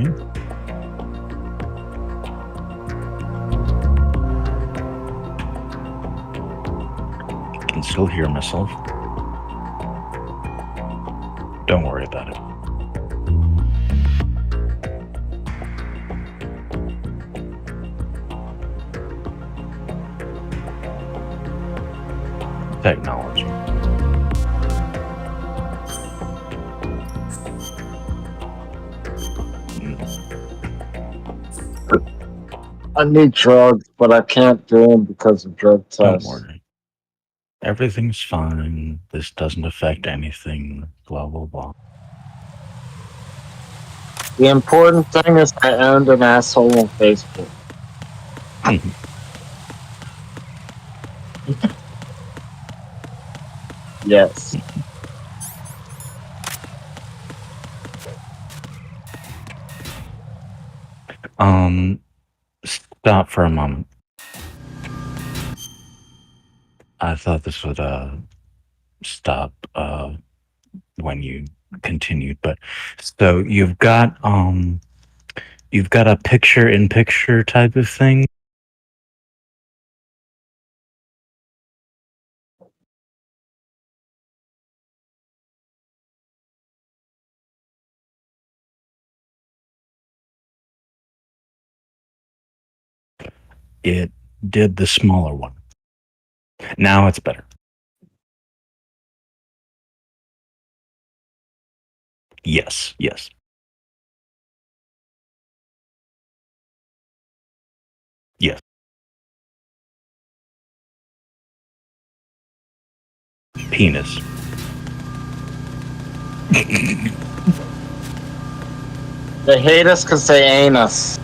Okay. I can still hear myself. Don't worry about it. Technology. I need drugs, but I can't do them because of drug Don't tests. worry. Everything's fine. This doesn't affect anything. Blah, blah, blah. The important thing is I owned an asshole on Facebook. Yes. Stop for a moment. I thought this would stop when you continued, but so you've got a picture in picture type of thing. It did the smaller one. Now it's better. Yes, yes. Yes. Penis. They hate us because they ain't us.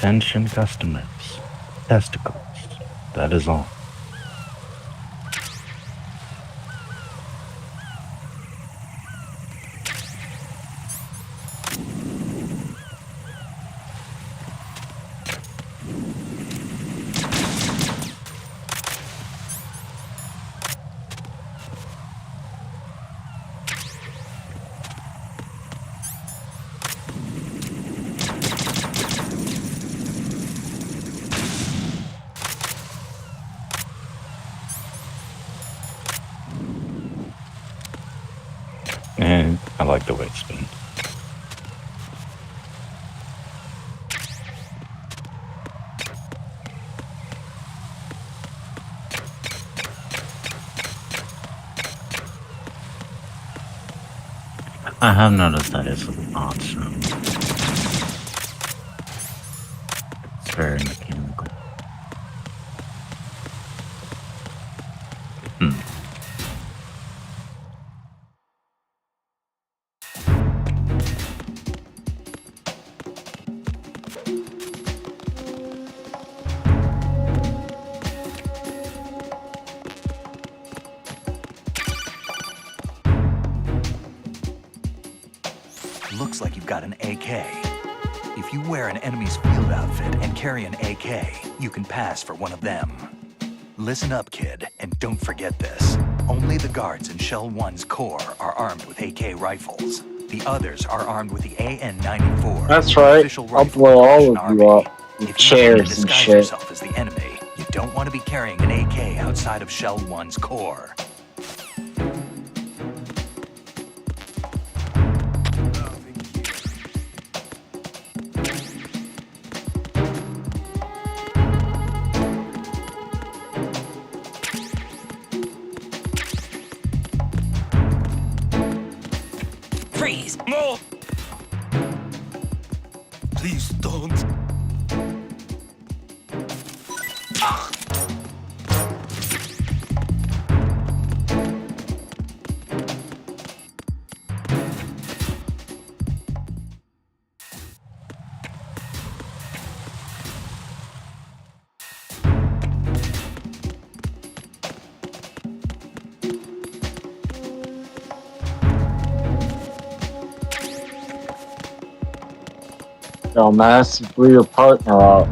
Attention customers. Testicles. That is all. And I like the way it spins. I have noticed that it's an odd sound. It's very mechanical. Looks like you've got an AK. If you wear an enemy's field outfit and carry an AK, you can pass for one of them. Listen up, kid, and don't forget this. Only the guards in Shell 1's core are armed with AK rifles. The others are armed with the AN-94. That's right. Official I'll rifle blow of the all Russian of army. you up with If you're looking to chairs and disguise shit. yourself as the enemy, you don't want to be carrying an AK outside of Shell 1's core. Freeze! No! Please don't. Dumbass, you blew your partner out.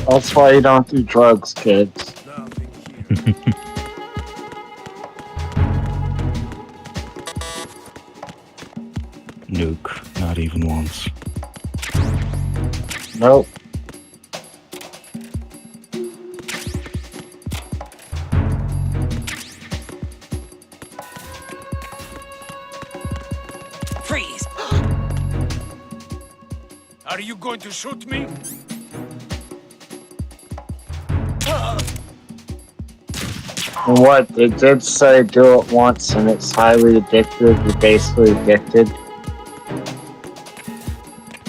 That's why you don't do drugs, kids. Nothing here. Nuke, not even once. Nope. Freeze! Are you going to shoot me? And what? They did say do it once and it's highly addictive. You're basically addicted.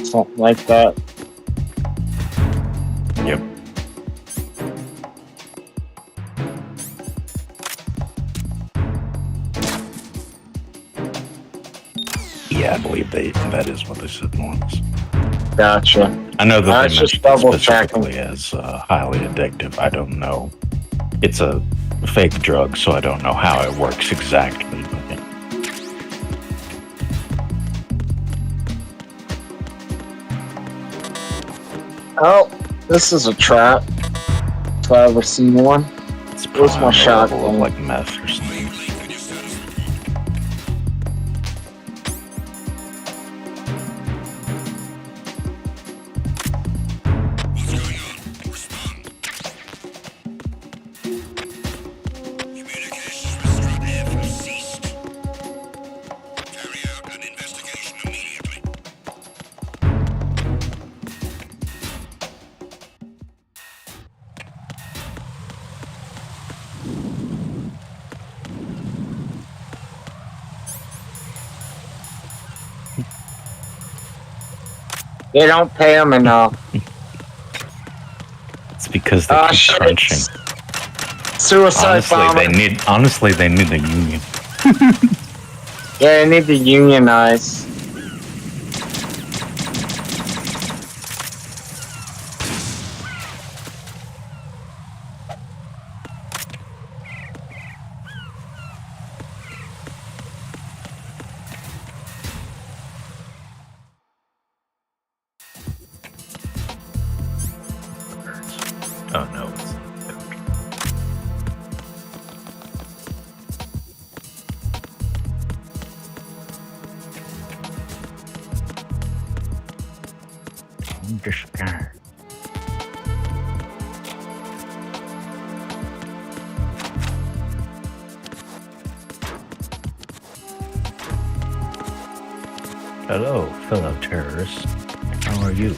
Something like that. Yep. Yeah, I believe that is what they said once. Gotcha. I know that I they was just mentioned it double checking. specifically as highly addictive. I don't know. It's a fake drug, so I don't know how it works exactly. But yeah. Oh, this is a trap. If I ever seen one. It's Where's my probably a level shotgun? of like meth or something. They don't pay them enough. It's because they Ah, keep shit. crunching. Suicide bomber. Honestly, they need a union. Yeah, they need to unionize. Oh no. Discard. Hello, fellow terrorists. How are you?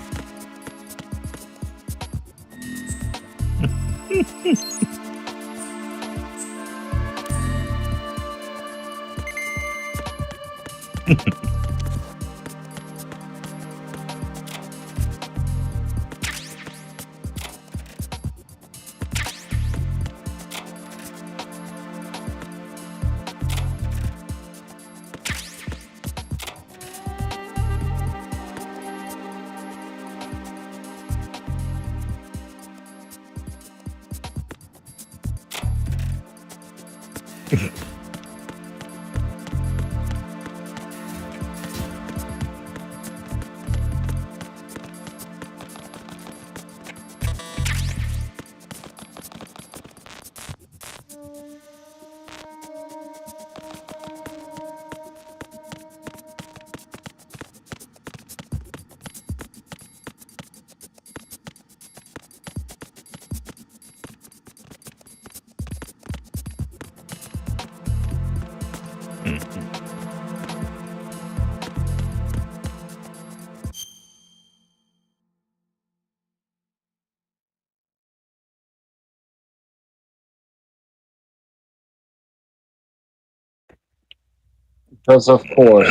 Because of course.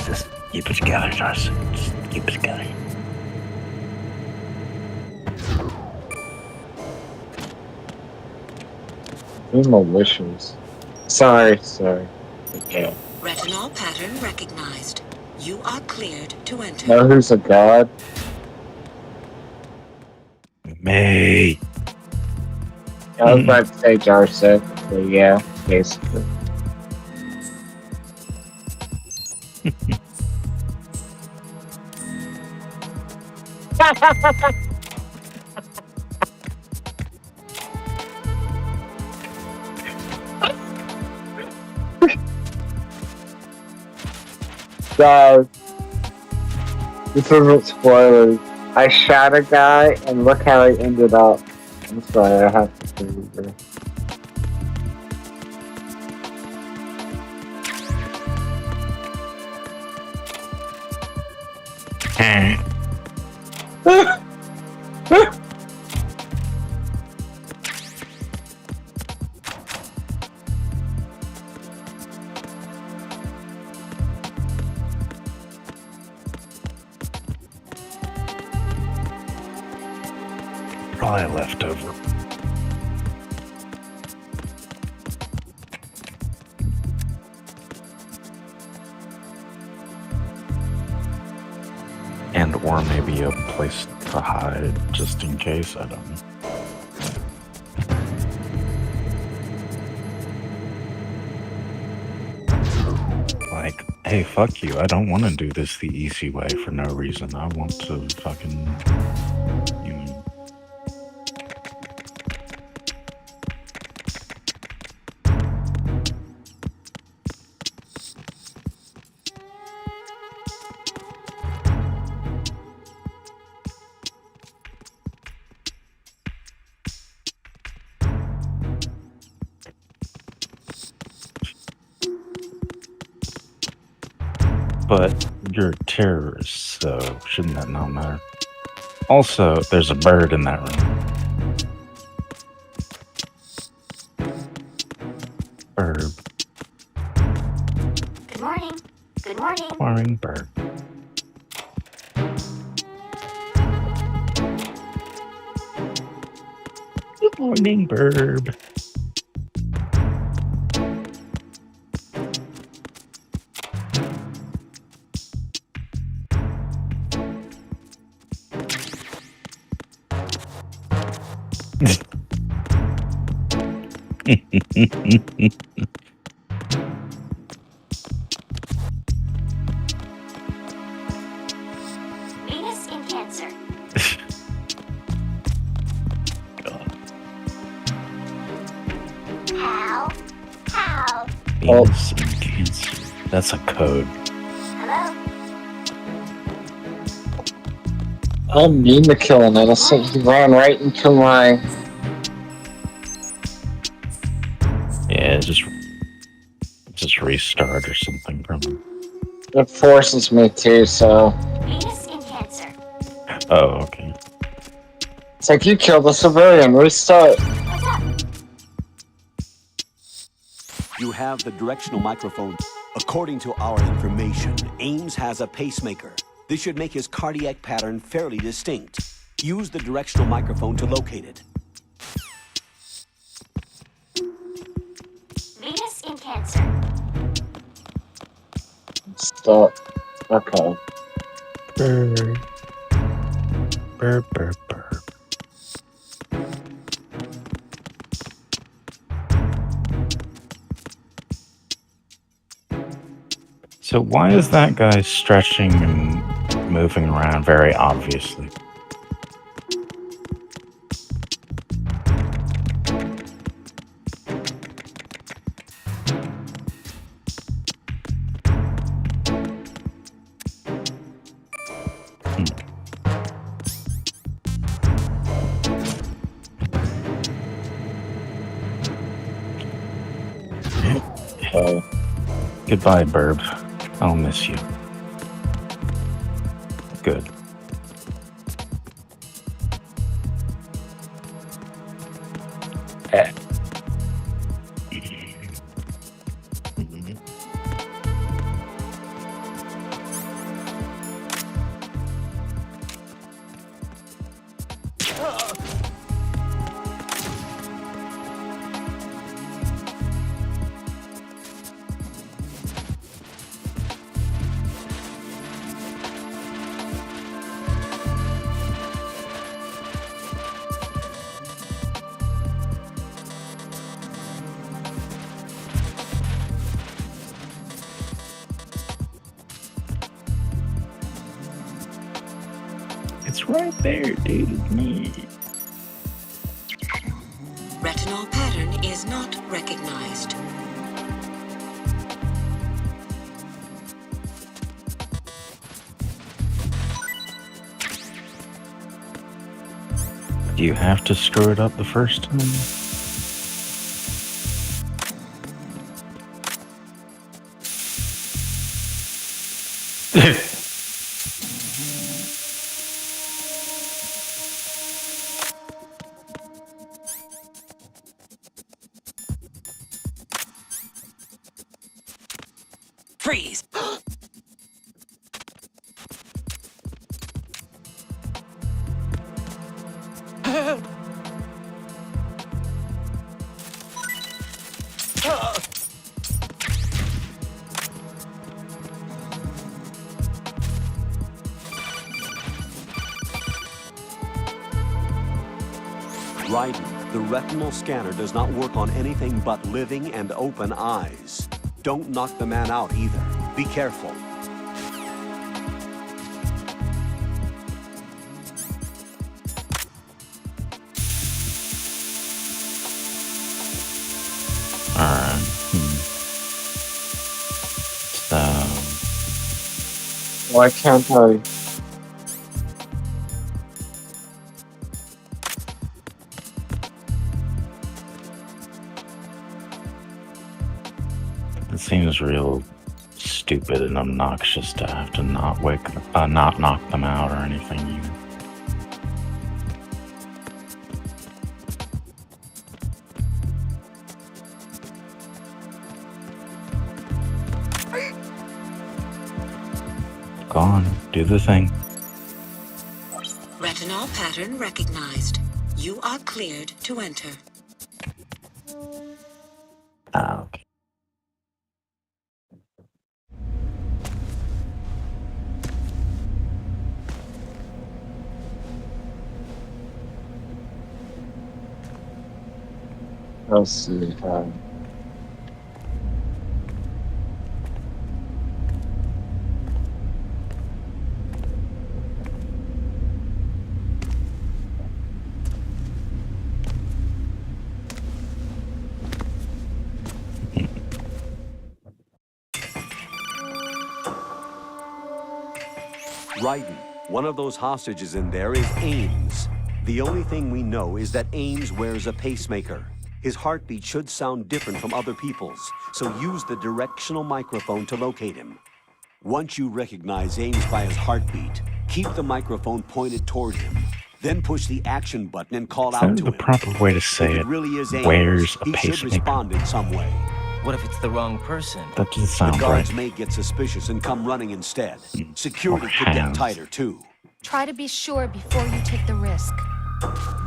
Just keep it together, Josh. Just keep it together. Be malicious. Sorry. Yeah. Retinol pattern recognized. You are cleared to enter. Know who's a god? May. I was about to say Jarset, but yeah, basically. Guys, this isn't spoilers. I shot a guy, and look how I ended up. I'm sorry, I have to say this. Probably leftover. And or maybe a place to hide just in case, I don't know. Like, hey, fuck you. I don't want to do this the easy way for no reason. I want to fucking, you know. But you're a terrorist, so shouldn't that not matter? Also, there's a bird in that room. Bird. Good morning. Good morning. Flying bird. Good morning, bird. Venus in Cancer. How? Venus in Cancer. That's a code. Hello? I didn't mean to kill an innocent. He ran right into my. Yeah, just restart or something from. It forces me to, so. Venus in Cancer. Oh, okay. It's like you killed a civilian, restart. What's up? You have the directional microphone. According to our information, Ames has a pacemaker. This should make his cardiac pattern fairly distinct. Use the directional microphone to locate it. Venus in Cancer. Stop. Okay. Bird. Bird, bird, bird. So why is that guy stretching and moving around very obviously? So, Goodbye, Burb. I'll miss you. Good. It's right there, dude. Retinol pattern is not recognized. Do you have to screw it up the first time? Freeze! Raiden, the retinal scanner does not work on anything but living and open eyes. Don't knock the man out either. Be careful. Alright. So, Why can't I? it seems real stupid and obnoxious to have to not knock them out or anything. Even. Go on, do the thing. Retinol pattern recognized. You are cleared to enter. Ah, okay. Let's see. Raiden, one of those hostages in there is Ames. The only thing we know is that Ames wears a pacemaker. His heartbeat should sound different from other people's, so use the directional microphone to locate him. Once you recognize Ames by his heartbeat, keep the microphone pointed toward him. Then push the action button and call Is out that to the him. proper way to If say it it? really is Ames, Wears a he should pacemaker. respond in some way. What if it's the wrong person? That doesn't The sound right. guards may get suspicious and come running instead. Security could get hands. tighter, too. Try to be sure before you take the risk.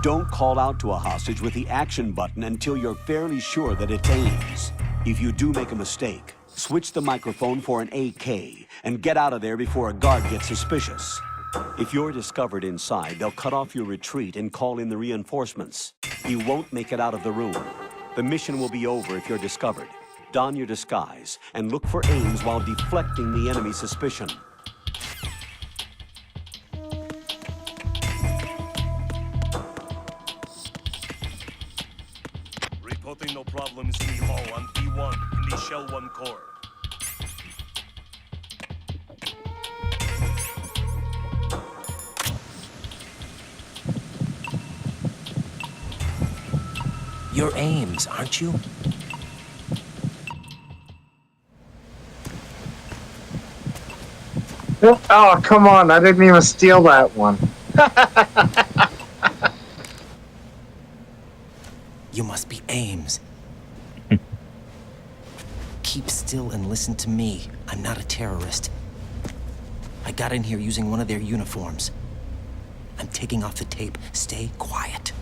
Don't call out to a hostage with the action button until you're fairly sure that it's Ames. If you do make a mistake, switch the microphone for an AK and get out of there before a guard gets suspicious. If you're discovered inside, they'll cut off your retreat and call in the reinforcements. You won't make it out of the room. The mission will be over if you're discovered. Don your disguise and look for Ames while deflecting the enemy's suspicion. Reporting no problems T-Hall on P1 in the Shell 1 core. You're Ames, aren't you? Oh, come on. I didn't even steal that one. You must be Ames. Keep still and listen to me. I'm not a terrorist. I got in here using one of their uniforms. I'm taking off the tape. Stay quiet.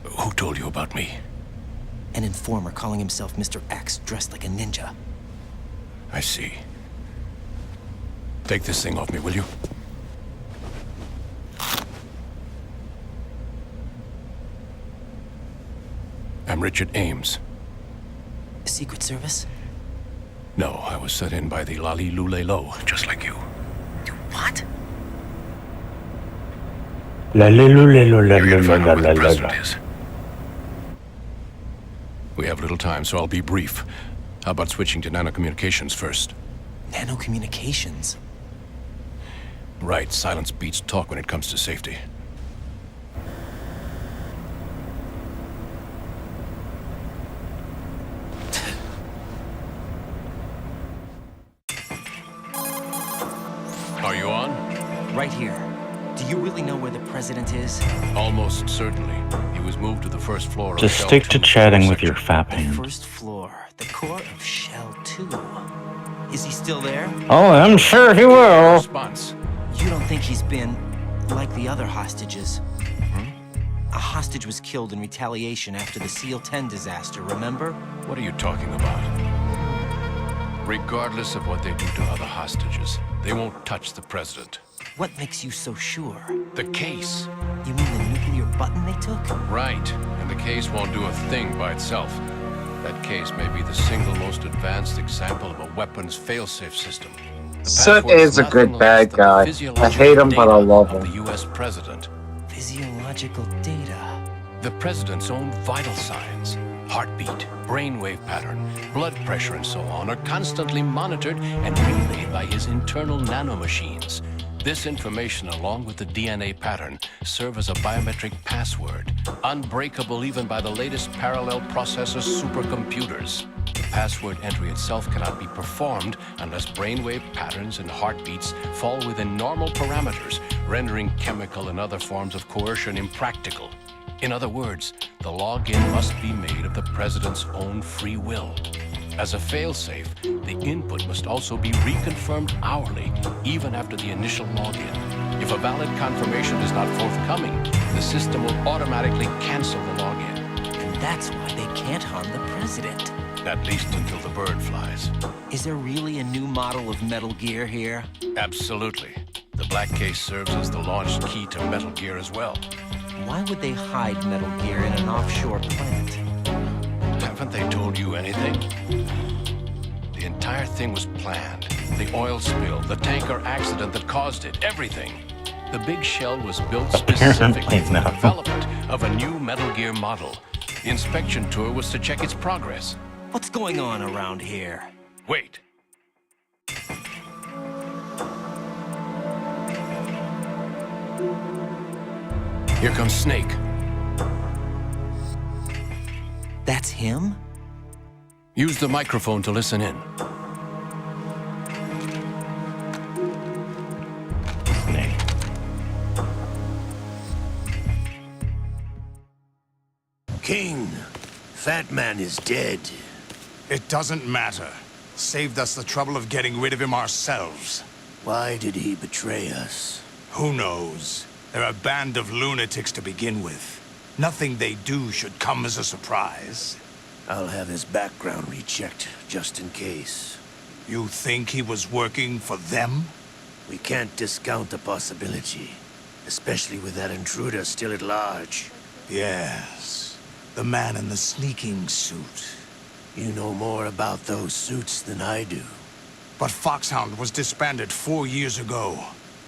Who told you about me? An informer calling himself Mr. X, dressed like a ninja. I see. Take this thing off me, will you? I'm Richard Ames. Secret Service? No, I was set in by the Lali Lule Lo, just like you. What? La la la la la You're la gonna find la out where la the la president la. is. We have little time, so I'll be brief. How about switching to nanocommunications first? Nanocommunications? Right, silence beats talk when it comes to safety. Are you on? Right here. Do you really know where the president is? Almost certainly. He was moved to the first floor of Just Shell stick to 2's chatting core with your section. fap The hand. first floor. The core of Shell 2. Is he still there? Oh, I'm sure he will. Response. You don't think he's been like the other hostages? A hostage was killed in retaliation after the SEAL 10 disaster, remember? What are you talking about? Regardless of what they do to other hostages, they won't touch the president. What makes you so sure? The case. You mean the nuclear button they took? Right. And the case won't do a thing by itself. That case may be the single most advanced example of a weapons failsafe system. The Soot password is a nothing good less bad than the guy. I physiological hate him, but I data love of him. the U.S. president. Physiological data. The president's own vital signs, heartbeat, brainwave pattern, blood pressure, and so on, are constantly monitored and relayed by his internal nanomachines. This information, along with the DNA pattern, serve as a biometric password, unbreakable even by the latest parallel processor supercomputers. The password entry itself cannot be performed unless brainwave patterns and heartbeats fall within normal parameters, rendering chemical and other forms of coercion impractical. In other words, the login must be made of the president's own free will. As a failsafe, the input must also be reconfirmed hourly, even after the initial login. If a valid confirmation is not forthcoming, the system will automatically cancel the login. And that's why they can't harm the president. At least until the bird flies. Is there really a new model of Metal Gear here? Absolutely. The black case serves as the launch key to Metal Gear as well. Why would they hide Metal Gear in an offshore plant? Haven't they told you anything? The entire thing was planned. The oil spill, the tanker accident that caused it, everything. The big shell was built specifically for the no. development of a new Metal Gear model. The inspection tour was to check its progress. What's going on around here? Wait. Here comes Snake. That's him? Use the microphone to listen in. Snake. King, Fat Man is dead. It doesn't matter. Saved us the trouble of getting rid of him ourselves. Why did he betray us? Who knows? They're a band of lunatics to begin with. Nothing they do should come as a surprise. I'll have his background rechecked, just in case. You think he was working for them? We can't discount the possibility, especially with that intruder still at large. Yes. The man in the sneaking suit. You know more about those suits than I do. But Foxhound was disbanded 4 years ago.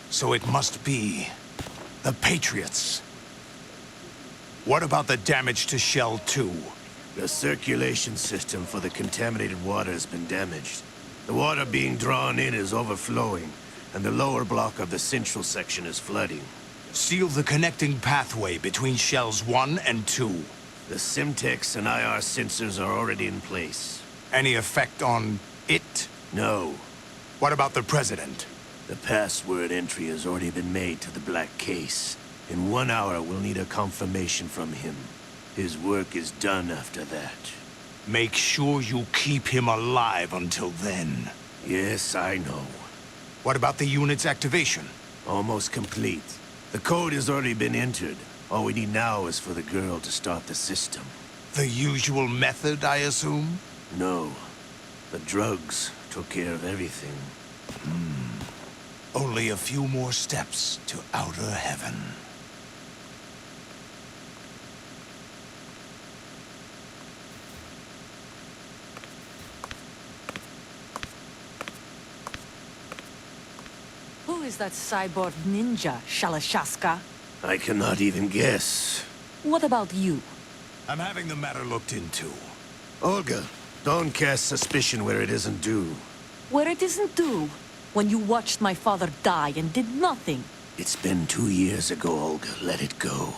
So it must be the Patriots. What about the damage to Shell 2? The circulation system for the contaminated water has been damaged. The water being drawn in is overflowing, and the lower block of the central section is flooding. Seal the connecting pathway between Shells 1 and 2. The Simtex and IR sensors are already in place. Any effect on it? No. What about the President? The password entry has already been made to the black case. In 1 hour, we'll need a confirmation from him. His work is done after that. Make sure you keep him alive until then. Yes, I know. What about the unit's activation? Almost complete. The code has already been entered. All we need now is for the girl to start the system. The usual method, I assume? No. The drugs took care of everything. Only a few more steps to outer heaven. Who is that cyborg ninja, Shalashaska? I cannot even guess. What about you? I'm having the matter looked into. Olga, don't cast suspicion where it isn't due. Where it isn't due? When you watched my father die and did nothing. It's been 2 years ago, Olga. Let it go.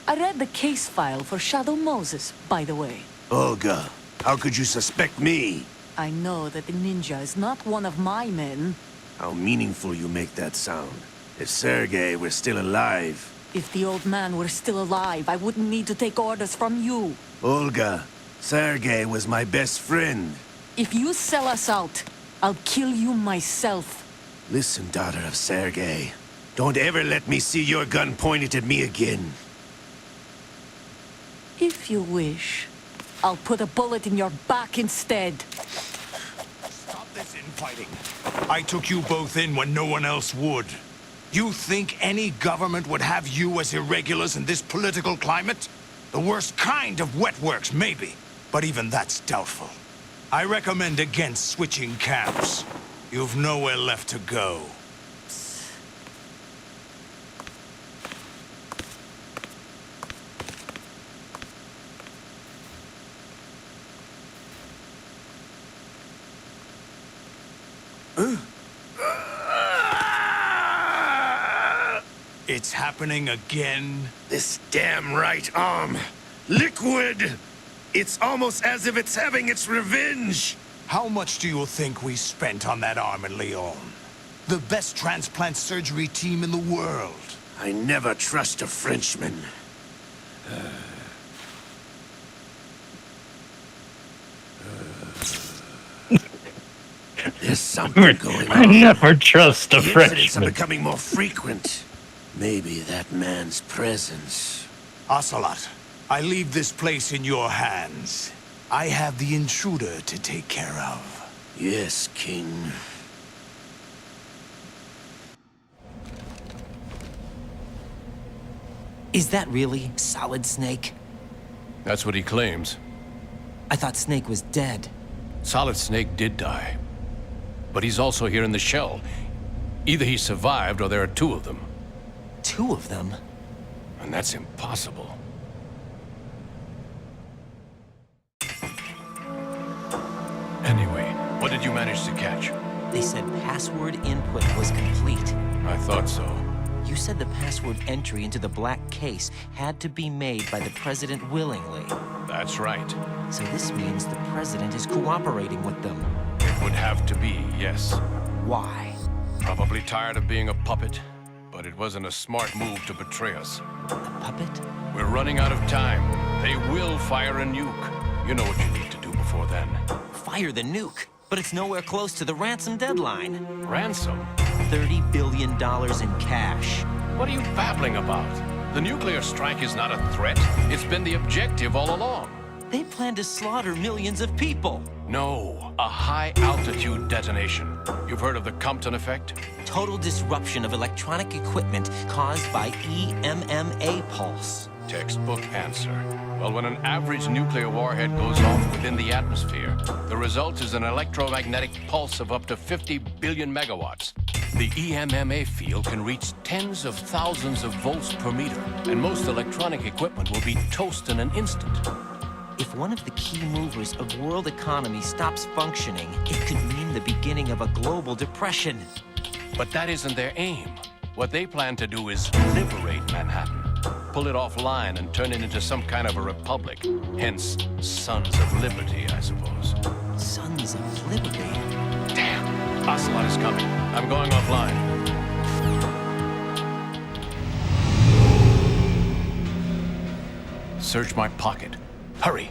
I read the case file for Shadow Moses, by the way. Olga, how could you suspect me? I know that the ninja is not one of my men. How meaningful you make that sound. If Sergei were still alive... If the old man were still alive, I wouldn't need to take orders from you. Olga, Sergei was my best friend. If you sell us out, I'll kill you myself. Listen, daughter of Sergei. Don't ever let me see your gun pointed at me again. If you wish, I'll put a bullet in your back instead. Stop this infighting. I took you both in when no one else would. You think any government would have you as irregulars in this political climate? The worst kind of wet works, maybe. But even that's doubtful. I recommend against switching camps. You've nowhere left to go. It's happening again? This damn right arm. Liquid! It's almost as if it's having its revenge! How much do you think we spent on that arm in Lyon? The best transplant surgery team in the world. I never trust a Frenchman. There's something going on. I never trust a The incidents are Frenchman. becoming more frequent. Maybe that man's presence. Ocelot, I leave this place in your hands. I have the intruder to take care of. Yes, King. Is that really Solid Snake? That's what he claims. I thought Snake was dead. Solid Snake did die. But he's also here in the shell. Either he survived or there are two of them. Two of them? And that's impossible. Anyway, what did you manage to catch? They said password input was complete. I thought so. You said the password entry into the black case had to be made by the president willingly. That's right. So this means the president is cooperating with them. It would have to be, yes. Why? Probably tired of being a puppet, but it wasn't a smart move to betray us. A puppet? We're running out of time. They will fire a nuke. You know what you need to do before then. Fire the nuke, but it's nowhere close to the ransom deadline. Ransom? $30 billion in cash. What are you babbling about? The nuclear strike is not a threat. It's been the objective all along. They plan to slaughter millions of people. No, a high-altitude detonation. You've heard of the Compton effect? Total disruption of electronic equipment caused by EMMA pulse. Textbook answer. Well, when an average nuclear warhead goes off within the atmosphere, the result is an electromagnetic pulse of up to 50 billion megawatts. The EMMA field can reach tens of thousands of volts per meter, and most electronic equipment will be toast in an instant. If one of the key movers of world economy stops functioning, it could mean the beginning of a global depression. But that isn't their aim. What they plan to do is liberate Manhattan. Pull it offline and turn it into some kind of a republic. Hence, Sons of Liberty, I suppose. Sons of Liberty? Damn! Ocelot is coming. I'm going offline. Search my pocket. Hurry!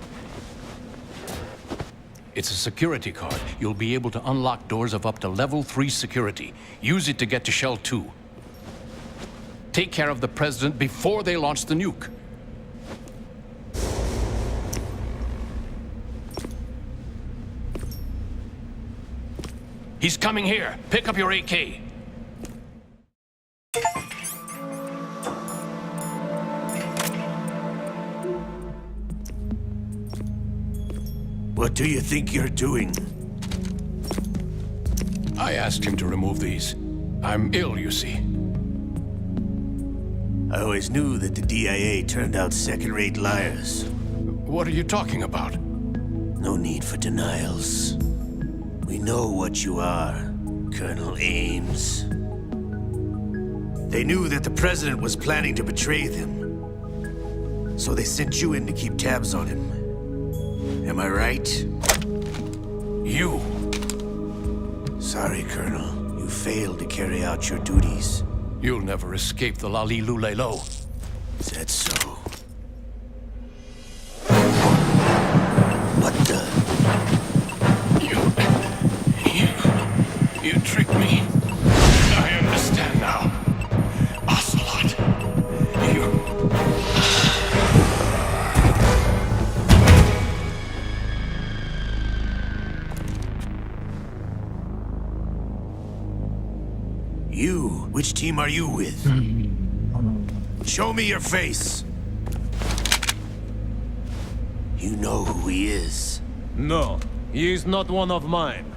It's a security card. You'll be able to unlock doors of up to level 3 security. Use it to get to Shell 2. Take care of the president before they launch the nuke. He's coming here. Pick up your AK. What do you think you're doing? I asked him to remove these. I'm ill, you see. I always knew that the DIA turned out second-rate liars. What are you talking about? No need for denials. We know what you are, Colonel Ames. They knew that the President was planning to betray them. So they sent you in to keep tabs on him. Am I right? You! Sorry, Colonel. You failed to carry out your duties. You'll never escape the Lali Lulelo. Is that so? What the? You tricked me. I understand now. Ocelot. You? Which team are you with? Show me your face. You know who he is. No, he is not one of mine.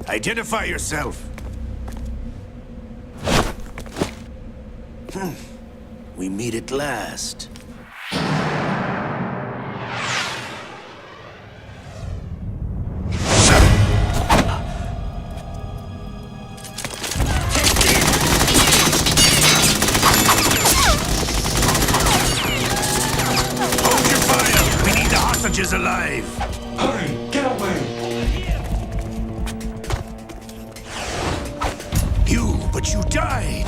Identify yourself. We meet at last. Hold your fire! We need the hostages alive! Hurry, get away! But you died!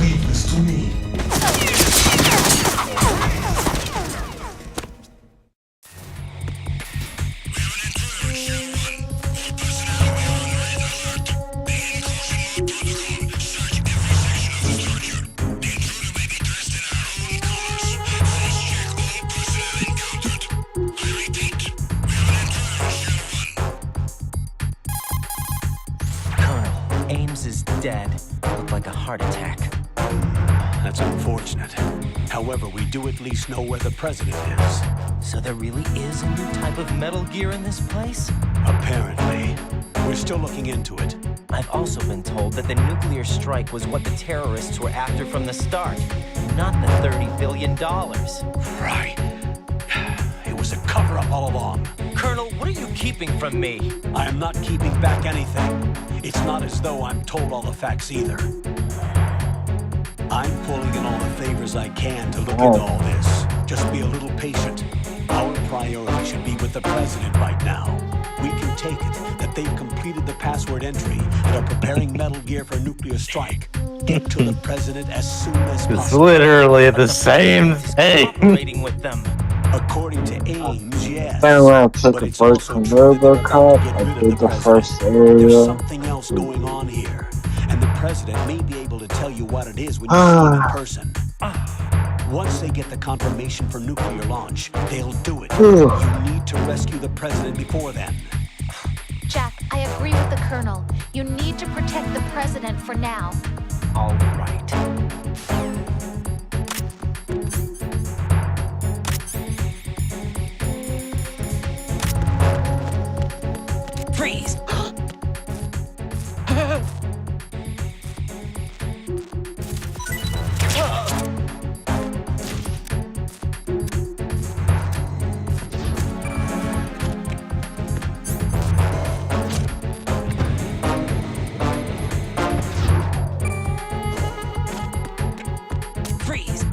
Leave this to me. Colonel, Ames is dead. Looked like a heart attack. That's unfortunate. However, we do at least know where the President is. So there really is a new type of Metal Gear in this place? Apparently. We're still looking into it. I've also been told that the nuclear strike was what the terrorists were after from the start, not the $30 billion. Right. It was a cover-up all along. Colonel, what are you keeping from me? I am not keeping back anything. It's not as though I'm told all the facts either. I'm pulling in all the favors I can to look into all this. Just be a little patient. Our priority should be with the President right now. We can take it that they've completed the password entry and are preparing Metal Gear for nuclear strike. Get to the President as soon as possible. It's literally the same thing. Cooperating with them. According to Ames, yes. Then when I took a break from RoboCop, I did the first There's area. something else going on here, and the President may be able to tell you what it is when you see him in person. Once they get the confirmation for nuclear launch, they'll do it. You need to rescue the President before then. Jack, I agree with the Colonel. You need to protect the President for now. All right. Freeze! Freeze!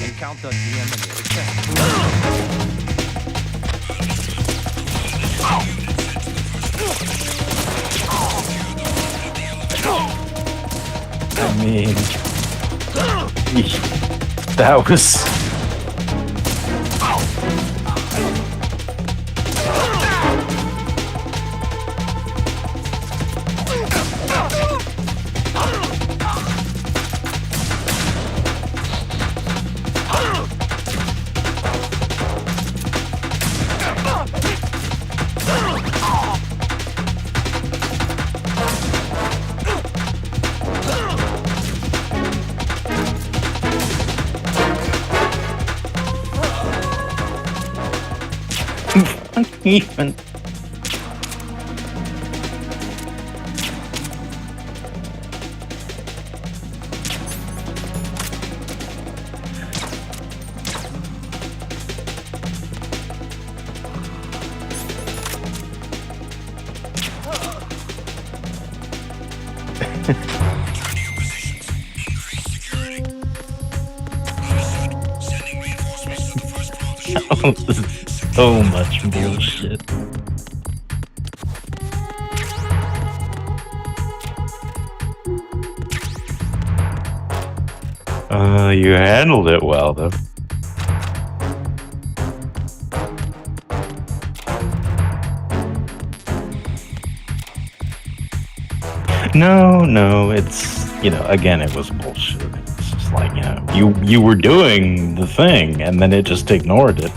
Encounter I mean, that was. Even. Oh, this is so much bullshit. You handled it well, though. No, it's, again, it was bullshit. It's just like, you were doing the thing, and then it just ignored it.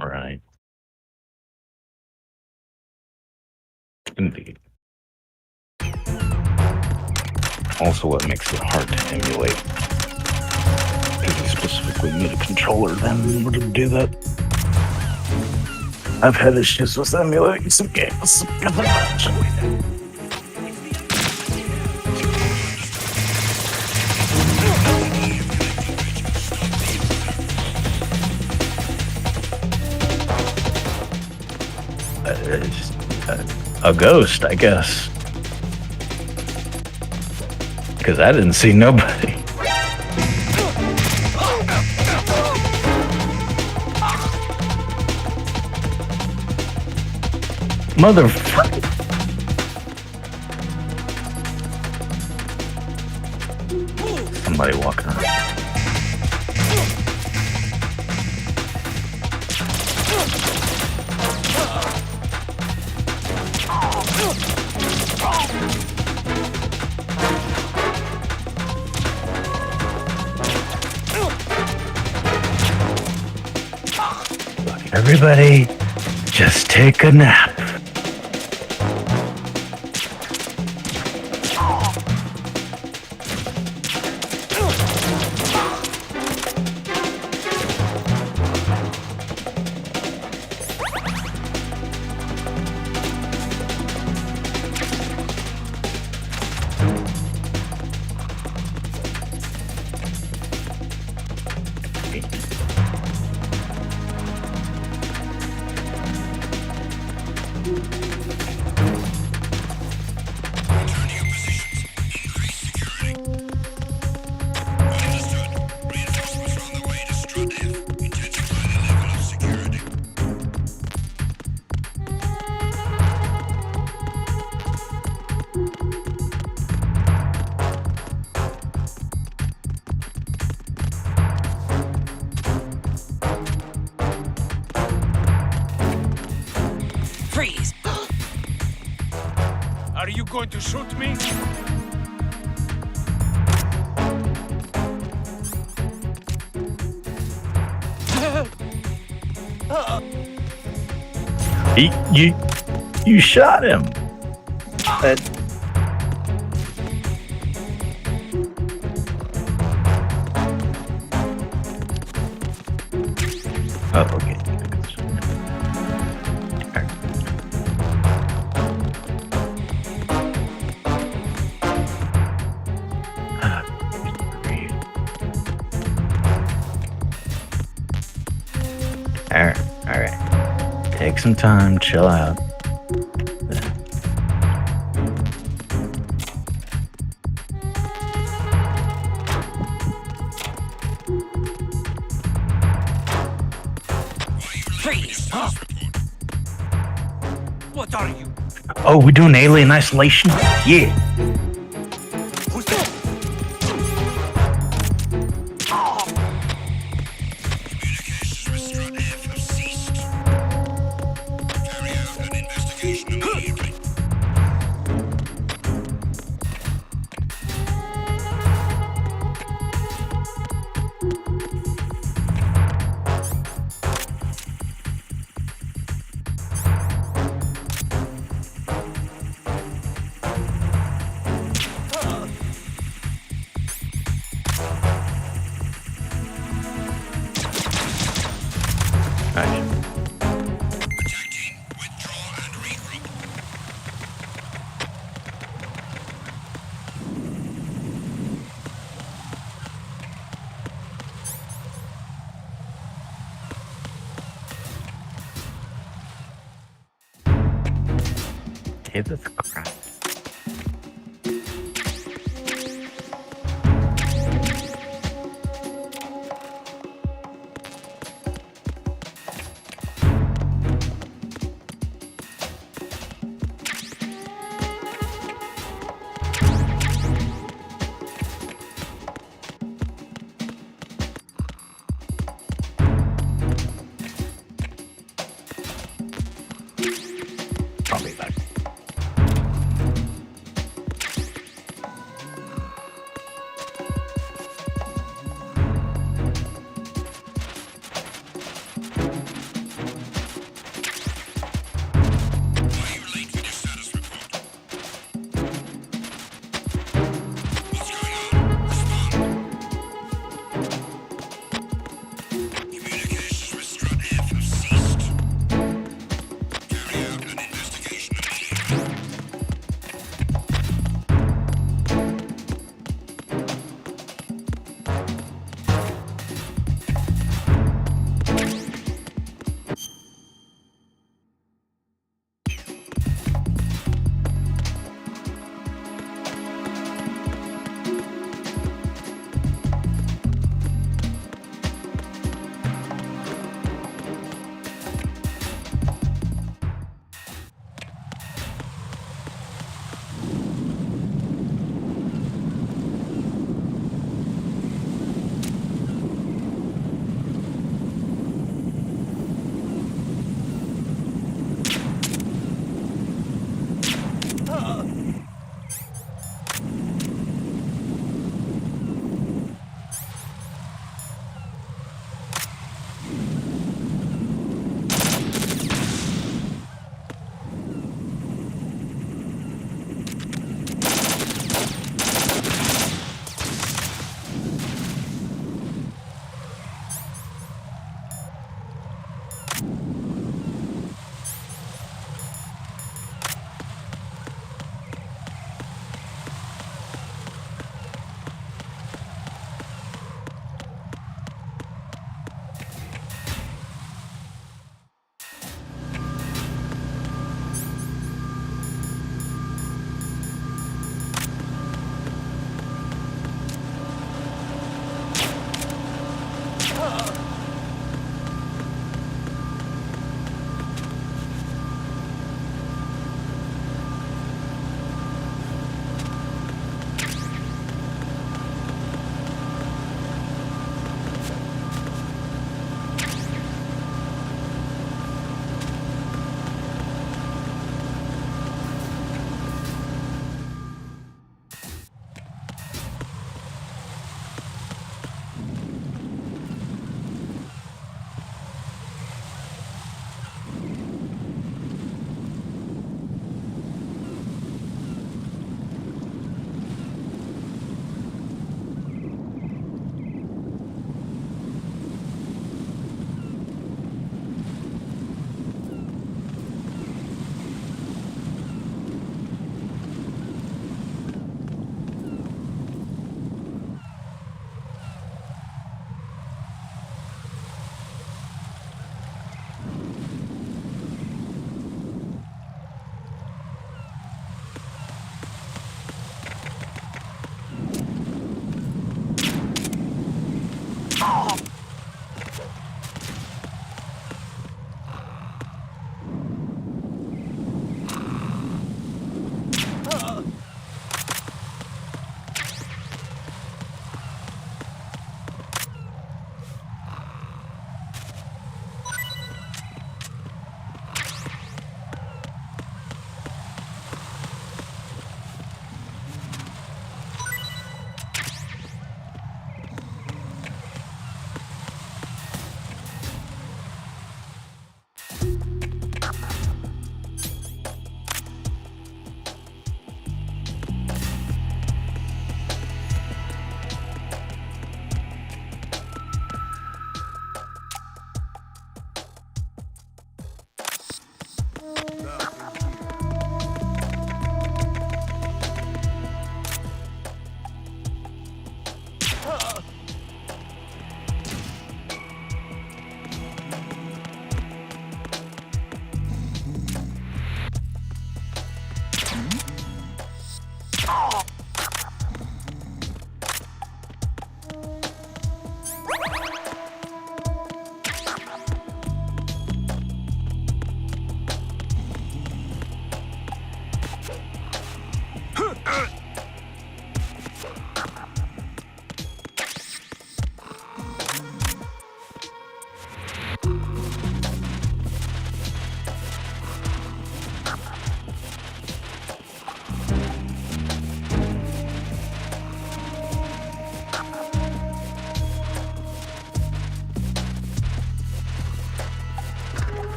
Right. Indeed. Also, what makes it hard to emulate. Because you specifically need a controller then in order to do that. I've had issues with emulating some games. A ghost, I guess. Because I didn't see nobody. Motherfucker. Somebody walking around. Everybody, just take a nap. Freeze! Are you going to shoot me? You shot him. But Oh, okay. Alright. Take some time, chill out. Freeze! Huh? What are you? Oh, we doing alien isolation? Yeah. Who's that? Communications with Strut F have ceased. Carry out an investigation immediately. Attack team, withdraw and regroup. Jesus Christ. I'll be back. Why are you late with your status report? What's going on? Respond. Communications with Strut F have ceased. Carry out an investigation immediately.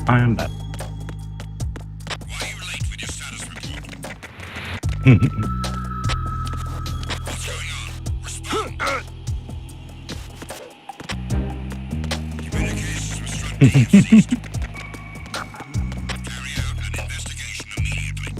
I am back. Why are you late with your status report? What's going on? Respond! Communications with Strut B have ceased. Carry out an investigation immediately.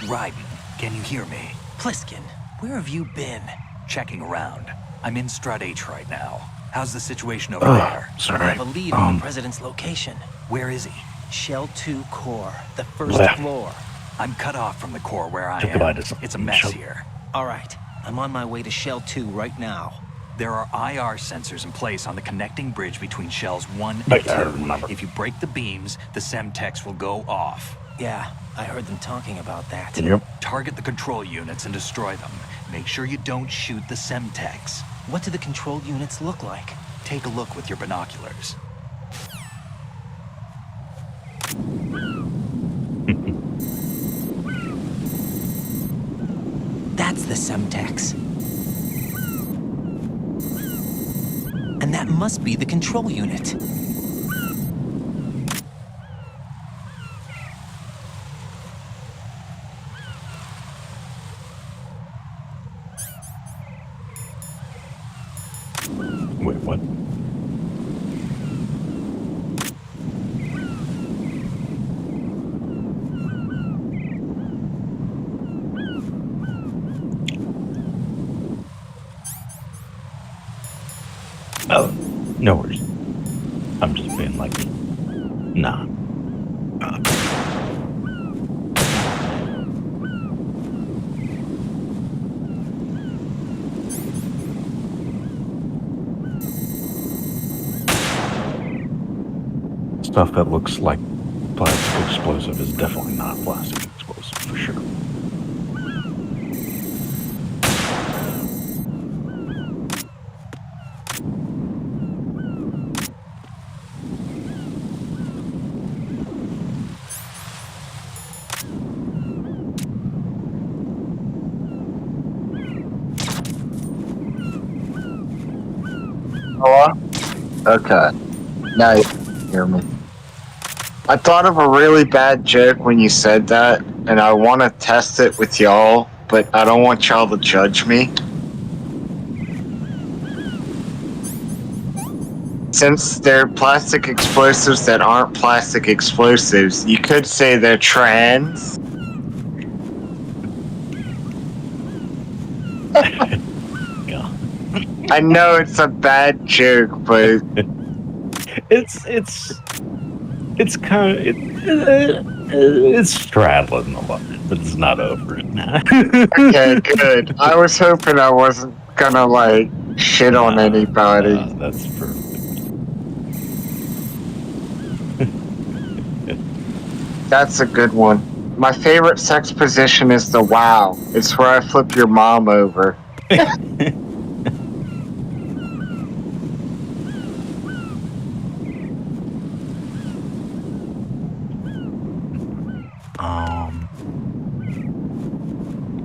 Raiden, can you hear me? Pliskin, where have you been? Checking around. I'm in Strut H right now. How's the situation over Oh, there? I sorry. have a lead on the president's location. Where is he? Shell 2 core, the first Left. floor. I'm cut off from the core where I Took the bite am. of something. It's a mess Shell- here. All right, I'm on my way to Shell 2 right now. There are IR sensors in place on the connecting bridge between shells 1 I and 2. remember. If you break the beams, the Semtex will go off. Yeah, I heard them talking about that. Yep. Target the control units and destroy them. Make sure you don't shoot the Semtex. What do the control units look like? Take a look with your binoculars. That's the Semtex. And that must be the control unit. Wait, what? Oh, no worries. I'm just being like, nah. Stuff that looks like plastic explosive is definitely not plastic explosive for sure. Hello? Okay. Now you can hear me. I thought of a really bad joke when you said that, and I want to test it with y'all, but I don't want y'all to judge me. Since they're plastic explosives that aren't plastic explosives, you could say they're trans. Yeah. I know it's a bad joke, but It's kind of it's straddling a lot, but it's not over it now. okay, good. I was hoping I wasn't gonna like shit on anybody. That's perfect. That's a good one. My favorite sex position is the wow. It's where I flip your mom over.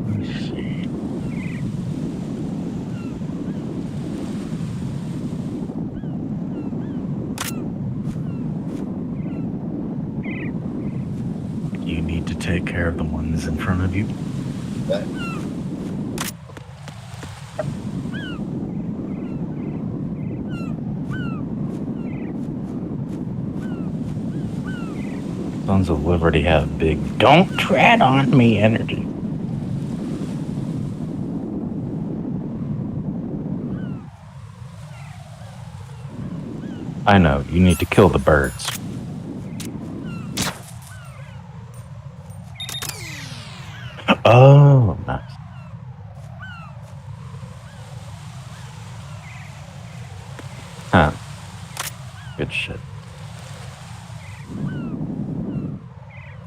Let's see. take care of the ones in front of you. Sons of Liberty have big "don't tread on me" energy. I know, you need to kill the birds. Oh, nice. Huh. Good shit.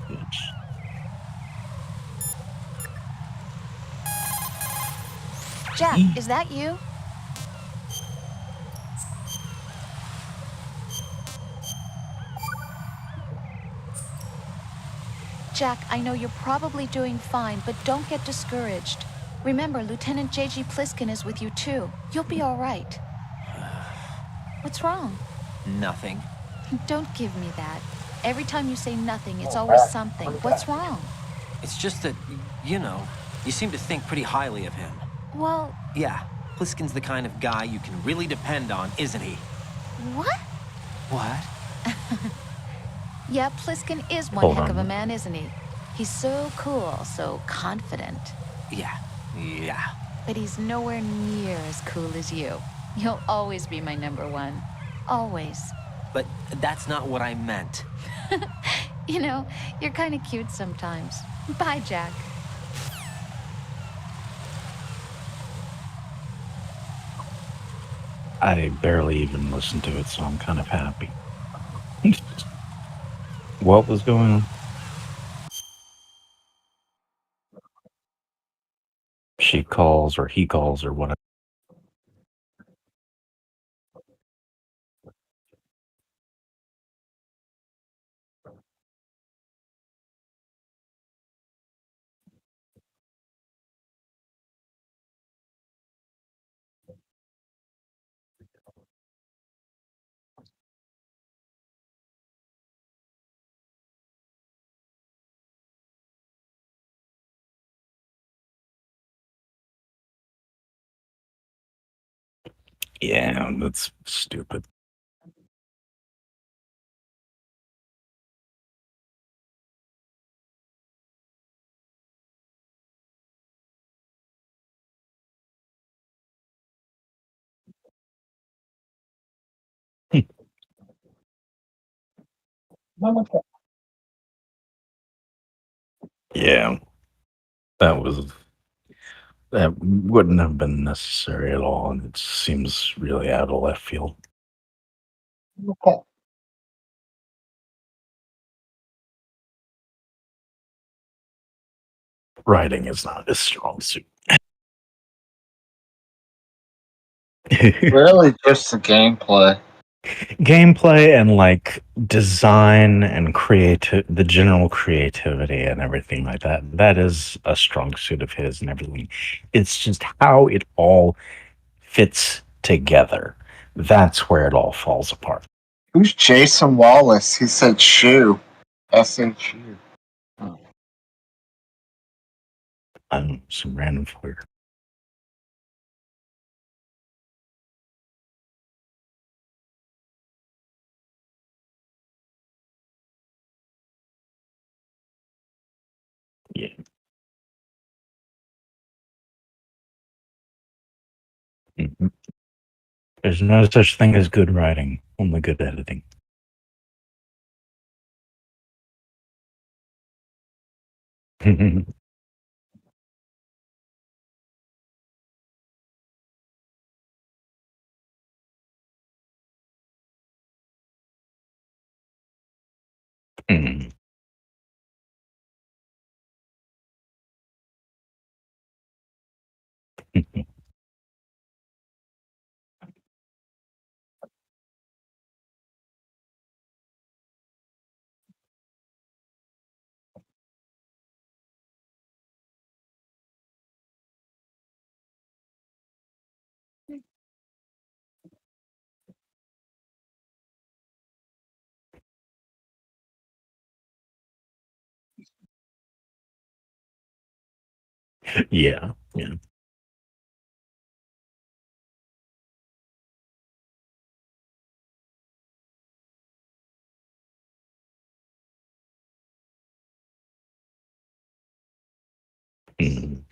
Good shit. Jack, is that you? Jack, I know you're probably doing fine, but don't get discouraged. Remember, Lieutenant J.G. Pliskin is with you too. You'll be all right. What's wrong? Nothing. Don't give me that. Every time you say nothing, it's always something. What's wrong? It's just that, you know, you seem to think pretty highly of him. Well... Yeah, Pliskin's the kind of guy you can really depend on, isn't he? What? What? Yeah, Pliskin is one Hold heck on. of a man, isn't he? He's so cool, so confident. Yeah. But he's nowhere near as cool as you. You'll always be my number one. Always. But that's not what I meant. You know, you're kind of cute sometimes. Bye, Jack. I barely even listened to it, so I'm kind of happy. What was going on? She calls or he calls or whatever. Yeah, that's stupid. Yeah, that wouldn't have been necessary at all, and it seems really out of left field. Writing is not his strong suit. Really, just the gameplay. Gameplay and like design and the general creativity and everything like that. That is a strong suit of his and everything. It's just how it all fits together. That's where it all falls apart. Who's Jason Wallace? He said shoe. S-H-U. Some random flirt. Yeah. Mhm. There's no such thing as good writing, only good editing. Mhm. Yeah, yeah.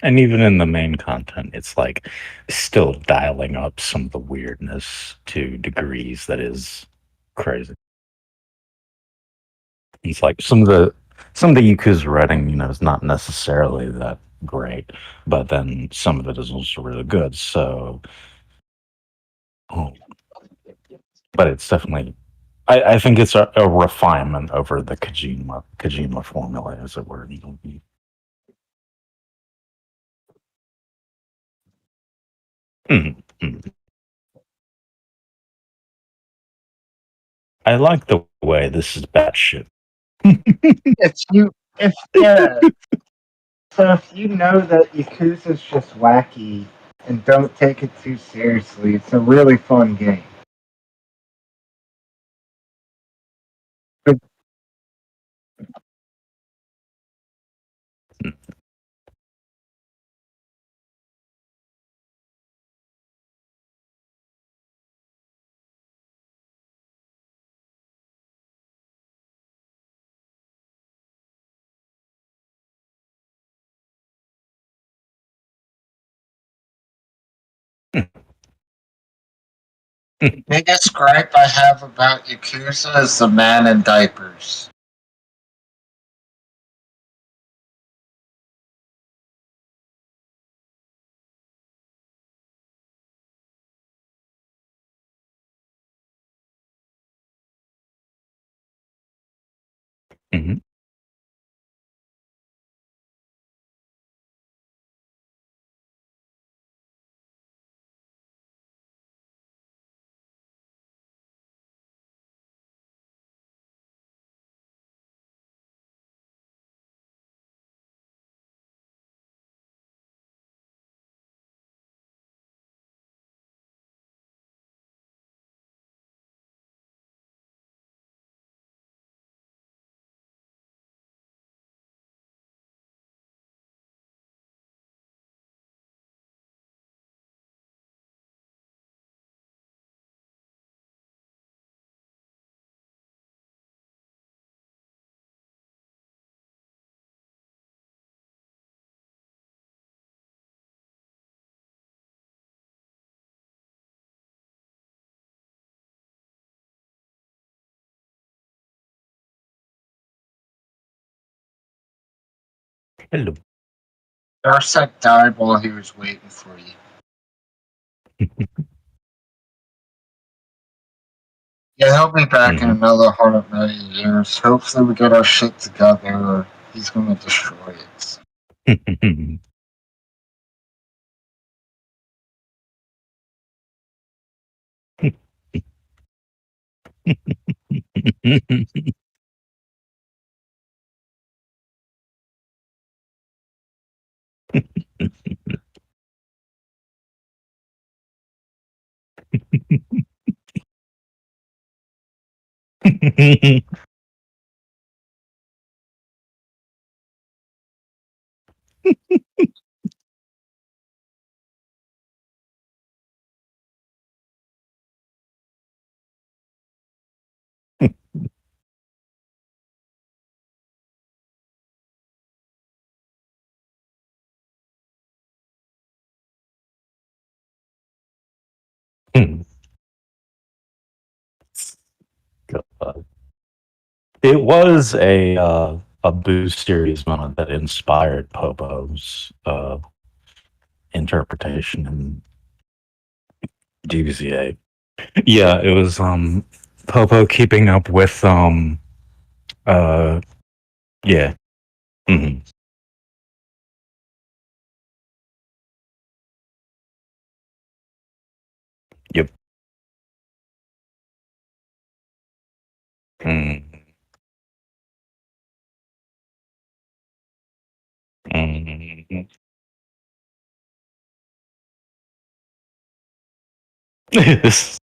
And even in the main content, it's like still dialing up some of the weirdness to degrees that is crazy. It's like some of the Yakuza writing, is not necessarily that great, but then some of it is also really good. So, oh, but it's definitely, I think it's a refinement over the Kojima formula, as it were. Mhm, mhm. I like the way this is batshit. If yeah, so if you know that Yakuza's just wacky and don't take it too seriously, it's a really fun game. But the biggest gripe I have about Yakuza is the man in diapers. Mhm. Hello. Darsak died while he was waiting for you. Yeah, he'll be back in Mhm. another 100 million years. Hopefully, we get our shit together, or he's gonna destroy it. God. It was a Boo series moment that inspired Popo's interpretation in DBZA. Yeah, it was Popo keeping up with uh yeah. Mhm. Yep. Mm. Mhm. Yes.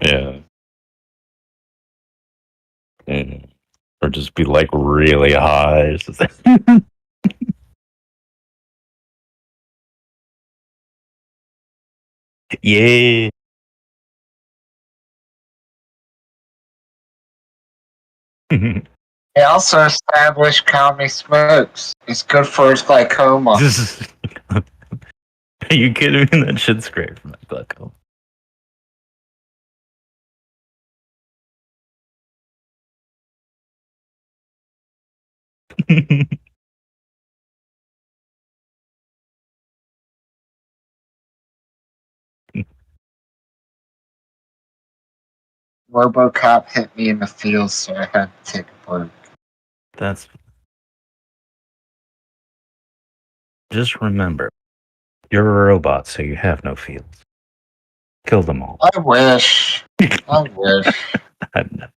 Yeah. Or just be like really high. Yeah. He also established Kami smokes. It's good for his glaucoma. Are you kidding me? That shit's great for my glaucoma. RoboCop hit me in the field, so I had to take a break. That's. Just remember, you're a robot, so you have no feels. Kill them all. I wish. I wish. I'm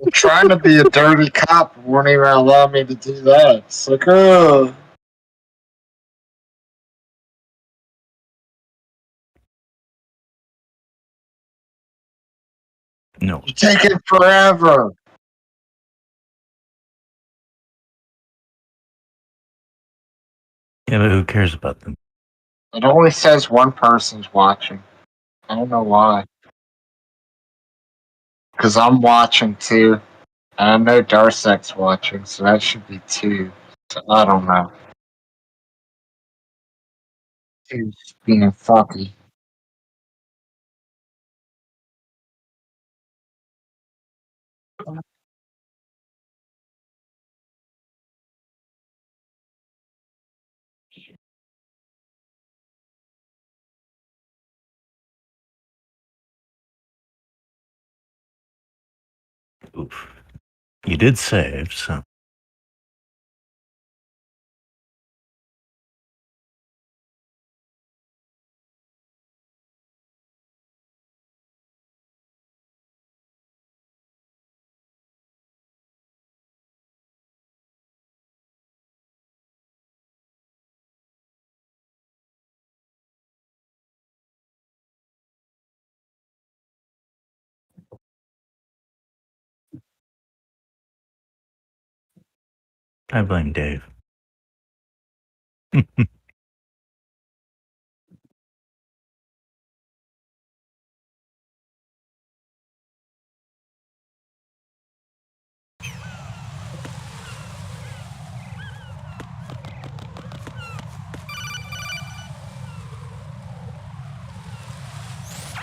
I'm trying to be a dirty cop and won't even allow me to do that. It's like, oh. No. You're taking forever. Yeah, but who cares about them? It only says one person's watching. I don't know why. Because I'm watching too. And I know Darsek's watching, so that should be two. So I don't know. Two's being fucky. Oof. You did save, so. I blame Dave.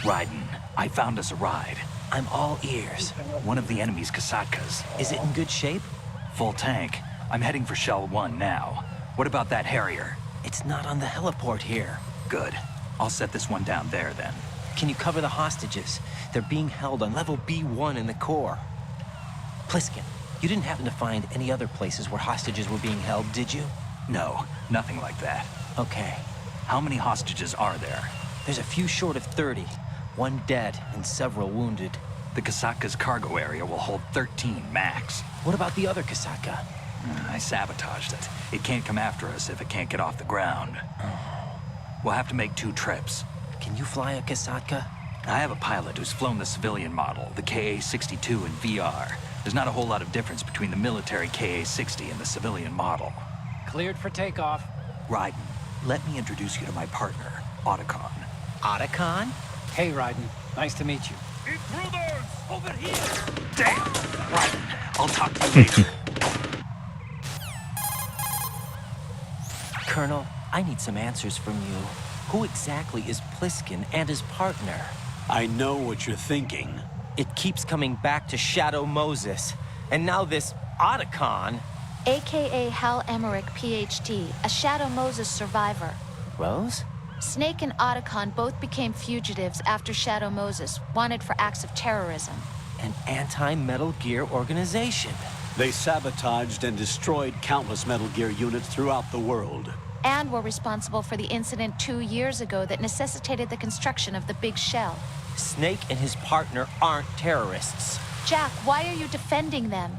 Raiden, I found us a ride. I'm all ears. One of the enemy's Kasatkas. Is it in good shape? Full tank. I'm heading for Shell 1 now. What about that Harrier? It's not on the heliport here. Good. I'll set this one down there then. Can you cover the hostages? They're being held on level B1 in the core. Pliskin, you didn't happen to find any other places where hostages were being held, did you? No, nothing like that. Okay. How many hostages are there? There's a few short of 30. One dead and several wounded. The Kasatka's cargo area will hold 13 max. What about the other Kasaka? I sabotaged it. It can't come after us if it can't get off the ground. We'll have to make 2 trips. Can you fly a Kasaka? I have a pilot who's flown the civilian model, the KA-62 in VR. There's not a whole lot of difference between the military KA-60 and the civilian model. Cleared for takeoff. Raiden, let me introduce you to my partner, Otacon. Otacon? Hey, Raiden. Nice to meet you. Intruders! Over here! Damn! Raiden, I'll talk to you later. Colonel, I need some answers from you. Who exactly is Pliskin and his partner? I know what you're thinking. It keeps coming back to Shadow Moses. And now this Otacon. AKA Hal Emmerich, PhD, a Shadow Moses survivor. Rose? Snake and Otacon both became fugitives after Shadow Moses, wanted for acts of terrorism. An anti-Metal Gear organization. They sabotaged and destroyed countless Metal Gear units throughout the world. And were responsible for the incident 2 years ago that necessitated the construction of the Big Shell. Snake and his partner aren't terrorists. Jack, why are you defending them?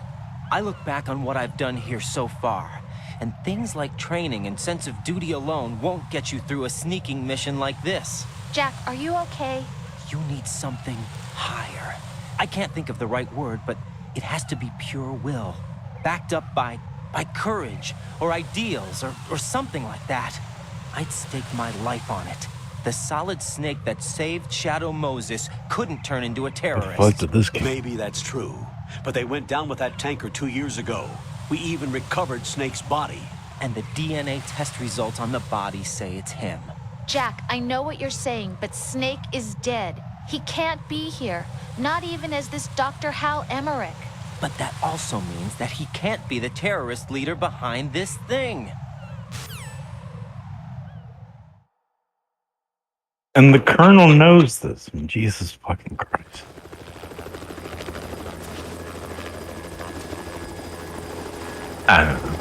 I look back on what I've done here so far, and things like training and sense of duty alone won't get you through a sneaking mission like this. Jack, are you okay? You need something higher. I can't think of the right word, but it has to be pure will, backed up by courage or ideals or something like that. I'd stake my life on it. The solid snake that saved Shadow Moses couldn't turn into a terrorist. What the fuck did this game? Maybe that's true, but they went down with that tanker 2 years ago. We even recovered Snake's body. And the DNA test results on the body say it's him. Jack, I know what you're saying, but Snake is dead. He can't be here, not even as this Dr. Hal Emmerich. But that also means that he can't be the terrorist leader behind this thing. And the Colonel knows this. Jesus fucking Christ. I don't know.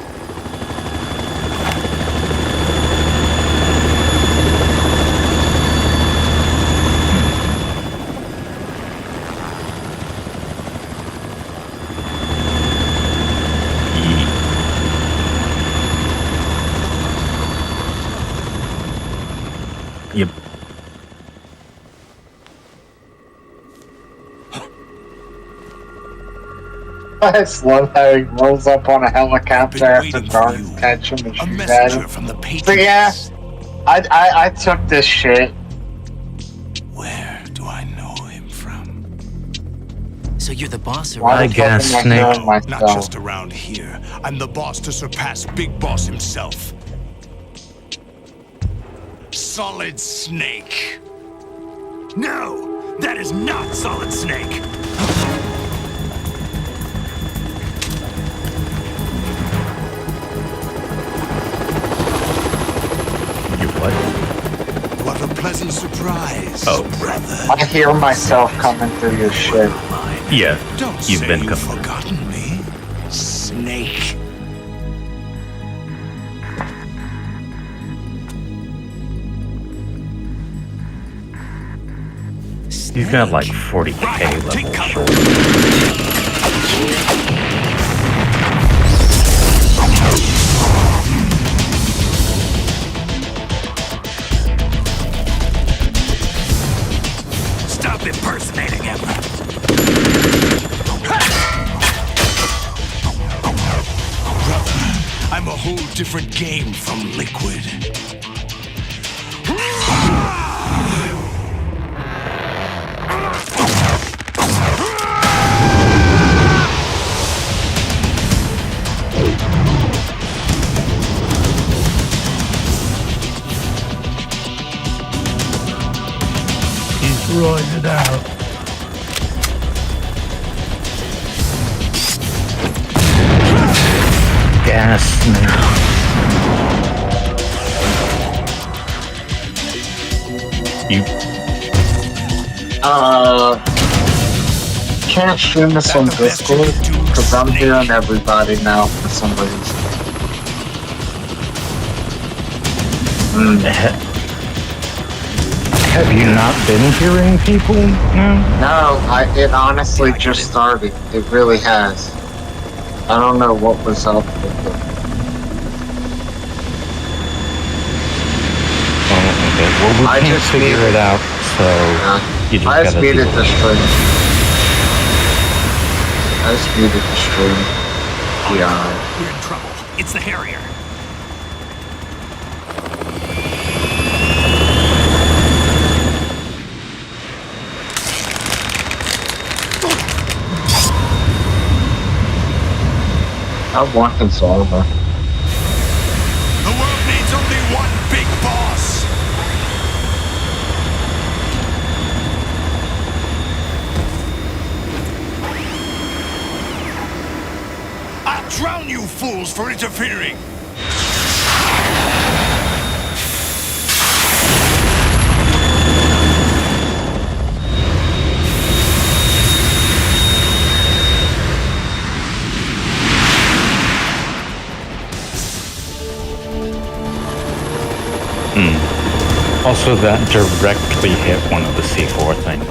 Yep. I just love how he rolls up on a helicopter after guards catch him and shoot at him. From the So yeah, I took this shit. Where do I know him from? So you're the boss, or I guess Snake. Not just around here. I'm the boss to surpass Big Boss himself. Solid Snake. No, that is not Solid Snake. What a pleasant surprise, brother. I hear myself coming through your shit. Yeah, Don't you've say been you've coming. forgotten me, Snake. You've got like 40k level short. Stop impersonating him. Brother, I'm a whole different game from Liquid. Roid it out. Gas now. You. Can't stream this on Discord because I'm hearing everybody now for some reason. Have you not been hearing people now? No, it honestly just started. It really has. I don't know what was up with it. Oh, okay. Well, we can't figure it out, so you just I just gotta muted do the it. stream. I just muted the stream. Yeah. We're in trouble. It's the Harrier. I want this over. The world needs only one big boss. I'll drown you fools for interfering. Also, that directly hit one of the C4 things.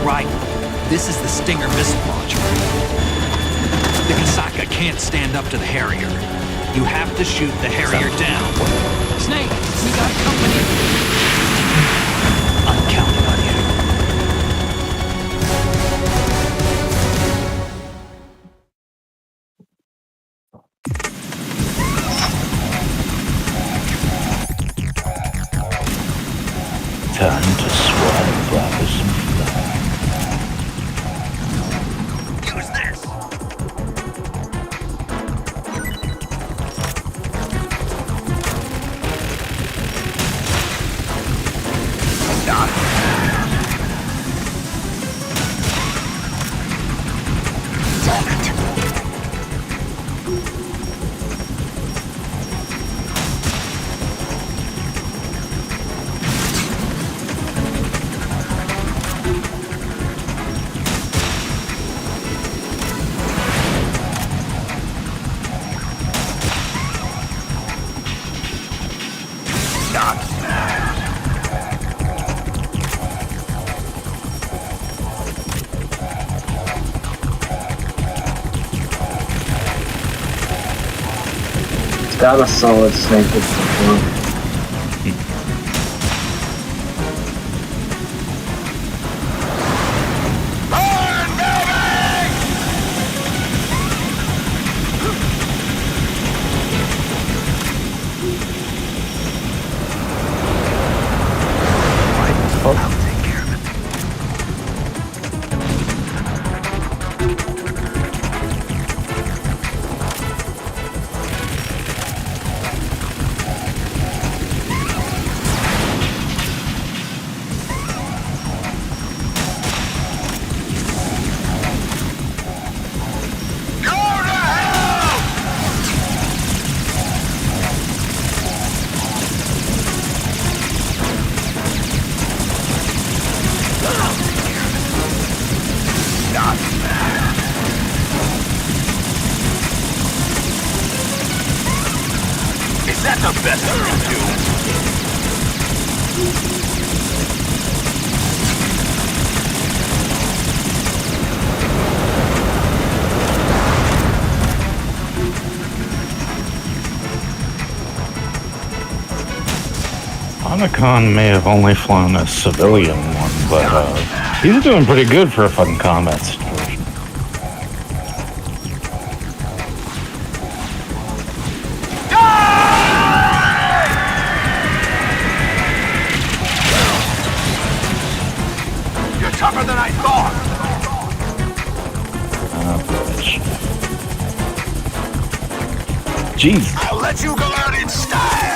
Right. This is the Stinger missile launcher. The Kasaka can't stand up to the Harrier. You have to shoot the Harrier down. Snake, we got company. I'm counting on you. Got a solid snake before. Is that the best you can do? Onacon may have only flown a civilian one, but he's doing pretty good for a fucking combat situation. You're tougher than I thought! Jeez. I'll let you go out in style!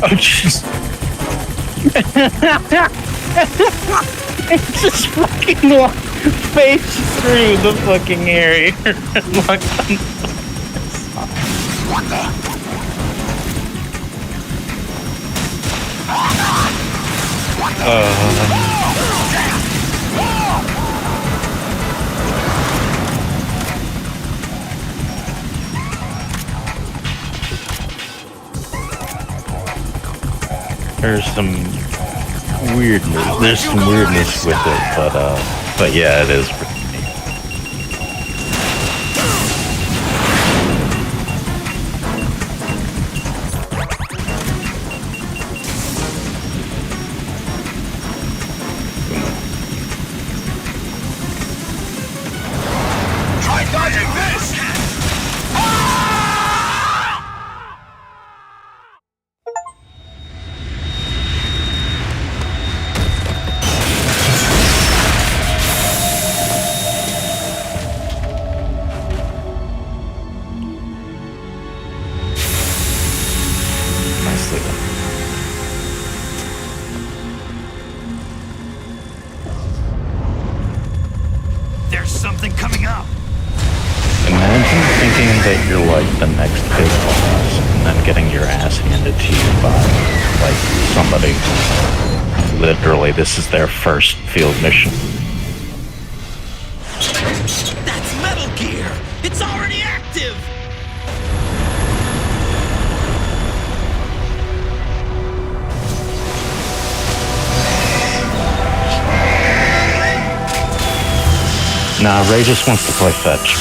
Oh, jeez. It just fucking walked face through the fucking area. What the? There's some weirdness. There's some weirdness with it, but yeah, it is. Try dodging this! Nicely done. There's something coming up! Imagine thinking that you're like the next big boss and then getting your ass handed to you by like somebody. Literally, this is their first field mission. That's Metal Gear! It's already active! Nah, Ray just wants to play fetch.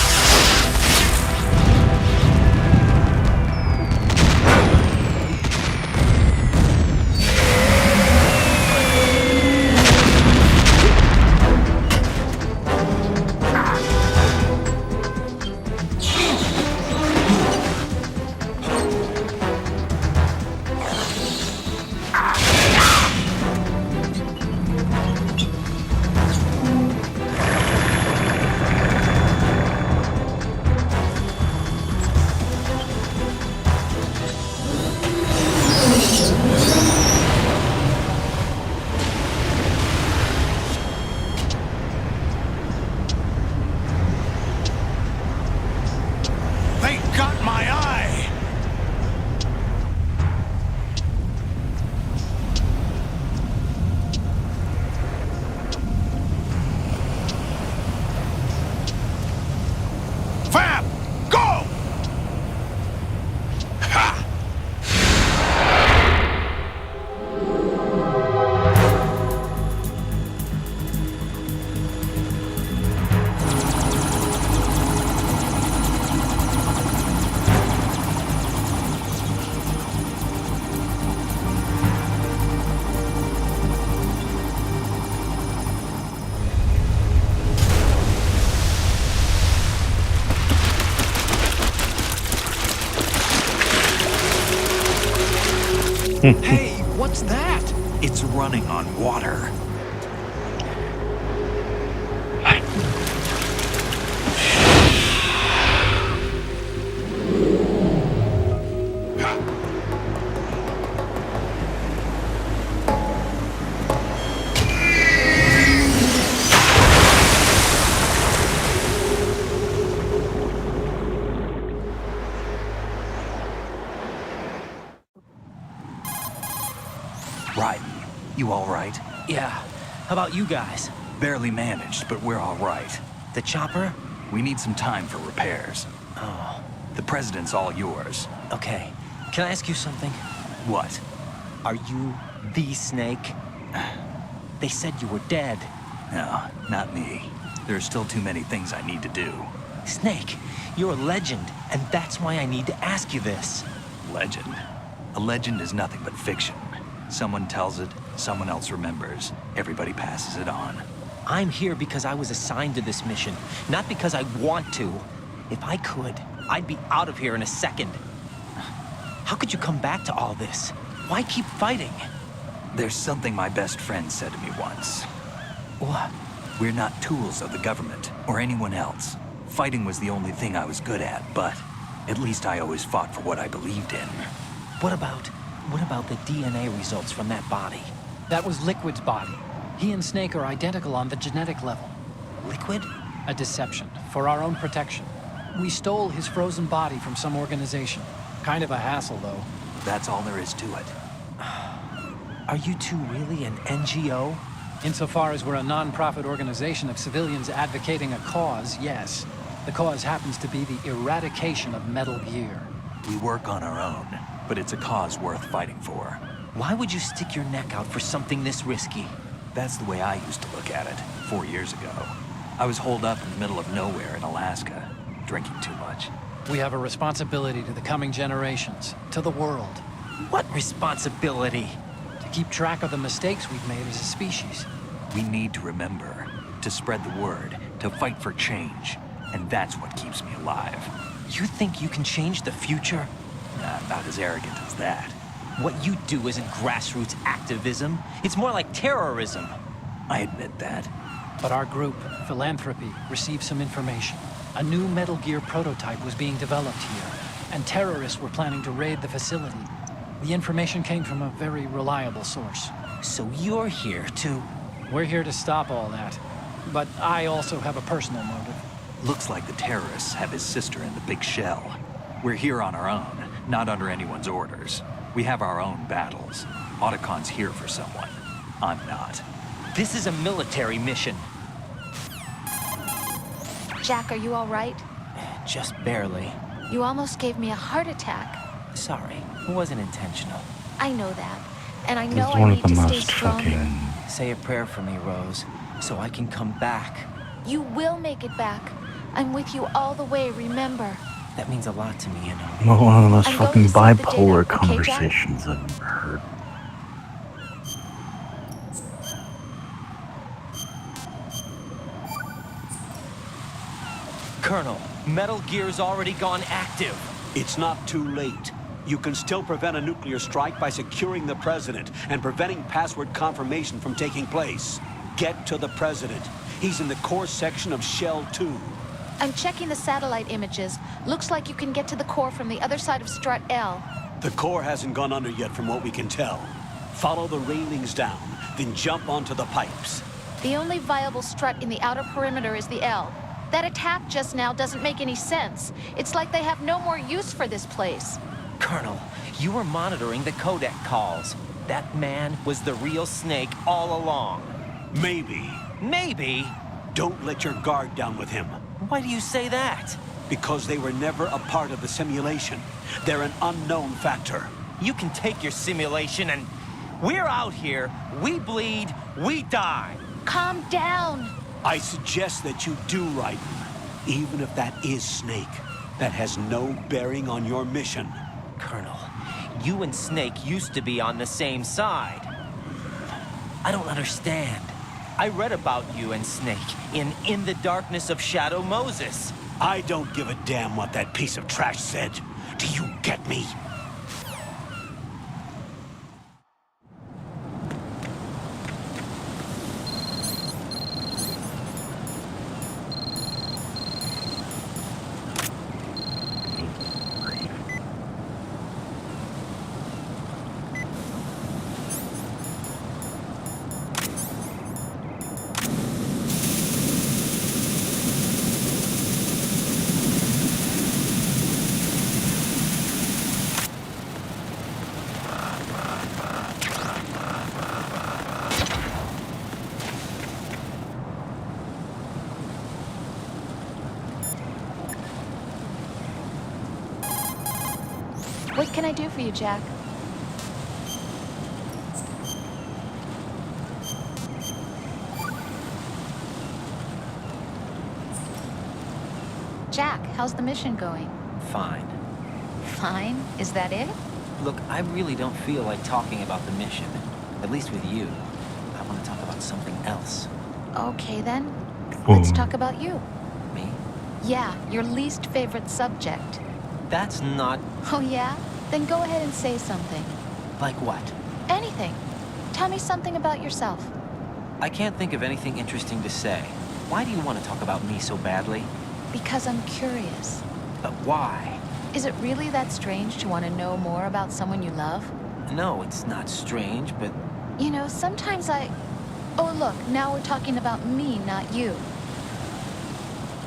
got my eye! Fab! Go! Ha! Hey, what's that? It's running on water. Right. You all right? Yeah. How about you guys? Barely managed, but we're all right. The chopper? We need some time for repairs. Oh, The president's all yours. okay. Can I ask you something? What? Are you the Snake? They said you were dead. No, not me. There are still too many things I need to do. Snake, you're a legend, and that's why I need to ask you this. Legend. A legend is nothing but fiction. Someone tells it, someone else remembers. Everybody passes it on. I'm here because I was assigned to this mission, not because I want to. If I could, I'd be out of here in a second. How could you come back to all this? Why keep fighting? There's something my best friend said to me once. What? We're not tools of the government or anyone else. Fighting was the only thing I was good at, but at least I always fought for what I believed in. What about the DNA results from that body? That was Liquid's body. He and Snake are identical on the genetic level. Liquid? A deception, for our own protection. We stole his frozen body from some organization. Kind of a hassle, though. That's all there is to it. Are you two really an NGO? Insofar as we're a non-profit organization of civilians advocating a cause, yes. The cause happens to be the eradication of Metal Gear. We work on our own, but it's a cause worth fighting for. Why would you stick your neck out for something this risky? That's the way I used to look at it 4 years ago. I was holed up in the middle of nowhere in Alaska, drinking too much. We have a responsibility to the coming generations, to the world. What responsibility? To keep track of the mistakes we've made as a species. We need to remember, to spread the word, to fight for change. And that's what keeps me alive. You think you can change the future? Nah, I'm not as arrogant as that. What you do isn't grassroots activism. It's more like terrorism. I admit that. But our group, Philanthropy, received some information. A new Metal Gear prototype was being developed here, and terrorists were planning to raid the facility. The information came from a very reliable source. So you're here to... We're here to stop all that. But I also have a personal motive. Looks like the terrorists have his sister in the big shell. We're here on our own, not under anyone's orders. We have our own battles. Otacon's here for someone. I'm not. This is a military mission. Jack, are you all right? Just barely. You almost gave me a heart attack. Sorry, it wasn't intentional. I know that. And I It's know one I of need the to stay most strong. fucking. Say a prayer for me, Rose, so I can come back. You will make it back. I'm with you all the way, remember? That means a lot to me, you know. One of the most I'm going fucking to save the data, bipolar okay, Jack? conversations I've ever heard. Colonel, Metal Gear's already gone active. It's not too late. You can still prevent a nuclear strike by securing the president and preventing password confirmation from taking place. Get to the president. He's in the core section of Shell 2. I'm checking the satellite images. Looks like you can get to the core from the other side of Strut L. The core hasn't gone under yet from what we can tell. Follow the railings down, then jump onto the pipes. The only viable strut in the outer perimeter is the L. That attack just now doesn't make any sense. It's like they have no more use for this place. Colonel, you were monitoring the codec calls. That man was the real Snake all along. Maybe. Maybe? Don't let your guard down with him. Why do you say that? Because they were never a part of the simulation. They're an unknown factor. You can take your simulation and... We're out here, we bleed, we die. Calm down. I suggest that you do, Raiden. Even if that is Snake, that has no bearing on your mission. Colonel, you and Snake used to be on the same side. I don't understand. I read about you and Snake in the Darkness of Shadow Moses. I don't give a damn what that piece of trash said. Do you get me? What can I do for you, Jack? Jack, how's the mission going? Fine. Fine? Is that it? Look, I really don't feel like talking about the mission. At least with you. I want to talk about something else. Okay then. Let's talk about you. Me? Yeah, your least favorite subject. That's not... Oh yeah? Then go ahead and say something. Like what? Anything. Tell me something about yourself. I can't think of anything interesting to say. Why do you want to talk about me so badly? Because I'm curious. But why? Is it really that strange to want to know more about someone you love? No, it's not strange, but... You know, sometimes I... Oh look, now we're talking about me, not you.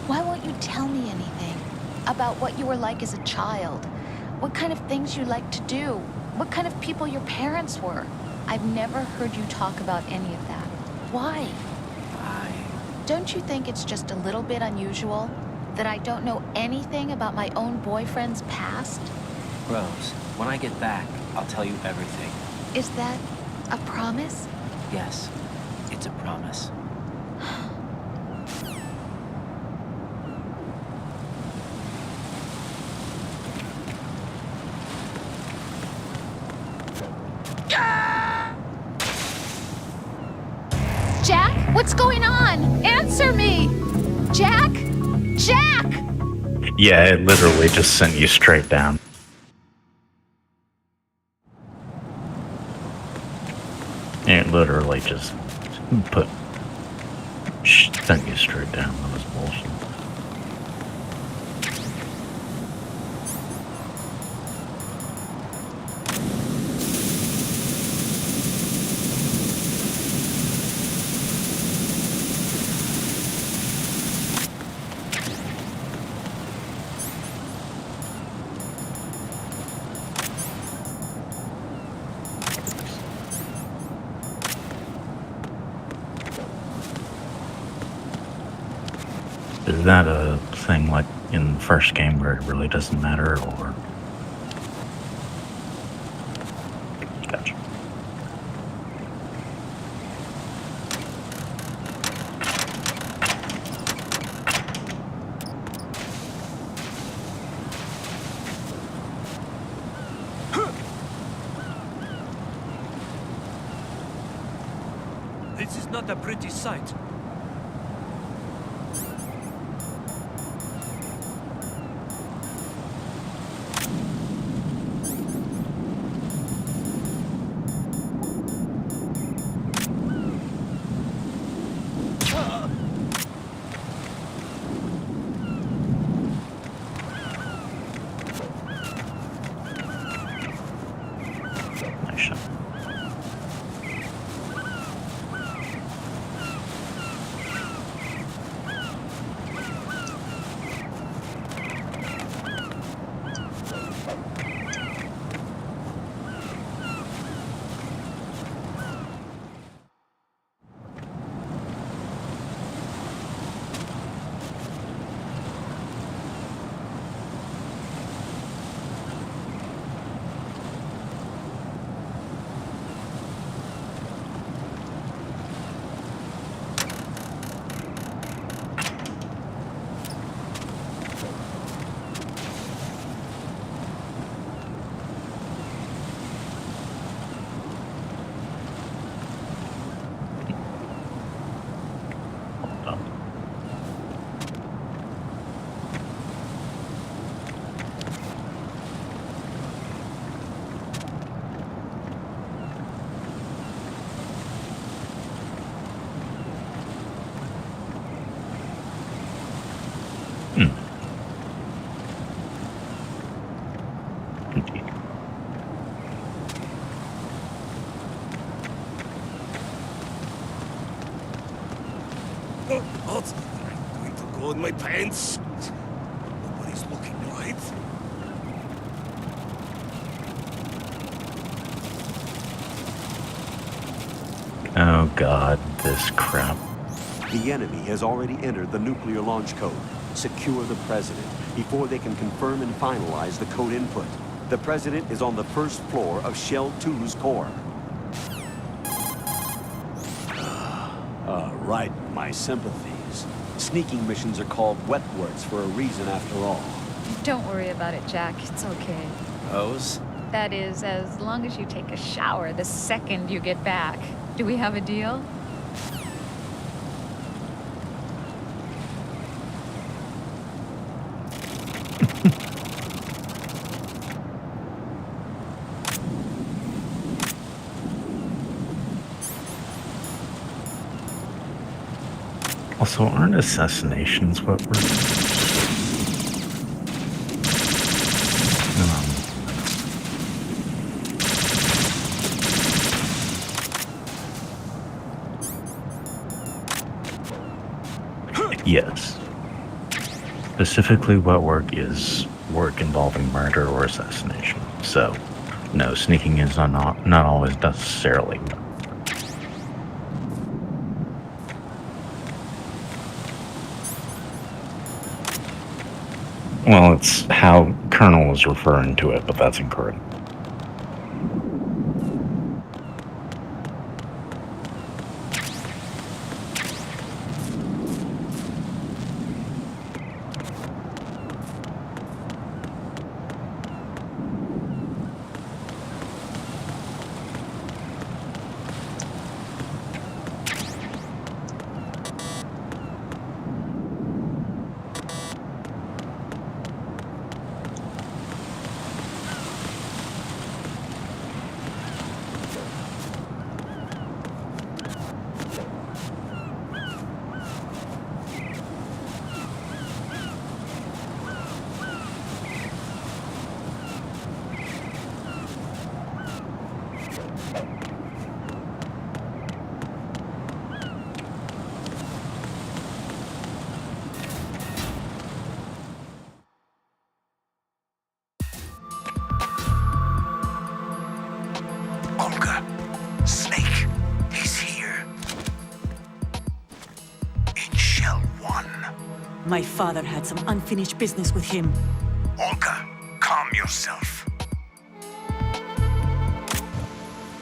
Why won't you tell me anything? About what you were like as a child? What kind of things you liked to do? What kind of people your parents were? I've never heard you talk about any of that. Why? Don't you think it's just a little bit unusual that I don't know anything about my own boyfriend's past? Rose, when I get back, I'll tell you everything. Is that a promise? Yes, it's a promise. Jack, what's going on? Answer me! Jack? Jack! Yeah, it literally just sent you straight down. It literally just sent you straight down. That was bullshit. Is that a thing like in the first game where it really doesn't matter, or? Gotcha. This is not a pretty sight. Nice shot. Indeed. What? I'm going to go in my pants. Nobody's looking, right? Oh god, this crap. The enemy has already entered the nuclear launch code. Secure the President before they can confirm and finalize the code input. The President is on the first floor of Shell 2's core. Right, my sympathies. Sneaking missions are called wet works for a reason after all. Don't worry about it, Jack. It's okay. Pose? That is, as long as you take a shower the second you get back. Do we have a deal? Also, aren't assassinations what we're... Yes. Specifically, what work is work involving murder or assassination. So, no, sneaking is not always necessarily. Well, it's how Colonel was referring to it, but that's incorrect. Olga, Snake, he's here. In Shell 1. My father had some unfinished business with him. Olga, calm yourself.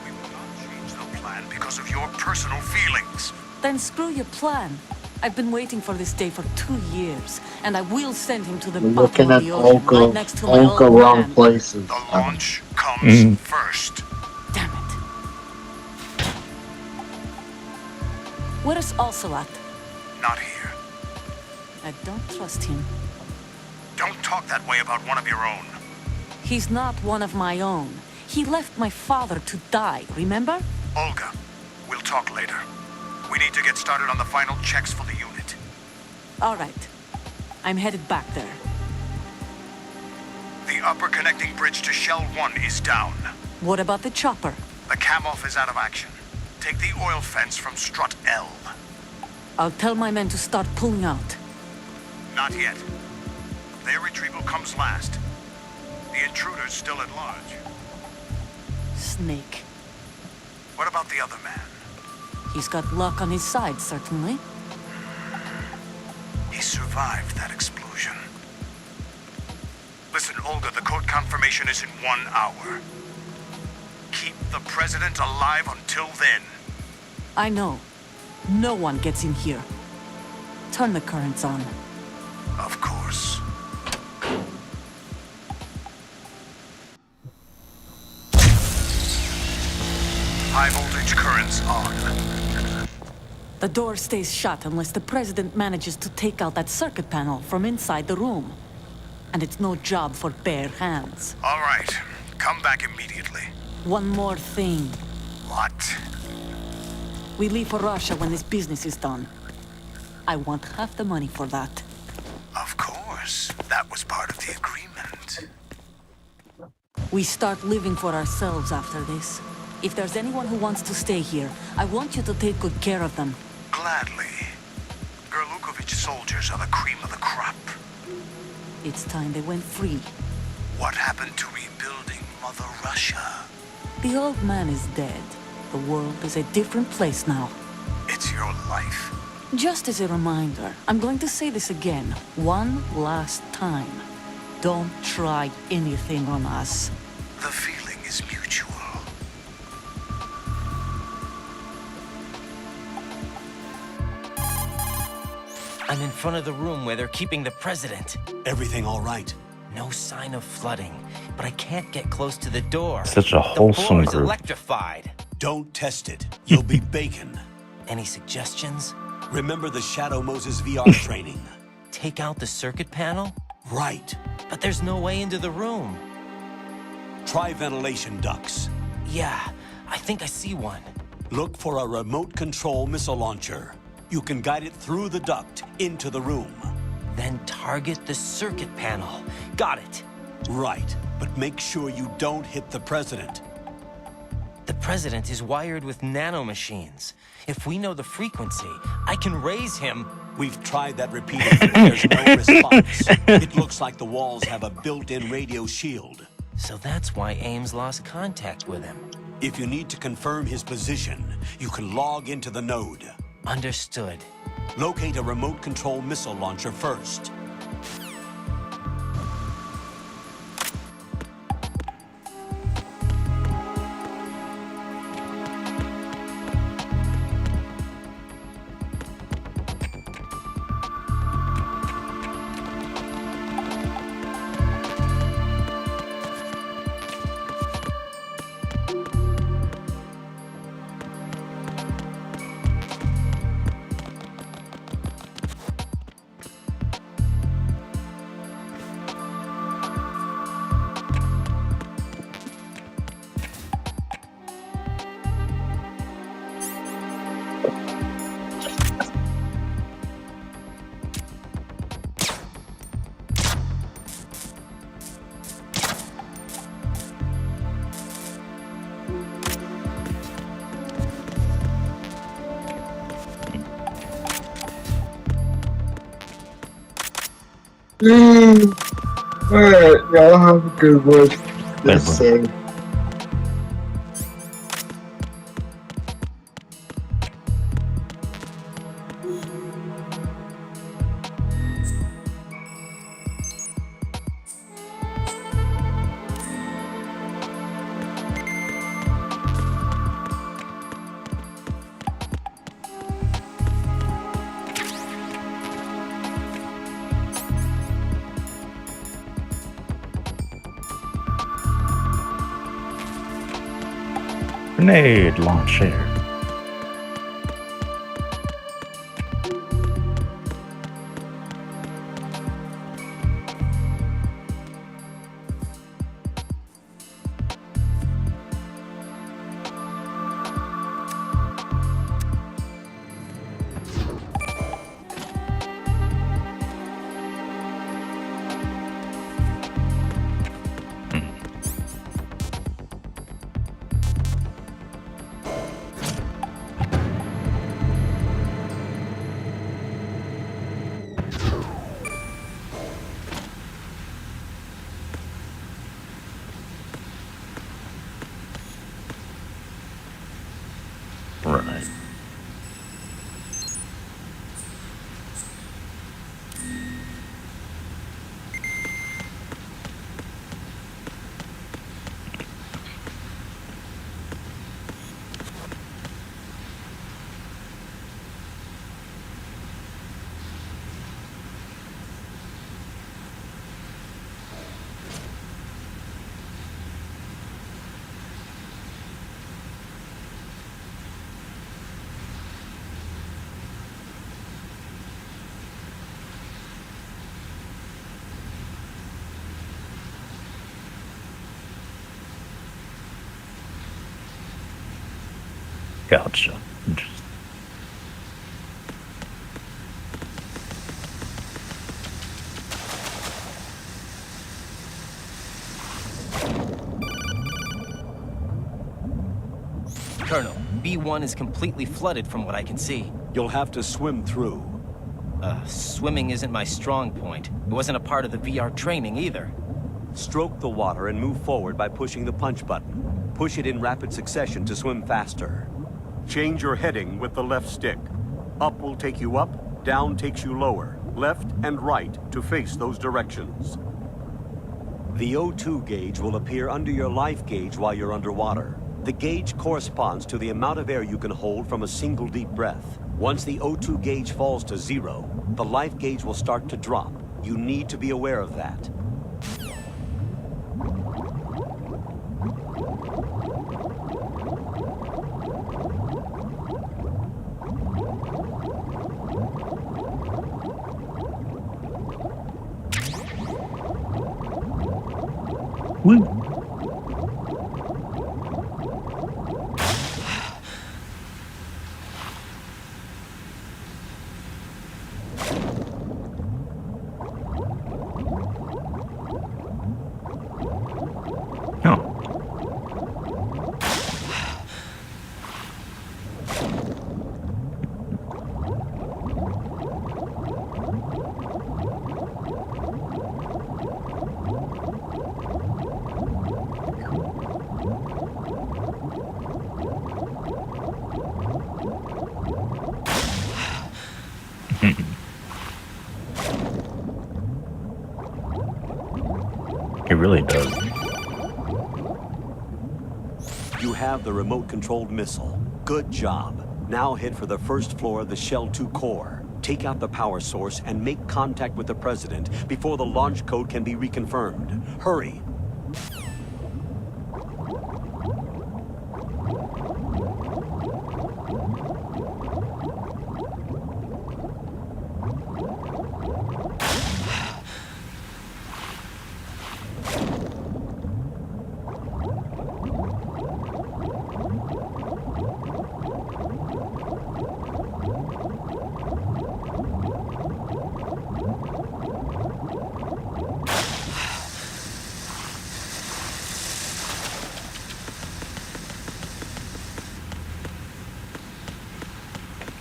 We will not change the plan because of your personal feelings. Then screw your plan. I've been waiting for this day for 2 years, and I will send him to the We're bottom looking of at the ocean, right Olga, next to my Olga old wrong man. places. The launch comes first. Damn it. Where's Ocelot? Not here. I don't trust him. Don't talk that way about one of your own. He's not one of my own. He left my father to die, remember? Olga, we'll talk later. We need to get started on the final checks for the unit. All right. I'm headed back there. The upper connecting bridge to Shell 1 is down. What about the chopper? The cam-off is out of action. Take the oil fence from strut L. I'll tell my men to start pulling out. Not yet. Their retrieval comes last. The intruder's still at large. Snake. What about the other man? He's got luck on his side, certainly. He survived that explosion. Listen, Olga, the code confirmation is in 1 hour. Keep the President alive until then. I know. No one gets in here. Turn the currents on. Of course. High voltage currents on. The door stays shut unless the President manages to take out that circuit panel from inside the room. And it's no job for bare hands. All right. Come back immediately. One more thing. What? We leave for Russia when this business is done. I want half the money for that. Of course. That was part of the agreement. We start living for ourselves after this. If there's anyone who wants to stay here, I want you to take good care of them. Gladly. Gerlukovich soldiers are the cream of the crop. It's time they went free. What happened to rebuilding Mother Russia? The old man is dead. The world is a different place now. It's your life. Just as a reminder, I'm going to say this again, one last time. Don't try anything on us. The feeling is mutual. I'm in front of the room where they're keeping the president. Everything all right? No sign of flooding, but I can't get close to the door. Such a The wholesome floor is group. electrified. Don't test it. You'll be bacon. Any suggestions? Remember the Shadow Moses VR training? Take out the circuit panel? Right. But there's no way into the room. Try ventilation ducts. Yeah, I think I see one. Look for a remote control missile launcher. You can guide it through the duct into the room. Then target the circuit panel. Got it. Right, but make sure you don't hit the president. The president is wired with nanomachines. If we know the frequency, I can raise him. We've tried that repeatedly, but there's no response. It looks like the walls have a built-in radio shield. So that's why Ames lost contact with him. If you need to confirm his position, you can log into the node. Understood. Locate a remote control missile launcher first. Alright, y'all have a good one. This thing. Grenade launcher. Right. Gotcha. Interesting. Colonel, B1 is completely flooded from what I can see. You'll have to swim through. Swimming isn't my strong point. It wasn't a part of the VR training either. Stroke the water and move forward by pushing the punch button. Push it in rapid succession to swim faster. Change your heading with the left stick. Up will take you up, down takes you lower, left and right to face those directions. The O2 gauge will appear under your life gauge while you're underwater. The gauge corresponds to the amount of air you can hold from a single deep breath. Once the O2 gauge falls to 0, the life gauge will start to drop. You need to be aware of that. Woo. It really does. You have the remote-controlled missile. Good job. Now head for the first floor of the Shell 2 core. Take out the power source and make contact with the President before the launch code can be reconfirmed. Hurry!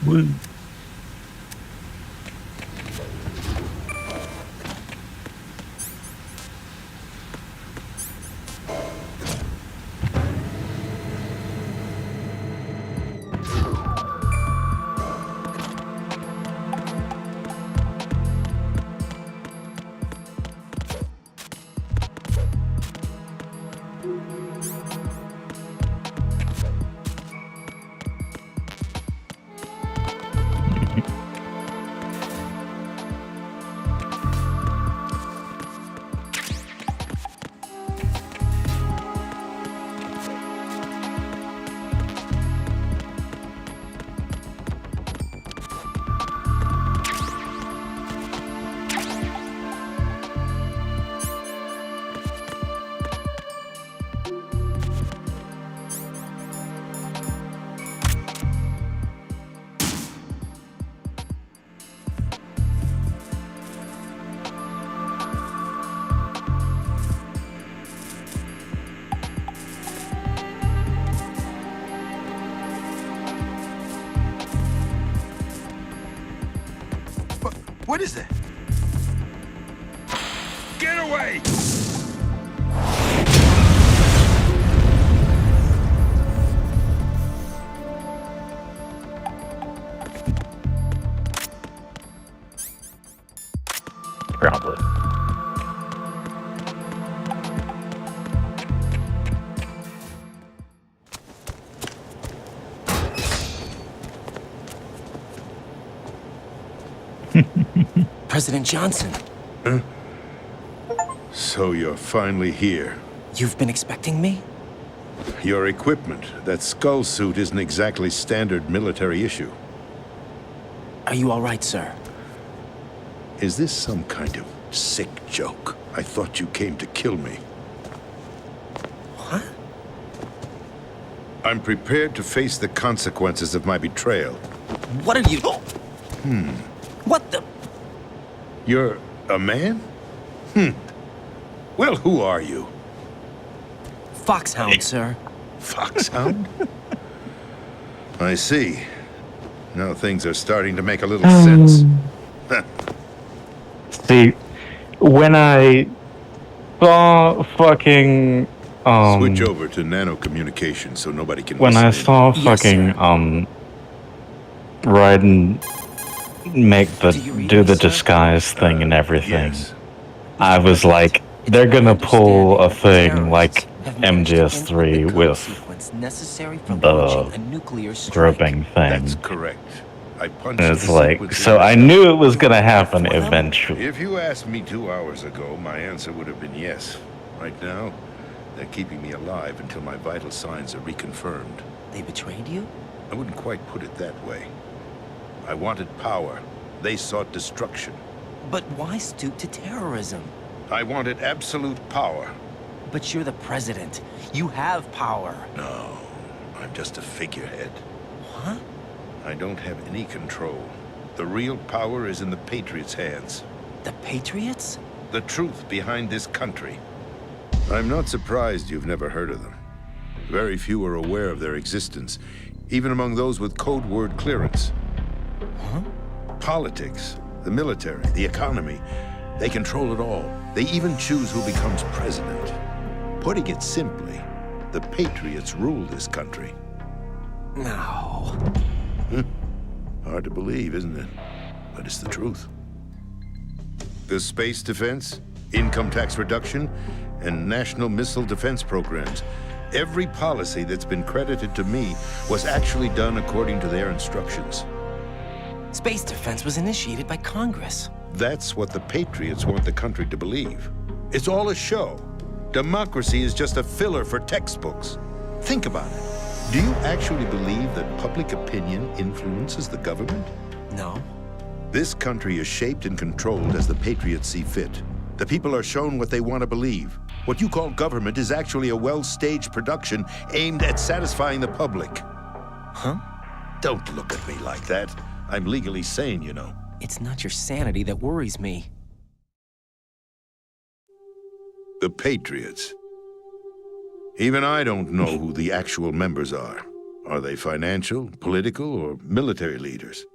Woo. What is that? Get away! Probably. President Johnson. Huh? So you're finally here. You've been expecting me? Your equipment, that skull suit, isn't exactly standard military issue. Are you all right, sir? Is this some kind of sick joke? I thought you came to kill me. What? I'm prepared to face the consequences of my betrayal. What are you... What the... You're a man? Well, who are you? Foxhound, sir. Foxhound? I see. Now things are starting to make a little sense. See, when I saw fucking Switch over to nano communication so nobody can when listen I in. saw fucking Raiden make do the disguise thing and everything, I was like, they're gonna pull a thing like MGS3 with necessary for the launching a nuclear strike. groping thing. That's correct. I punched And it's the like, sequence so in. I knew it was gonna happen eventually. If you asked me 2 hours ago, my answer would have been yes. Right now, they're keeping me alive until my vital signs are reconfirmed. They betrayed you? I wouldn't quite put it that way. I wanted power. They sought destruction. But why stoop to terrorism? I wanted absolute power. But you're the president. You have power. No, I'm just a figurehead. What? I don't have any control. The real power is in the Patriots' hands. The Patriots? The truth behind this country. I'm not surprised you've never heard of them. Very few are aware of their existence, even among those with code word clearance. Huh? Politics, the military, the economy, they control it all. They even choose who becomes president. Putting it simply, the Patriots rule this country. No. Hard to believe, isn't it? But it's the truth. The space defense, income tax reduction, and national missile defense programs. Every policy that's been credited to me was actually done according to their instructions. Space defense was initiated by Congress. That's what the Patriots want the country to believe. It's all a show. Democracy is just a filler for textbooks. Think about it. Do you actually believe that public opinion influences the government? No. This country is shaped and controlled as the Patriots see fit. The people are shown what they want to believe. What you call government is actually a well-staged production aimed at satisfying the public. Huh? Don't look at me like that. I'm legally sane, you know. It's not your sanity that worries me. The Patriots. Even I don't know who the actual members are. Are they financial, political, or military leaders?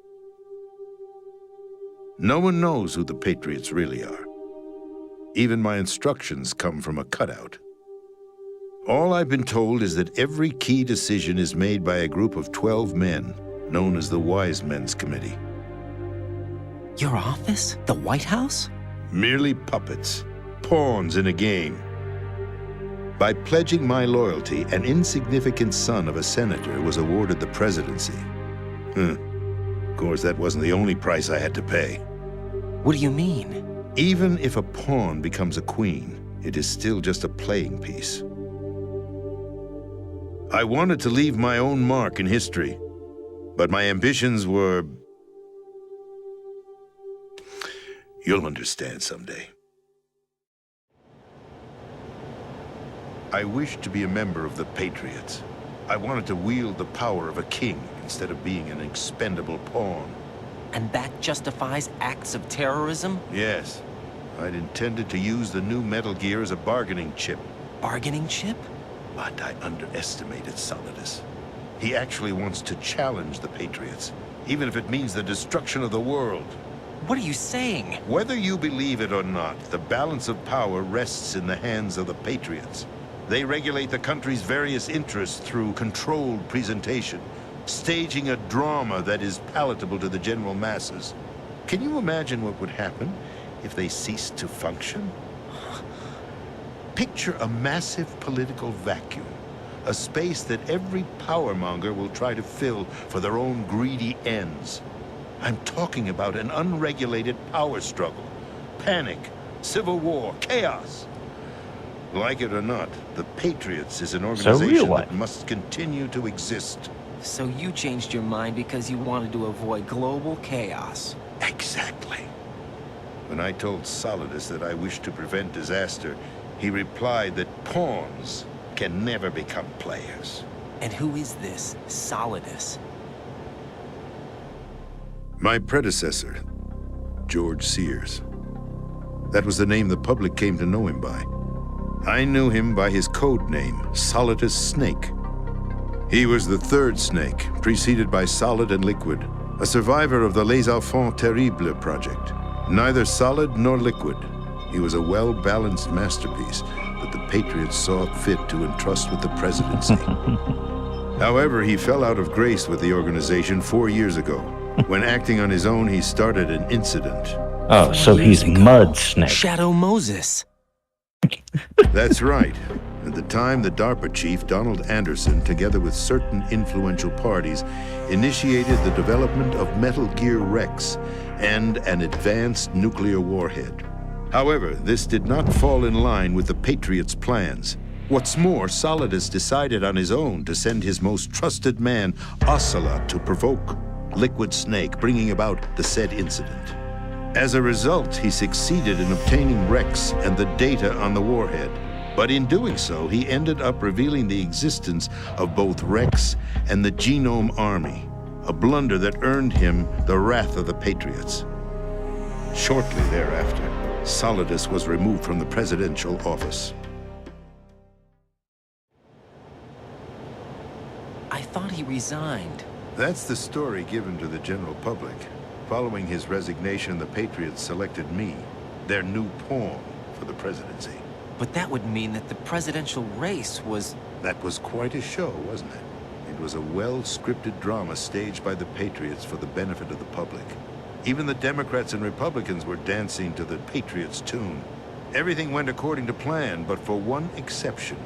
No one knows who the Patriots really are. Even my instructions come from a cutout. All I've been told is that every key decision is made by a group of 12 men, known as the Wise Men's Committee. Your office? The White House? Merely puppets, pawns in a game. By pledging my loyalty, an insignificant son of a senator was awarded the presidency. Of course, that wasn't the only price I had to pay. What do you mean? Even if a pawn becomes a queen, it is still just a playing piece. I wanted to leave my own mark in history, but my ambitions were... You'll understand someday. I wished to be a member of the Patriots. I wanted to wield the power of a king instead of being an expendable pawn. And that justifies acts of terrorism? Yes. I'd intended to use the new Metal Gear as a bargaining chip. Bargaining chip? But I underestimated Solidus. He actually wants to challenge the Patriots, even if it means the destruction of the world. What are you saying? Whether you believe it or not, the balance of power rests in the hands of the Patriots. They regulate the country's various interests through controlled presentation, staging a drama that is palatable to the general masses. Can you imagine what would happen if they ceased to function? Picture a massive political vacuum, a space that every powermonger will try to fill for their own greedy ends. I'm talking about an unregulated power struggle, panic, civil war, chaos. Like it or not, the Patriots is an organization that must continue to exist. So you changed your mind because you wanted to avoid global chaos. Exactly. When I told Solidus that I wished to prevent disaster, he replied that pawns can never become players. And who is this Solidus? My predecessor, George Sears. That was the name the public came to know him by. I knew him by his code name, Solidus Snake. He was the third snake, preceded by Solid and Liquid, a survivor of the Les Enfants Terribles project. Neither Solid nor Liquid. He was a well-balanced masterpiece that the Patriots saw fit to entrust with the presidency. However, he fell out of grace with the organization 4 years ago. When acting on his own, he started an incident. Oh, so he's Mud Snake. Shadow Moses. That's right. At the time, the DARPA chief, Donald Anderson, together with certain influential parties, initiated the development of Metal Gear Rex and an advanced nuclear warhead. However, this did not fall in line with the Patriots' plans. What's more, Solidus decided on his own to send his most trusted man, Ocelot, to provoke Liquid Snake, bringing about the said incident. As a result, he succeeded in obtaining Rex and the data on the warhead. But in doing so, he ended up revealing the existence of both Rex and the Genome Army, a blunder that earned him the wrath of the Patriots. Shortly thereafter, Solidus was removed from the presidential office. I thought he resigned. That's the story given to the general public. Following his resignation, the Patriots selected me, their new pawn, for the presidency. But that would mean that the presidential race was... That was quite a show, wasn't it? It was a well-scripted drama staged by the Patriots for the benefit of the public. Even the Democrats and Republicans were dancing to the Patriots' tune. Everything went according to plan, but for one exception.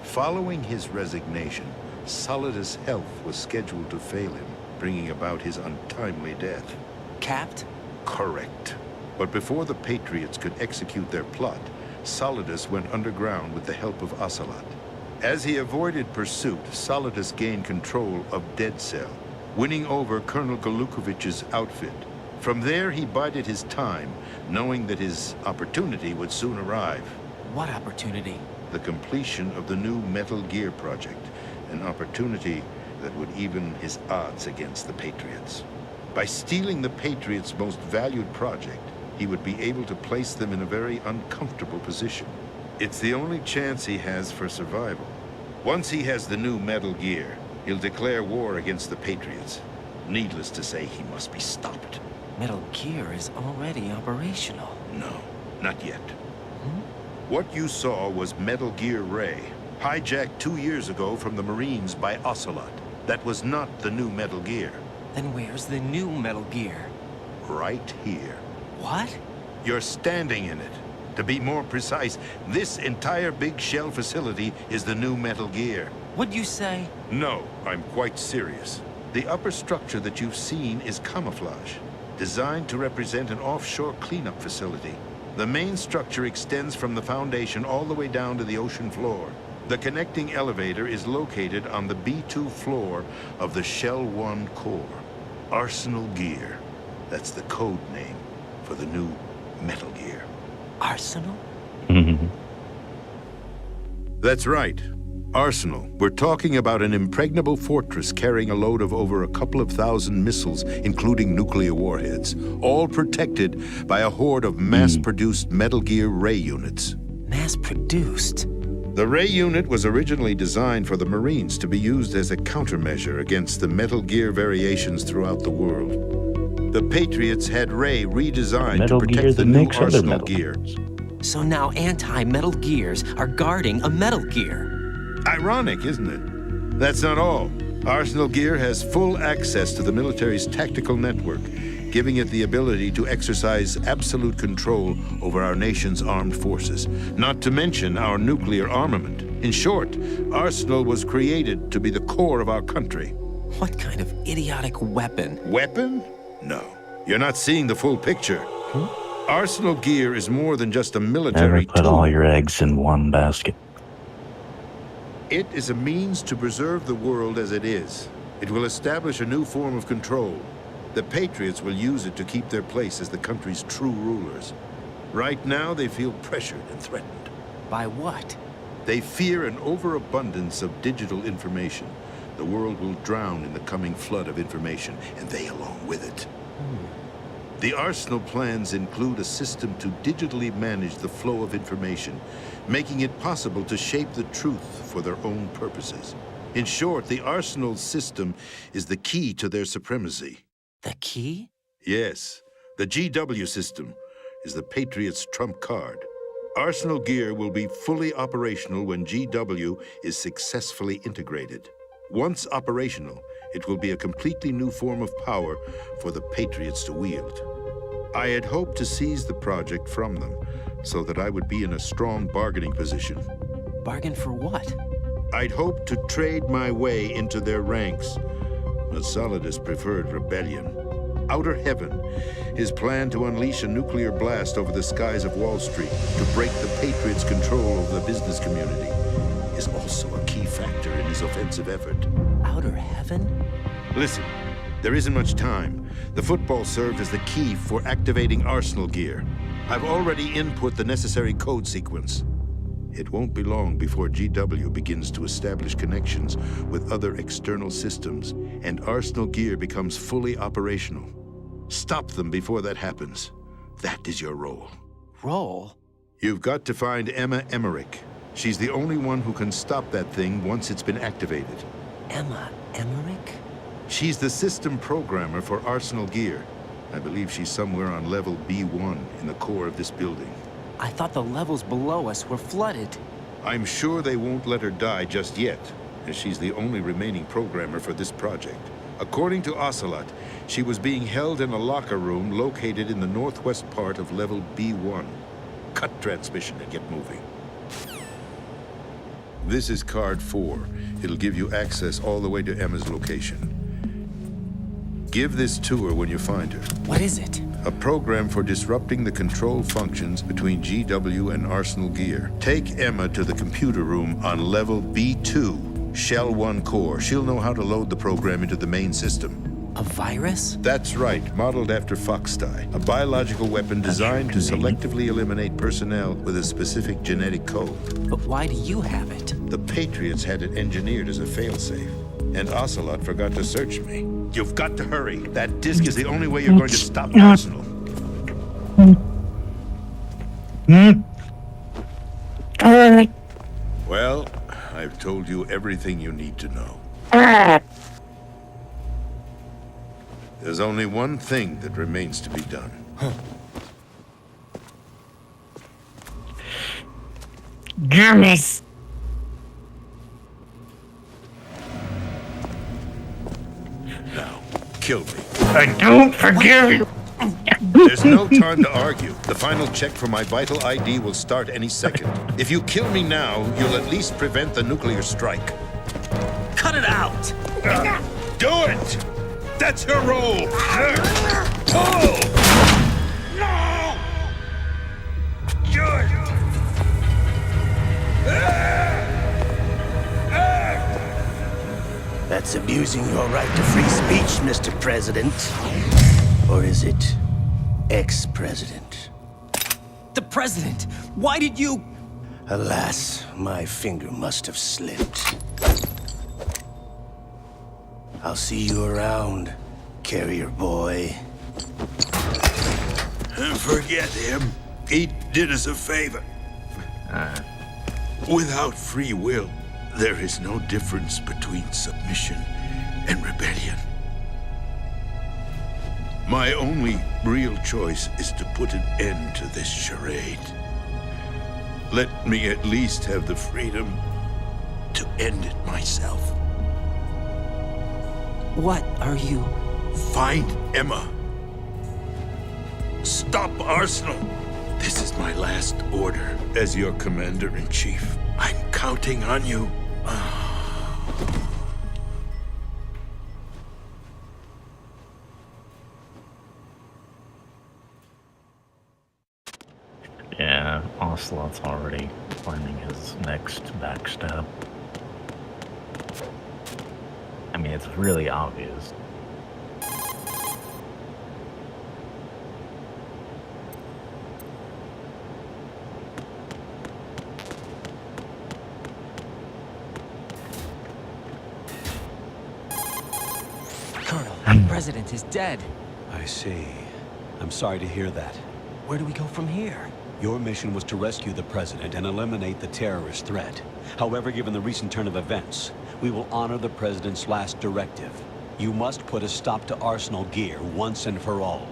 Following his resignation, Solidus' health was scheduled to fail him, bringing about his untimely death. Capped? Correct. But before the Patriots could execute their plot, Solidus went underground with the help of Ocelot. As he avoided pursuit, Solidus gained control of Dead Cell, winning over Colonel Golukovich's outfit. From there, he bided his time, knowing that his opportunity would soon arrive. What opportunity? The completion of the new Metal Gear project, an opportunity that would even his odds against the Patriots. By stealing the Patriots' most valued project, he would be able to place them in a very uncomfortable position. It's the only chance he has for survival. Once he has the new Metal Gear, he'll declare war against the Patriots. Needless to say, he must be stopped. Metal Gear is already operational. No, not yet. What you saw was Metal Gear Ray, hijacked 2 years ago from the Marines by Ocelot. That was not the new Metal Gear. Then where's the new Metal Gear? Right here. What? You're standing in it. To be more precise, this entire big shell facility is the new Metal Gear. What'd you say? No, I'm quite serious. The upper structure that you've seen is camouflage, designed to represent an offshore cleanup facility. The main structure extends from the foundation all the way down to the ocean floor. The connecting elevator is located on the B2 floor of the Shell 1 core. Arsenal Gear. That's the code name for the new Metal Gear. Arsenal? That's right. Arsenal. We're talking about an impregnable fortress carrying a load of over a couple of thousand missiles, including nuclear warheads, all protected by a horde of mass-produced Metal Gear Ray units. Mass-produced? The Ray unit was originally designed for the Marines to be used as a countermeasure against the Metal Gear variations throughout the world. The Patriots had Ray redesigned to protect the new Arsenal Gear. So now anti-Metal Gears are guarding a Metal Gear. Ironic, isn't it? That's not all. Arsenal Gear has full access to the military's tactical network, giving it the ability to exercise absolute control over our nation's armed forces, not to mention our nuclear armament. In short, Arsenal was created to be the core of our country. What kind of idiotic weapon? Weapon? No. You're not seeing the full picture. Arsenal Gear is more than just a military Never put tool. all your eggs in one basket. It is a means to preserve the world as it is. It will establish a new form of control. The Patriots will use it to keep their place as the country's true rulers. Right now, they feel pressured and threatened. By what? They fear an overabundance of digital information. The world will drown in the coming flood of information, and they along with it. The Arsenal plans include a system to digitally manage the flow of information, making it possible to shape the truth for their own purposes. In short, the Arsenal system is the key to their supremacy. The key? Yes, the GW system is the Patriots' trump card. Arsenal gear will be fully operational when GW is successfully integrated. Once operational, it will be a completely new form of power for the Patriots to wield. I had hoped to seize the project from them, so that I would be in a strong bargaining position. Bargain for what? I'd hoped to trade my way into their ranks, but Solidus preferred rebellion. Outer Heaven, his plan to unleash a nuclear blast over the skies of Wall Street to break the Patriots' control over the business community, is also a key factor in his offensive effort. Outer Heaven? Listen, there isn't much time. The football served as the key for activating Arsenal gear. I've already input the necessary code sequence. It won't be long before GW begins to establish connections with other external systems, and Arsenal gear becomes fully operational. Stop them before that happens. That is your role. Role? You've got to find Emma Emmerich. She's the only one who can stop that thing once it's been activated. Emma Emmerich? She's the system programmer for Arsenal gear. I believe she's somewhere on level B1 in the core of this building. I thought the levels below us were flooded. I'm sure they won't let her die just yet, as she's the only remaining programmer for this project. According to Ocelot, she was being held in a locker room located in the northwest part of level B1. Cut transmission and get moving. This is card 4. It'll give you access all the way to Emma's location. Give this to her when you find her. What is it? A program for disrupting the control functions between GW and Arsenal gear. Take Emma to the computer room on level B2, Shell 1 core. She'll know how to load the program into the main system. A virus? That's right, modeled after Foxdie, a biological weapon designed to selectively eliminate personnel with a specific genetic code. But why do you have it? The Patriots had it engineered as a failsafe, and Ocelot forgot to search me. You've got to hurry. That disk is the only way you're going to stop Arsenal. Well, I've told you everything you need to know. There's only one thing that remains to be done. Goodness. Now, kill me. I don't forgive you. There's no time to argue. The final check for my vital ID will start any second. If you kill me now, you'll at least prevent the nuclear strike. Cut it out! Do it! That's your role! Pull! No! Good! That's abusing your right to free speech, Mr. President. Or is it ex-president? The president! Why did you... Alas, my finger must have slipped. I'll see you around, carrier boy. Forget him. He did us a favor. Without free will, there is no difference between submission and rebellion. My only real choice is to put an end to this charade. Let me at least have the freedom to end it myself. What are you... Find Emma. Stop Arsenal. This is my last order as your commander-in-chief. I'm counting on you. Yeah, Ocelot's already planning his next backstab. I mean, it's really obvious. Colonel, the president is dead. I see. I'm sorry to hear that. Where do we go from here? Your mission was to rescue the president and eliminate the terrorist threat. However, given the recent turn of events, we will honor the President's last directive. You must put a stop to Arsenal Gear once and for all.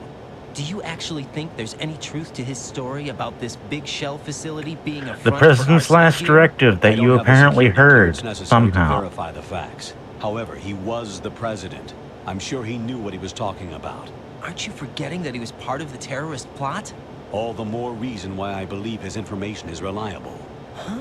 Do you actually think there's any truth to his story about this big shell facility being a The front for president's Arsenal last Gear? directive I that don't you have the apparently security heard clearance necessary to somehow. verify the facts. However, he was the President. I'm sure he knew what he was talking about. Aren't you forgetting that he was part of the terrorist plot? All the more reason why I believe his information is reliable. Huh?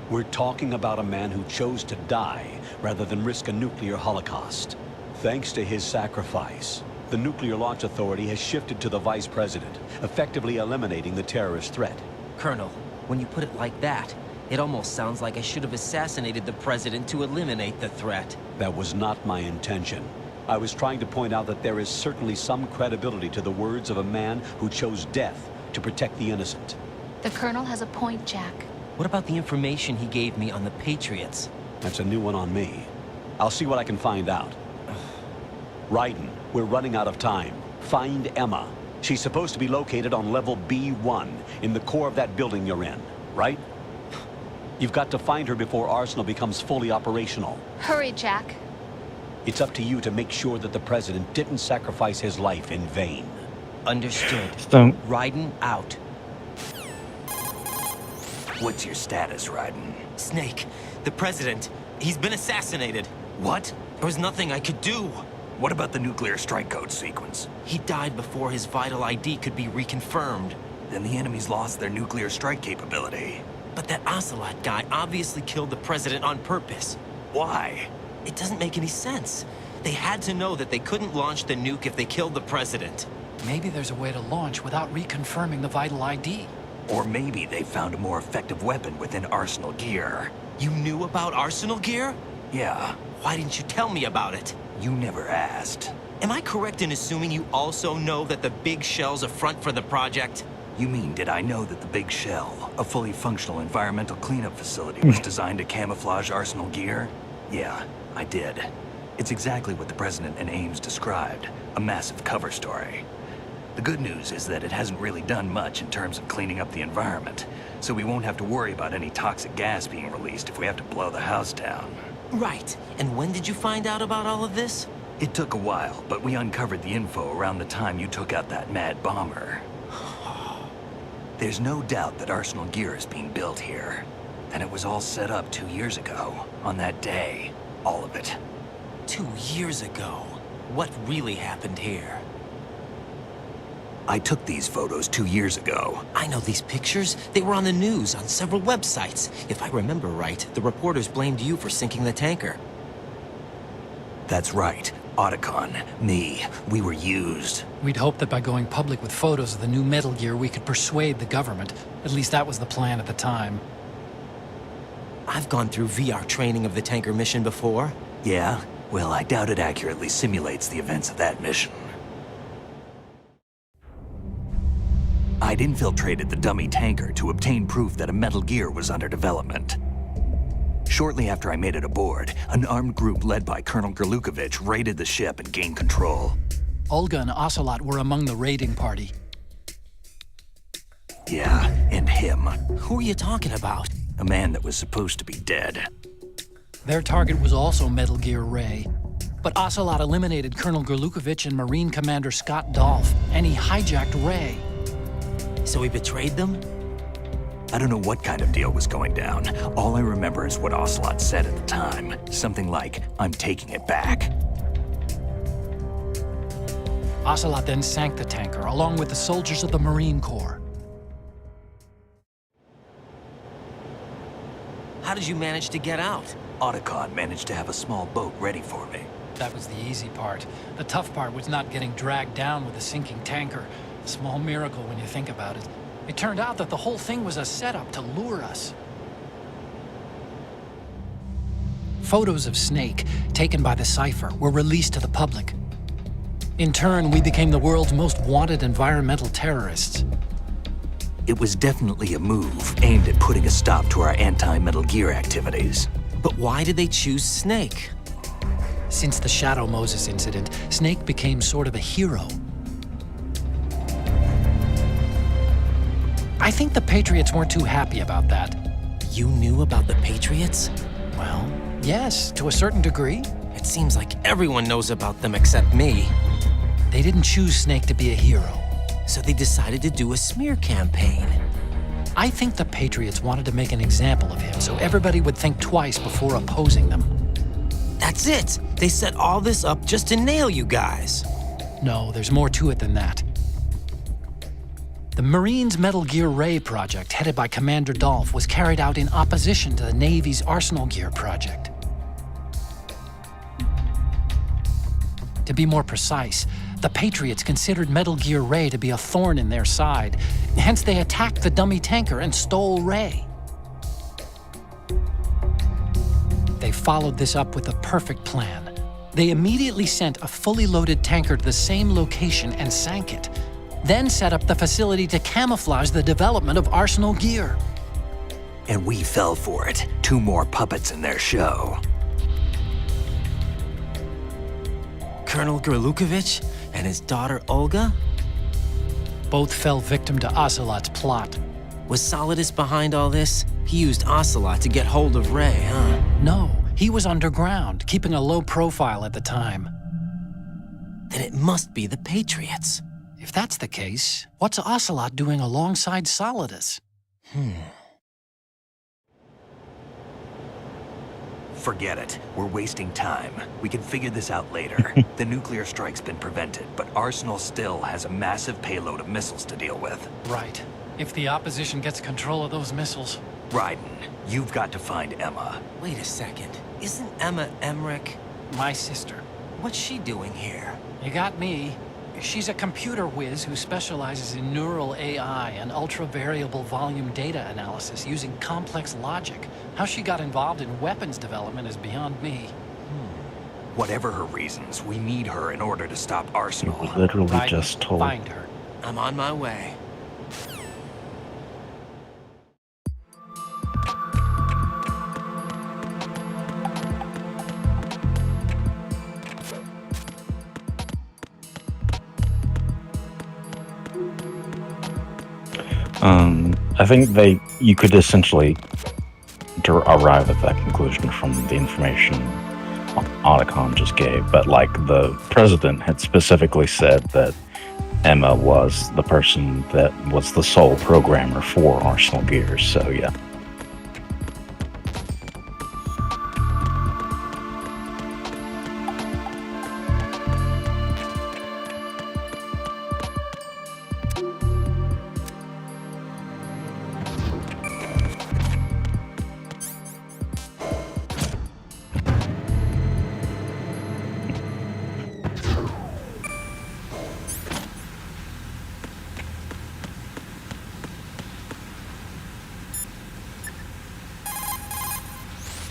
We're talking about a man who chose to die rather than risk a nuclear holocaust. Thanks to his sacrifice, the Nuclear Launch Authority has shifted to the Vice President, effectively eliminating the terrorist threat. Colonel, when you put it like that, it almost sounds like I should have assassinated the President to eliminate the threat. That was not my intention. I was trying to point out that there is certainly some credibility to the words of a man who chose death to protect the innocent. The Colonel has a point, Jack. What about the information he gave me on the Patriots? That's a new one on me. I'll see what I can find out. Raiden, we're running out of time. Find Emma. She's supposed to be located on level B1, in the core of that building you're in, right? You've got to find her before Arsenal becomes fully operational. Hurry, Jack. It's up to you to make sure that the President didn't sacrifice his life in vain. Understood. So, Raiden out. What's your status, Raiden? Snake, the President, he's been assassinated. What? There was nothing I could do. What about the nuclear strike code sequence? He died before his vital ID could be reconfirmed. Then the enemy's lost their nuclear strike capability. But that Ocelot guy obviously killed the President on purpose. Why? It doesn't make any sense. They had to know that they couldn't launch the nuke if they killed the President. Maybe there's a way to launch without reconfirming the vital ID. Or maybe they found a more effective weapon within Arsenal Gear. You knew about Arsenal Gear? Yeah, Why didn't you tell me about it? you never asked. Am I correct in assuming you also know that the Big Shell's a front for the project? You mean, did I know that the Big Shell, a fully functional environmental cleanup facility, was designed to camouflage Arsenal Gear? Yeah, I did. It's exactly what the President and Ames described, a massive cover story. The good news is that it hasn't really done much in terms of cleaning up the environment, so we won't have to worry about any toxic gas being released if we have to blow the house down. Right. And when did you find out about all of this? It took a while, but we uncovered the info around the time you took out that mad bomber. There's no doubt that Arsenal Gear is being built here. And it was all set up 2 years ago, on that day. All of it. 2 years ago. What really happened here? I took these photos 2 years ago. I know these pictures. They were on the news on several websites. If I remember right, the reporters blamed you for sinking the tanker. That's right. Otacon, me, we were used. We'd hoped that by going public with photos of the new Metal Gear, we could persuade the government. At least that was the plan at the time. I've gone through VR training of the tanker mission before. Yeah? Well, I doubt it accurately simulates the events of that mission. I'd infiltrated the dummy tanker to obtain proof that a Metal Gear was under development. Shortly after I made it aboard, an armed group led by Colonel Gerlukovich raided the ship and gained control. Olga and Ocelot were among the raiding party. Yeah, and him. Who are you talking about? A man that was supposed to be dead. Their target was also Metal Gear Ray. But Ocelot eliminated Colonel Gerlukovich and Marine Commander Scott Dolph, and he hijacked Ray. So he betrayed them? I don't know what kind of deal was going down. All I remember is what Ocelot said at the time. Something like, "I'm taking it back." Ocelot then sank the tanker, along with the soldiers of the Marine Corps. How did you manage to get out? Otacon managed to have a small boat ready for me. That was the easy part. The tough part was not getting dragged down with a sinking tanker. A small miracle when you think about it. It turned out that the whole thing was a setup to lure us. Photos of Snake, taken by the Cypher, were released to the public. In turn, we became the world's most wanted environmental terrorists. It was definitely a move aimed at putting a stop to our anti-Metal Gear activities. But why did they choose Snake? Since the Shadow Moses incident, Snake became sort of a hero. I think the Patriots weren't too happy about that. You knew about the Patriots? Well, yes, to a certain degree. It seems like everyone knows about them except me. They didn't choose Snake to be a hero. So they decided to do a smear campaign. I think the Patriots wanted to make an example of him so everybody would think twice before opposing them. That's it! They set all this up just to nail you guys. No, there's more to it than that. The Marines' Metal Gear Ray project, headed by Commander Dolph, was carried out in opposition to the Navy's Arsenal Gear project. To be more precise, the Patriots considered Metal Gear Ray to be a thorn in their side. Hence, they attacked the dummy tanker and stole Ray. They followed this up with a perfect plan. They immediately sent a fully loaded tanker to the same location and sank it, then set up the facility to camouflage the development of Arsenal Gear. And we fell for it. 2 more puppets in their show. Colonel Gerlukovich and his daughter Olga? Both fell victim to Ocelot's plot. Was Solidus behind all this? He used Ocelot to get hold of Ray, huh? No, he was underground, keeping a low profile at the time. Then it must be the Patriots. If that's the case, what's Ocelot doing alongside Solidus? Forget it. We're wasting time. We can figure this out later. The nuclear strike's been prevented, but Arsenal still has a massive payload of missiles to deal with. Right. If the opposition gets control of those missiles. Raiden, you've got to find Emma. Wait a second. Isn't Emma Emmerich My sister. What's she doing here? You got me. She's a computer whiz who specializes in neural AI and ultra-variable volume data analysis using complex logic. How she got involved in weapons development is beyond me. Whatever her reasons, we need her in order to stop Arsenal. Literally Raiden, just told. Find her. I'm on my way. I think you could essentially arrive at that conclusion from the information Otacon just gave, but like the president had specifically said that Emma was the person that was the sole programmer for Arsenal Gears, so yeah.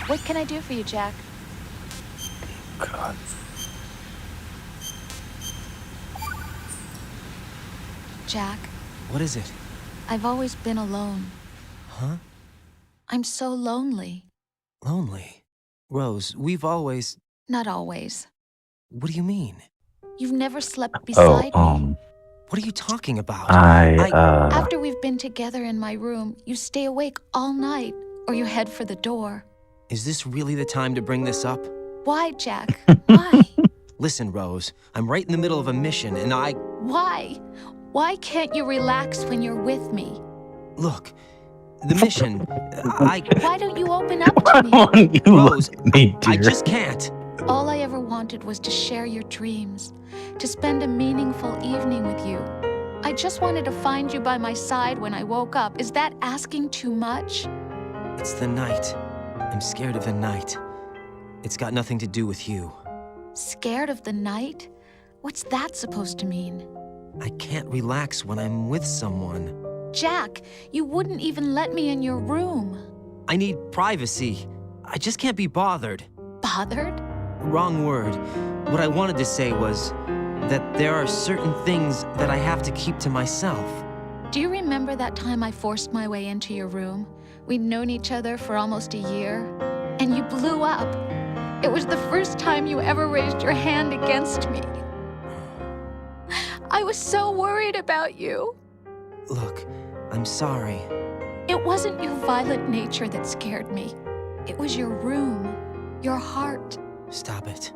What can I do for you, Jack? God. Jack, What is it? I've always been alone. Huh? I'm so lonely. Lonely. Rose, we've always... Not always. What do you mean? You've never slept beside me. What are you talking about? After we've been together in my room, you stay awake all night, or you head for the door. Is this really the time to bring this up? Why, Jack? Why? Listen, Rose, I'm right in the middle of a mission and Why? Why can't you relax when you're with me? Look, the mission, Why don't you open up to me? Rose, I just can't. All I ever wanted was to share your dreams, to spend a meaningful evening with you. I just wanted to find you by my side when I woke up. Is that asking too much? It's the night. I'm scared of the night. It's got nothing to do with you. Scared of the night? What's that supposed to mean? I can't relax when I'm with someone. Jack, you wouldn't even let me in your room. I need privacy. I just can't be bothered. Bothered? Wrong word. What I wanted to say was that there are certain things that I have to keep to myself. Do you remember that time I forced my way into your room? We'd known each other for almost a year, and you blew up. It was the first time you ever raised your hand against me. I was so worried about you. Look, I'm sorry. It wasn't your violent nature that scared me. It was your room, your heart. Stop it.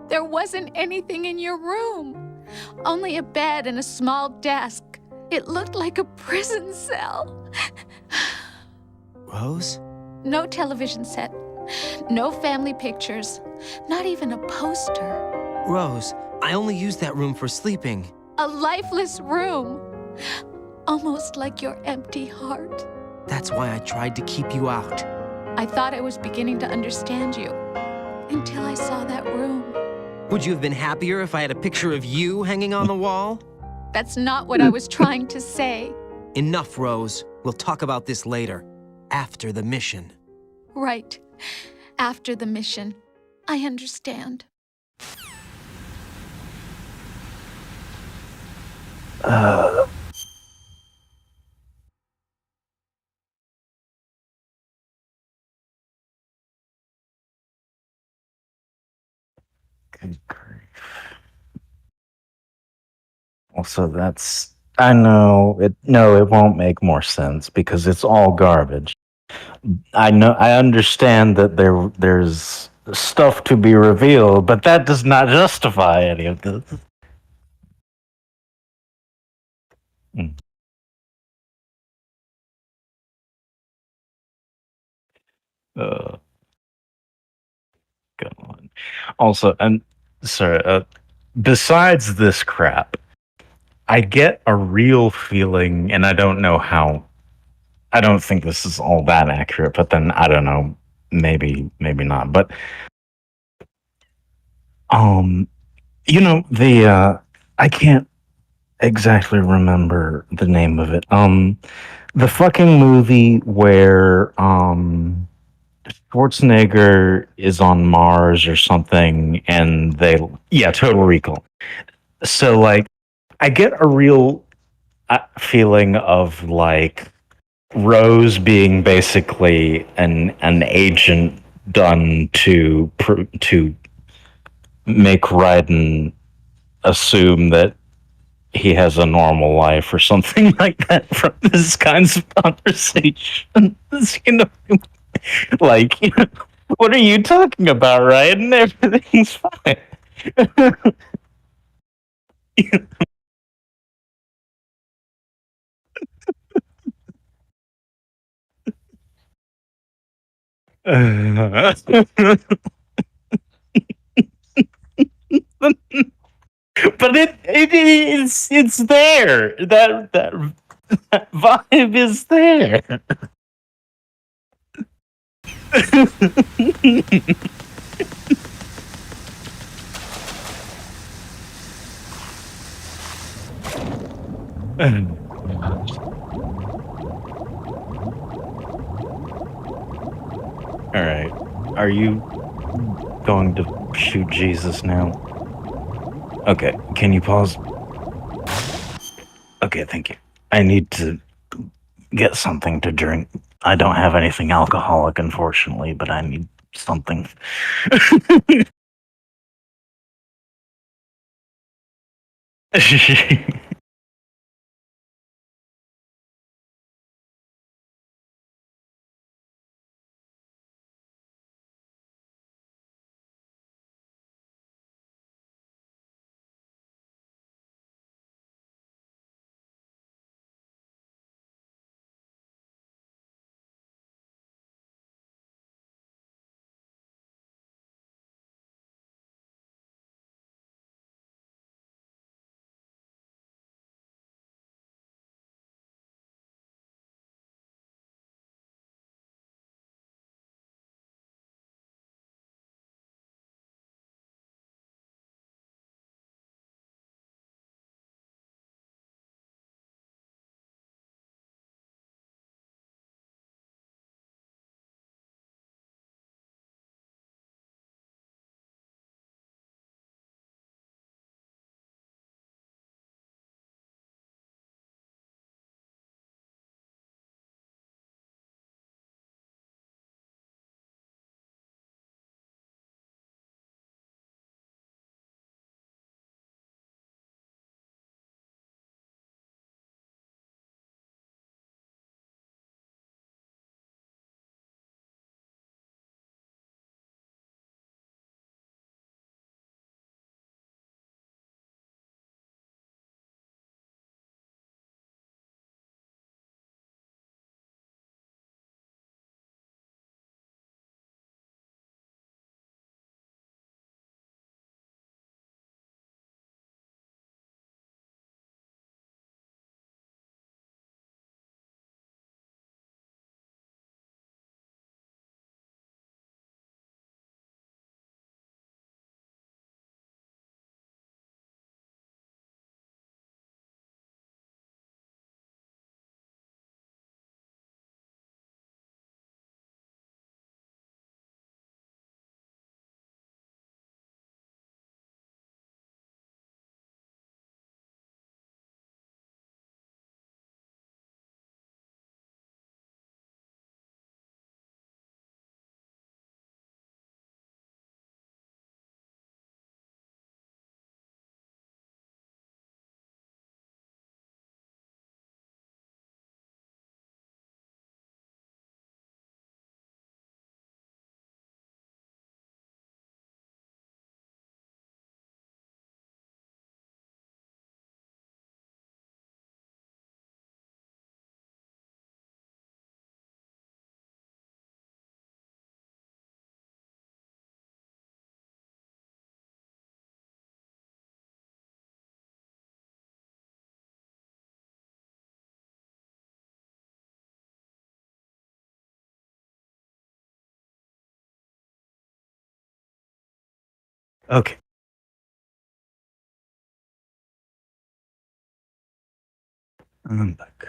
There wasn't anything in your room. Only a bed and a small desk. It looked like a prison cell. Rose? No television set. No family pictures. Not even a poster. Rose, I only use that room for sleeping. A lifeless room. Almost like your empty heart. That's why I tried to keep you out. I thought I was beginning to understand you. Until I saw that room. Would you have been happier if I had a picture of you hanging on the wall? That's not what I was trying to say. Enough, Rose. We'll talk about this later. After the mission. Right. After the mission. I understand. Good grief. Also, that's I know it. No, it won't make more sense because it's all garbage. I understand that there's stuff to be revealed, but that does not justify any of this. Mm. Uh, Go on. Also, and sorry. Besides this crap, I get a real feeling, and I don't know how. I don't think this is all that accurate, but then I don't know. Maybe not. But the I can't exactly remember the name of it. The fucking movie where Schwarzenegger is on Mars or something, and yeah, Total Recall. So like, I get a real feeling of like Rose being basically an agent done to make Raiden assume that he has a normal life or something like that from this kinds of conversations. Like, what are you talking about, Raiden? Everything's fine. But it's there. That vibe is there. All right. Are you going to shoot Jesus now? Okay. Can you pause? Okay, thank you. I need to get something to drink. I don't have anything alcoholic, unfortunately, but I need something. Okay. I'm back.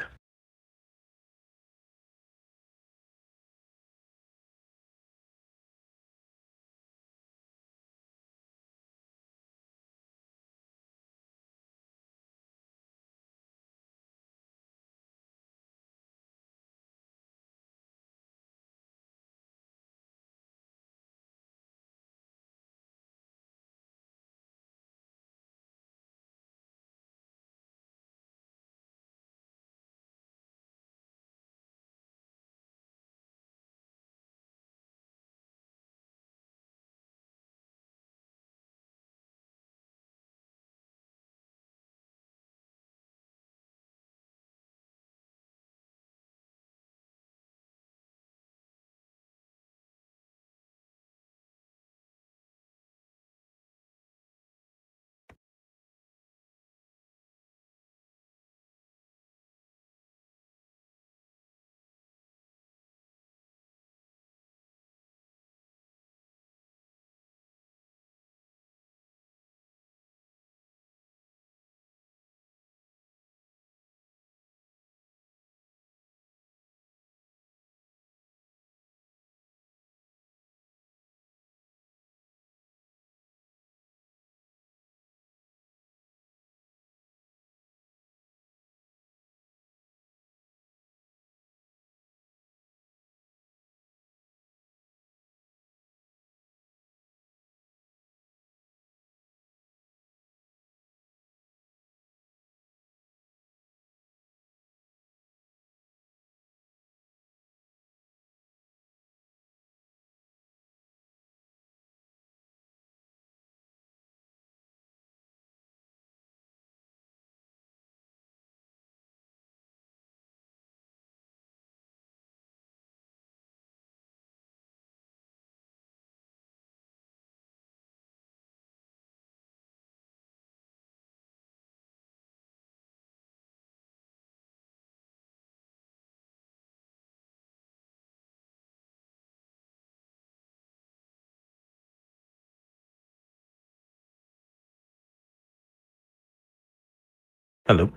Hello.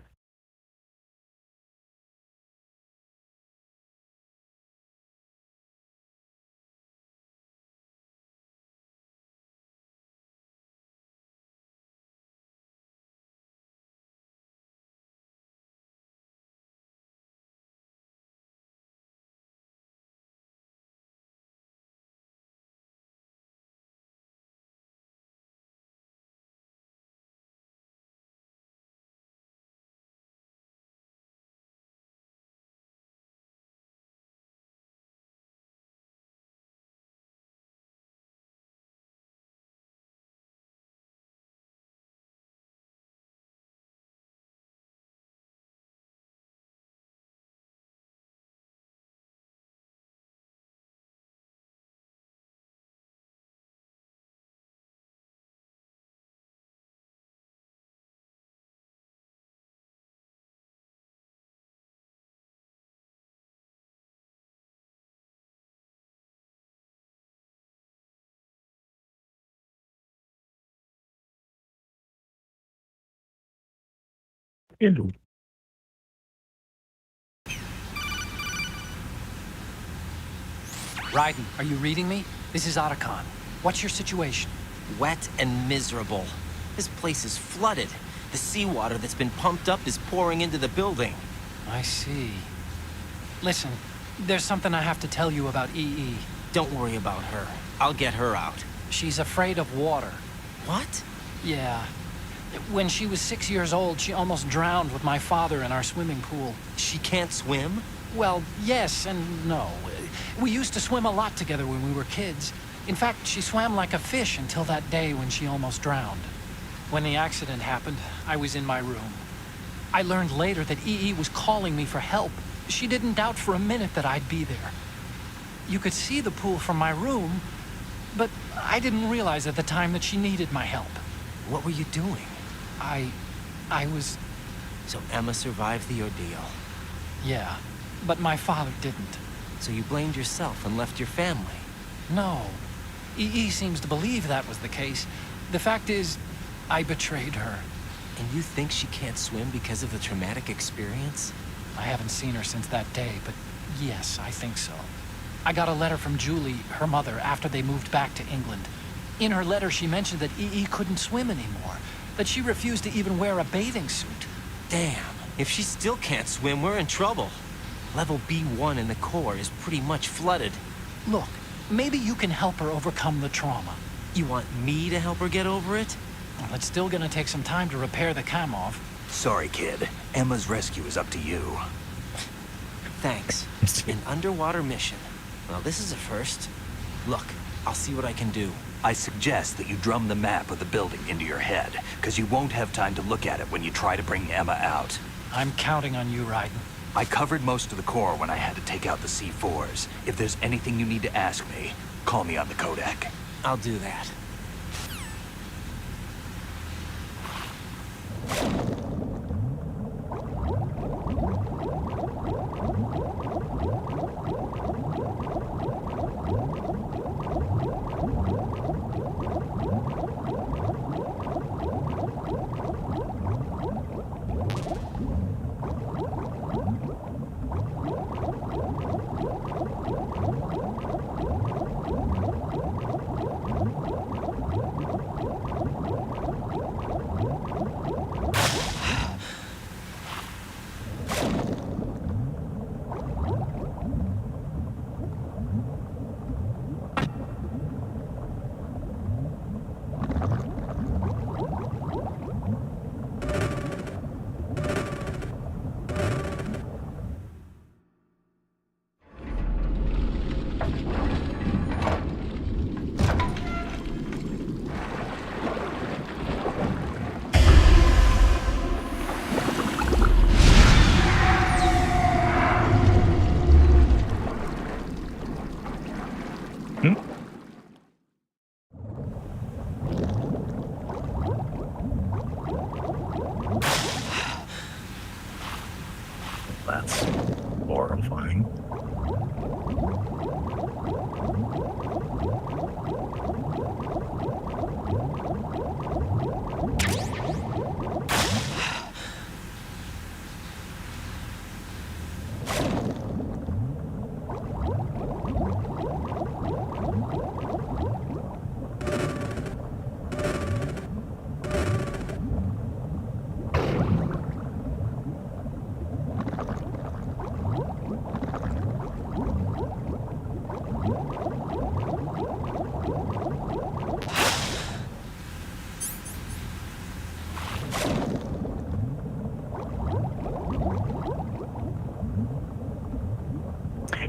Hello. Raiden, are you reading me? This is Otacon. What's your situation? Wet and miserable. This place is flooded. The seawater that's been pumped up is pouring into the building. I see. Listen, there's something I have to tell you about EE. Don't worry about her. I'll get her out. She's afraid of water. What? Yeah. When she was 6 years old, she almost drowned with my father in our swimming pool. She can't swim? Well, yes and no. We used to swim a lot together when we were kids. In fact, she swam like a fish until that day when she almost drowned. When the accident happened, I was in my room. I learned later that EE was calling me for help. She didn't doubt for a minute that I'd be there. You could see the pool from my room, but I didn't realize at the time that she needed my help. What were you doing? I was... So Emma survived the ordeal? Yeah, but my father didn't. So you blamed yourself and left your family? No. EE seems to believe that was the case, The fact is, I betrayed her. And you think she can't swim because of the traumatic experience? I haven't seen her since that day, but yes, I think so. I got a letter from Julie, her mother, after they moved back to England. In her letter, she mentioned that EE couldn't swim anymore, that she refused to even wear a bathing suit. Damn, if she still can't swim, we're in trouble. Level B1 in the core is pretty much flooded. Look, maybe you can help her overcome the trauma. You want me to help her get over it? Well, it's still gonna take some time to repair the Kamov. Sorry, kid. Emma's rescue is up to you. Thanks. An underwater mission. Well, this is a first. Look, I'll see what I can do. I suggest that you drum the map of the building into your head, because you won't have time to look at it when you try to bring Emma out. I'm counting on you, Raiden. I covered most of the core when I had to take out the C4s. If there's anything you need to ask me, call me on the codec. I'll do that. That's horrifying.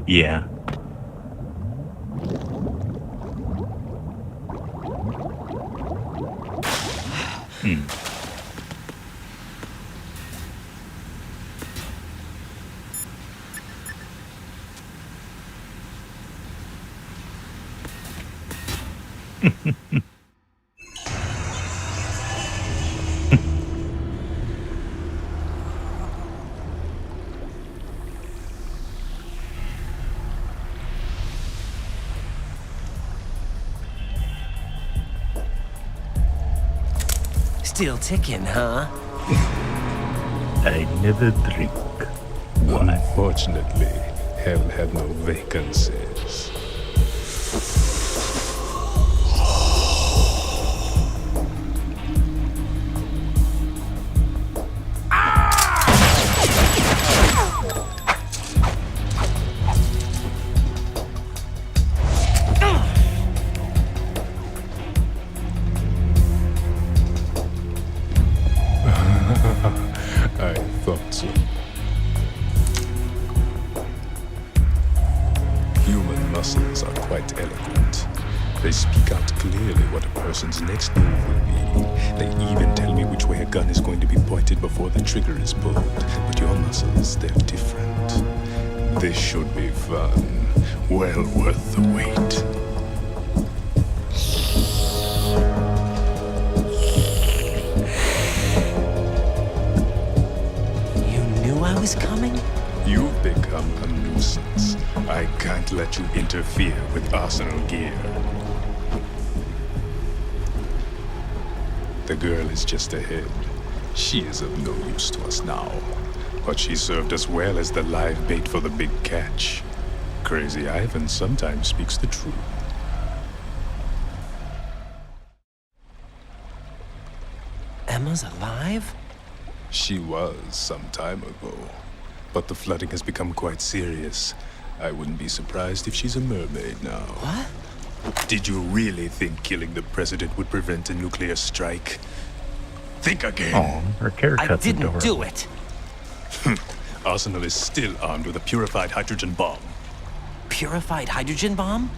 Yeah. Still ticking, huh? I never drink. Unfortunately, hell had no vacancies. I thought so. Human muscles are quite eloquent. They speak out clearly what a person's next move will be. They even tell me which way a gun is going to be pointed before the trigger is pulled. But your muscles, they're different. This should be fun. Well worth the wait. I was coming? You've become a nuisance. I can't let you interfere with Arsenal gear. The girl is just ahead. She is of no use to us now, but she served us well as the live bait for the big catch. Crazy Ivan sometimes speaks the truth. Emma's alive? She was some time ago, but the flooding has become quite serious. I wouldn't be surprised if she's a mermaid now. What? Did you really think killing the president would prevent a nuclear strike? Think again. Oh, her haircut's I didn't adorable. do it. Arsenal is still armed with a purified hydrogen bomb. Purified hydrogen bomb?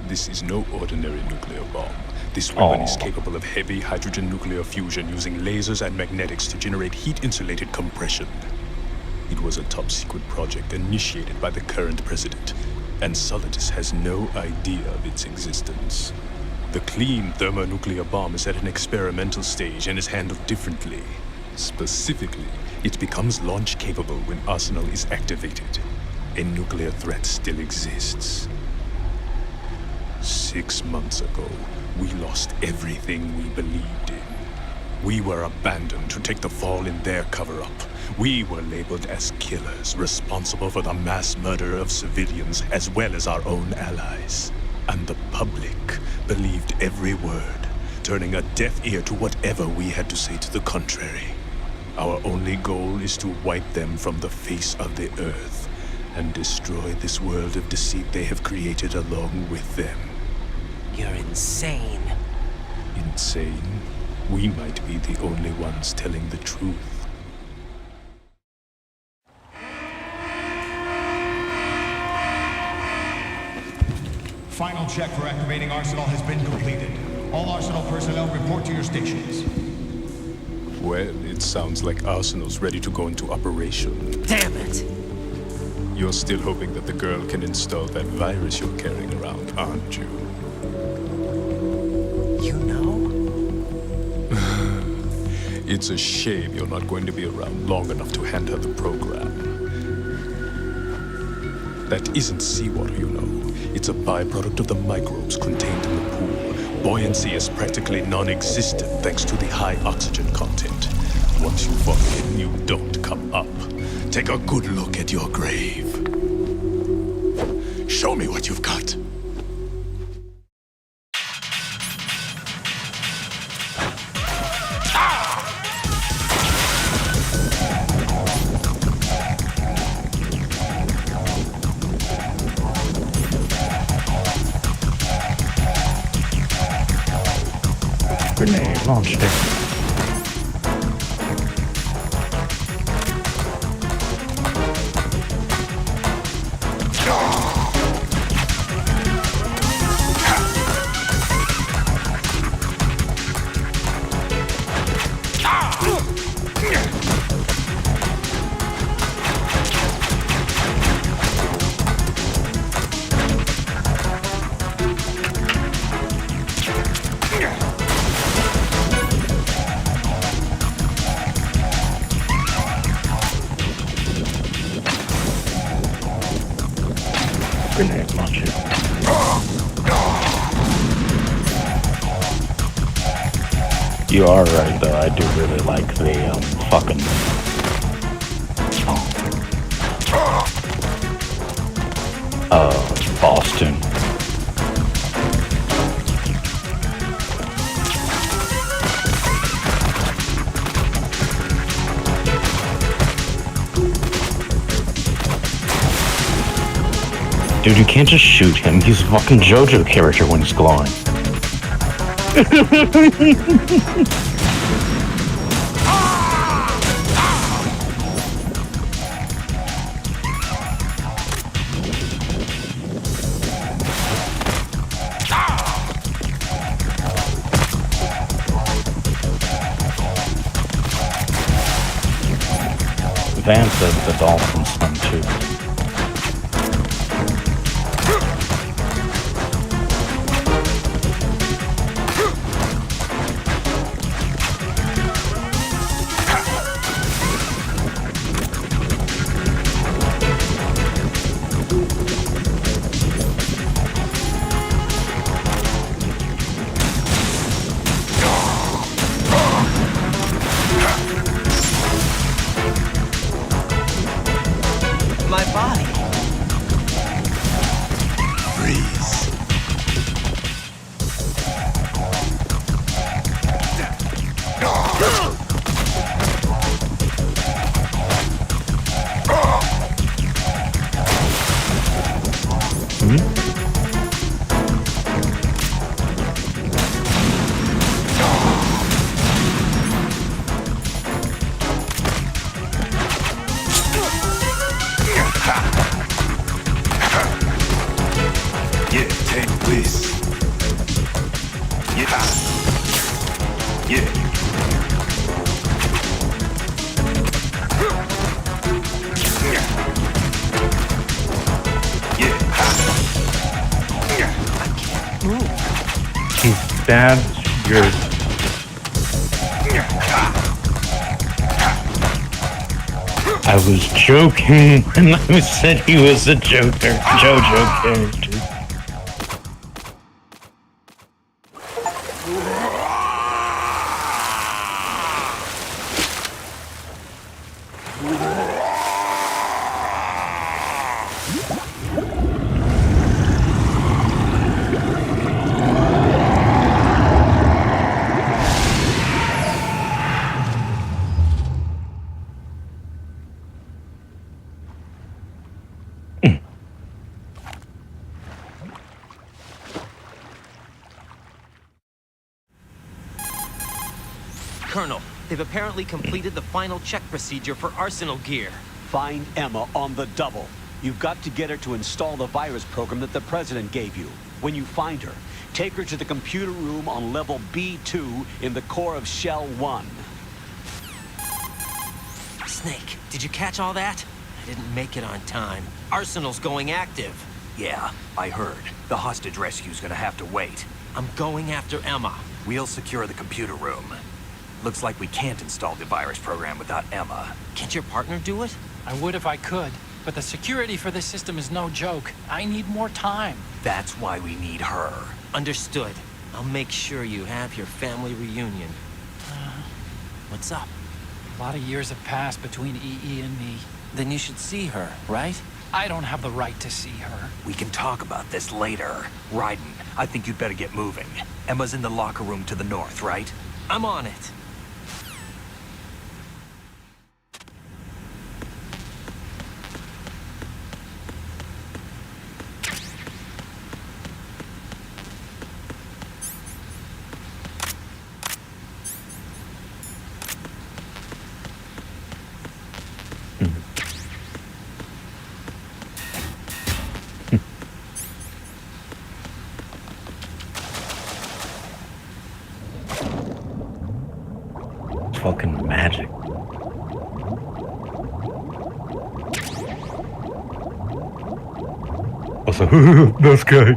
This is no ordinary nuclear bomb. This weapon is capable of heavy hydrogen nuclear fusion using lasers and magnetics to generate heat-insulated compression. It was a top-secret project initiated by the current president, and Solidus has no idea of its existence. The clean thermonuclear bomb is at an experimental stage and is handled differently. Specifically, it becomes launch-capable when Arsenal is activated. A nuclear threat still exists. 6 months ago, we lost everything we believed in. We were abandoned to take the fall in their cover-up. We were labeled as killers, responsible for the mass murder of civilians as well as our own allies. And the public believed every word, turning a deaf ear to whatever we had to say to the contrary. Our only goal is to wipe them from the face of the earth and destroy this world of deceit they have created along with them. You're insane. Insane? We might be the only ones telling the truth. Final check for activating Arsenal has been completed. All Arsenal personnel report to your stations. Well, it sounds like Arsenal's ready to go into operation. Damn it! You're still hoping that the girl can install that virus you're carrying around, aren't you? You know? It's a shame you're not going to be around long enough to hand her the program. That isn't seawater, you know. It's a byproduct of the microbes contained in the pool. Buoyancy is practically non-existent thanks to the high oxygen content. Once you fall in, you don't come up. Take a good look at your grave. Show me what you've got. Grenade launched it. Grenade launcher. You are right, though. I do really like the fucking Boston. Dude, you can't just shoot him. He's a fucking JoJo character when he's glowing. Van says the dolphin's fun too. Yeah, take this. Yeah. Yeah. He stabs your. I was joking when I said he was a Joker, JoJo character. Colonel, they've apparently completed the final check procedure for Arsenal gear. Find Emma on the double. You've got to get her to install the virus program that the President gave you. When you find her, take her to the computer room on level B2 in the core of Shell 1. Snake, did you catch all that? I didn't make it on time. Arsenal's going active. Yeah, I heard. The hostage rescue's gonna have to wait. I'm going after Emma. We'll secure the computer room. Looks like we can't install the virus program without Emma. Can't your partner do it? I would if I could, but the security for this system is no joke. I need more time. That's why we need her. Understood. I'll make sure you have your family reunion. What's up? A lot of years have passed between EE and me. Then you should see her, right? I don't have the right to see her. We can talk about this later. Raiden, I think you'd better get moving. Emma's in the locker room to the north, right? I'm on it. Fucking magic. Also, this guy.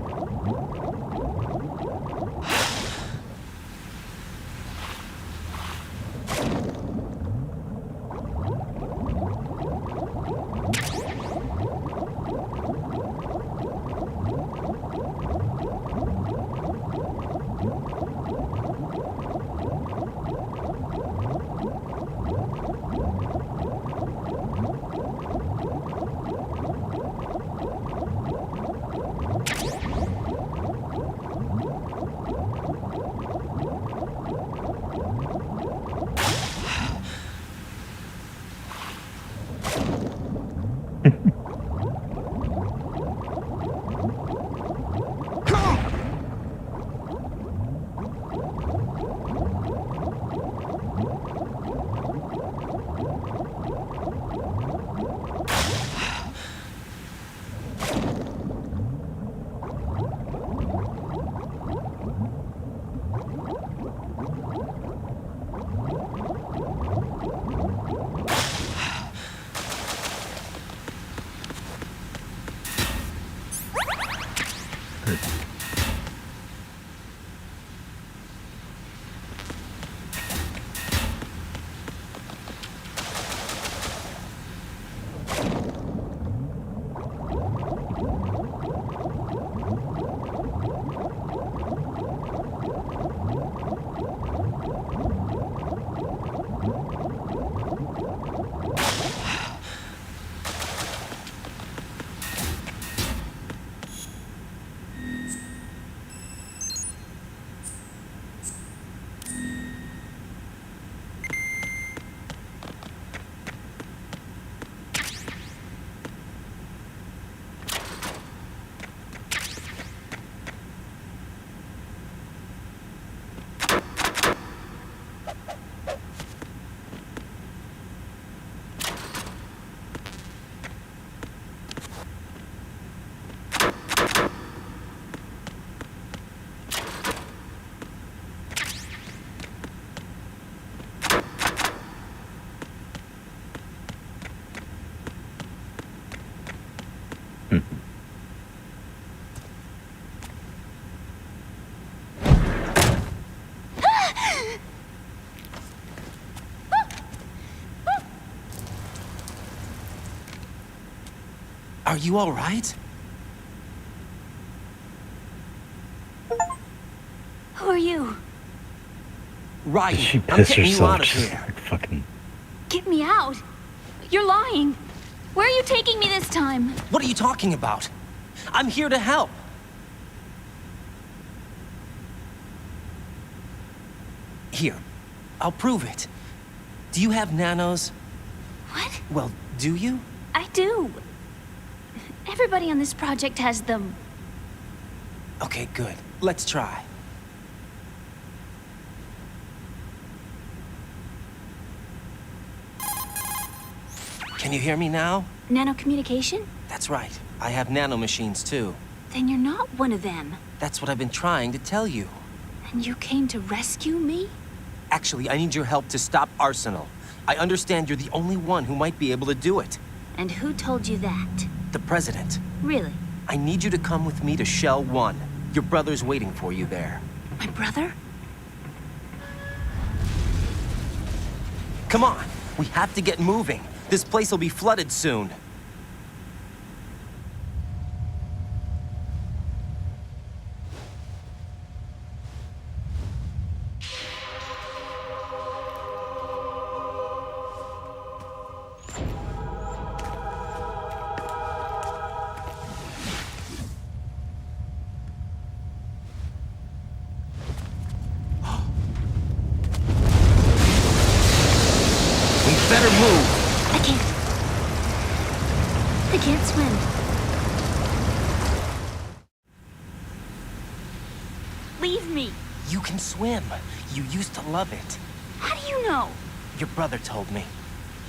Are you all right? Who are you? Ryan, She I'm pissed getting you herself. out of Just here. like fucking. Get me out. You're lying. Where are you taking me this time? What are you talking about? I'm here to help. Here, I'll prove it. Do you have nanos? What? Well, do you? I do. Everybody on this project has them. Okay, good. Let's try. Can you hear me now? Nanocommunication? That's right. I have nanomachines too. Then you're not one of them. That's what I've been trying to tell you. And you came to rescue me? Actually, I need your help to stop Arsenal. I understand you're the only one who might be able to do it. And who told you that? The President. Really? I need you to come with me to Shell 1. Your brother's waiting for you there. My brother? Come on, we have to get moving. This place will be flooded soon. We better move. I can't swim. Leave me. You can swim. You used to love it. How do you know? Your brother told me.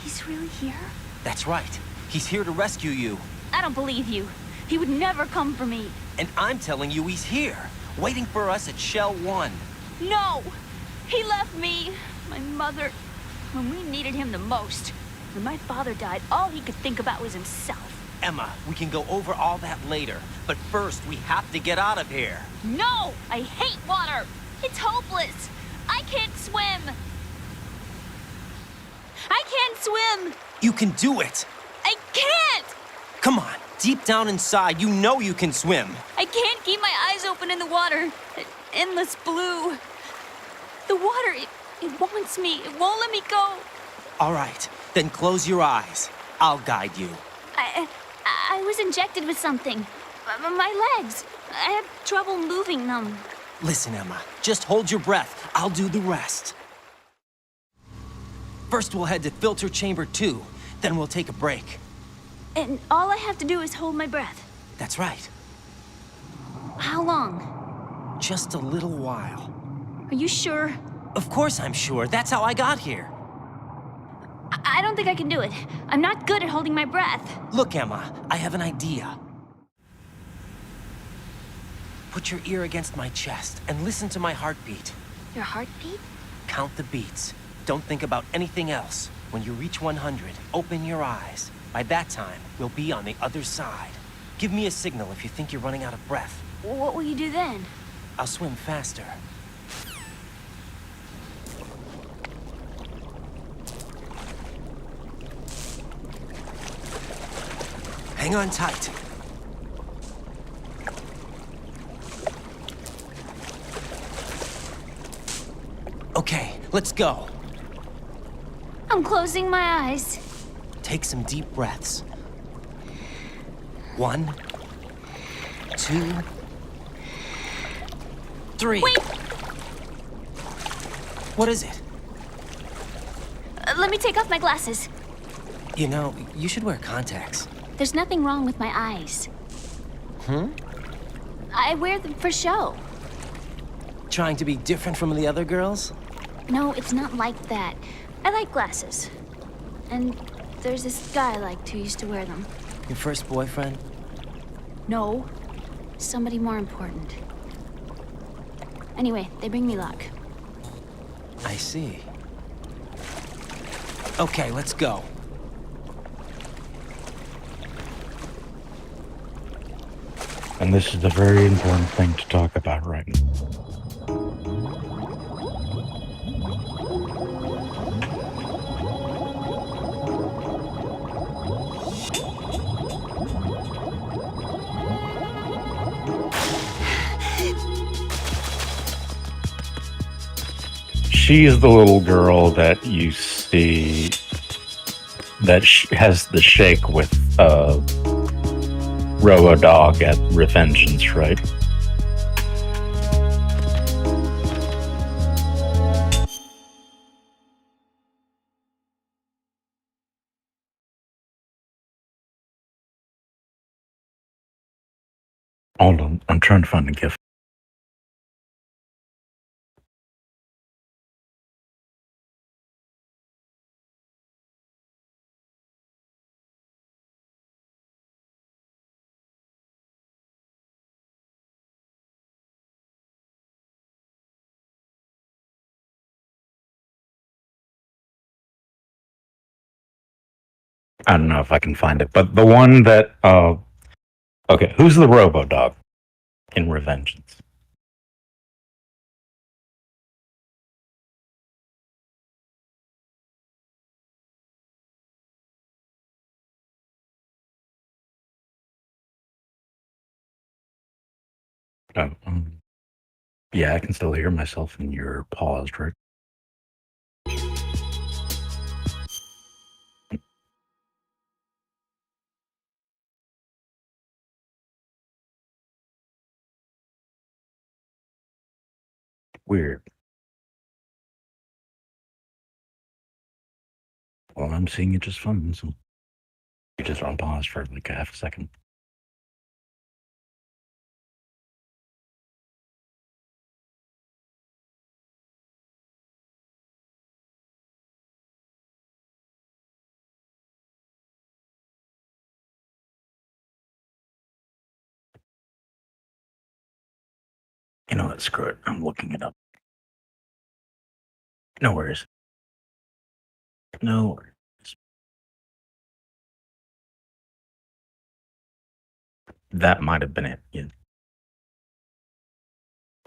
He's really here? That's right. He's here to rescue you. I don't believe you. He would never come for me. And I'm telling you he's here, waiting for us at Shell 1. No! He left me, my mother, when we needed him the most. When my father died, all he could think about was himself. Emma, we can go over all that later. But first, we have to get out of here. No! I hate water! It's hopeless! I can't swim! I can't swim! You can do it. I can't! Come on, deep down inside, you know you can swim. I can't keep my eyes open in the water. Endless blue. The water, it wants me. It won't let me go. All right, then close your eyes. I'll guide you. I was injected with something. My legs. I have trouble moving them. Listen, Emma, just hold your breath. I'll do the rest. First, we'll head to filter chamber 2. Then we'll take a break. And all I have to do is hold my breath. That's right. How long? Just a little while. Are you sure? Of course I'm sure. That's how I got here. I don't think I can do it. I'm not good at holding my breath. Look, Emma, I have an idea. Put your ear against my chest and listen to my heartbeat. Your heartbeat? Count the beats. Don't think about anything else. When you reach 100, open your eyes. By that time, we'll be on the other side. Give me a signal if you think you're running out of breath. What will you do then? I'll swim faster. Hang on tight. Okay, let's go. I'm closing my eyes. Take some deep breaths. 1, 2, 3. Wait! What is it? Let me take off my glasses. You know, you should wear contacts. There's nothing wrong with my eyes. Hmm? I wear them for show. Trying to be different from the other girls? No, it's not like that. I like glasses. And there's this guy I liked who used to wear them. Your first boyfriend? No. Somebody more important. Anyway, they bring me luck. I see. Okay, let's go. And this is the very important thing to talk about right now. she's the little girl that you see that has the shake with Robo-Dog at Revengeance, right? Hold on, I'm trying to find a gift. I don't know if I can find it, but the one that okay, who's the Robo-Dog in Revengeance? Oh, yeah, I can still hear myself and you're paused, right? Weird. Well, I'm seeing it just fine, so you just on pause for like a half a second. You know what? Screw it. I'm looking it up. No worries. No worries. That might have been it. Yeah.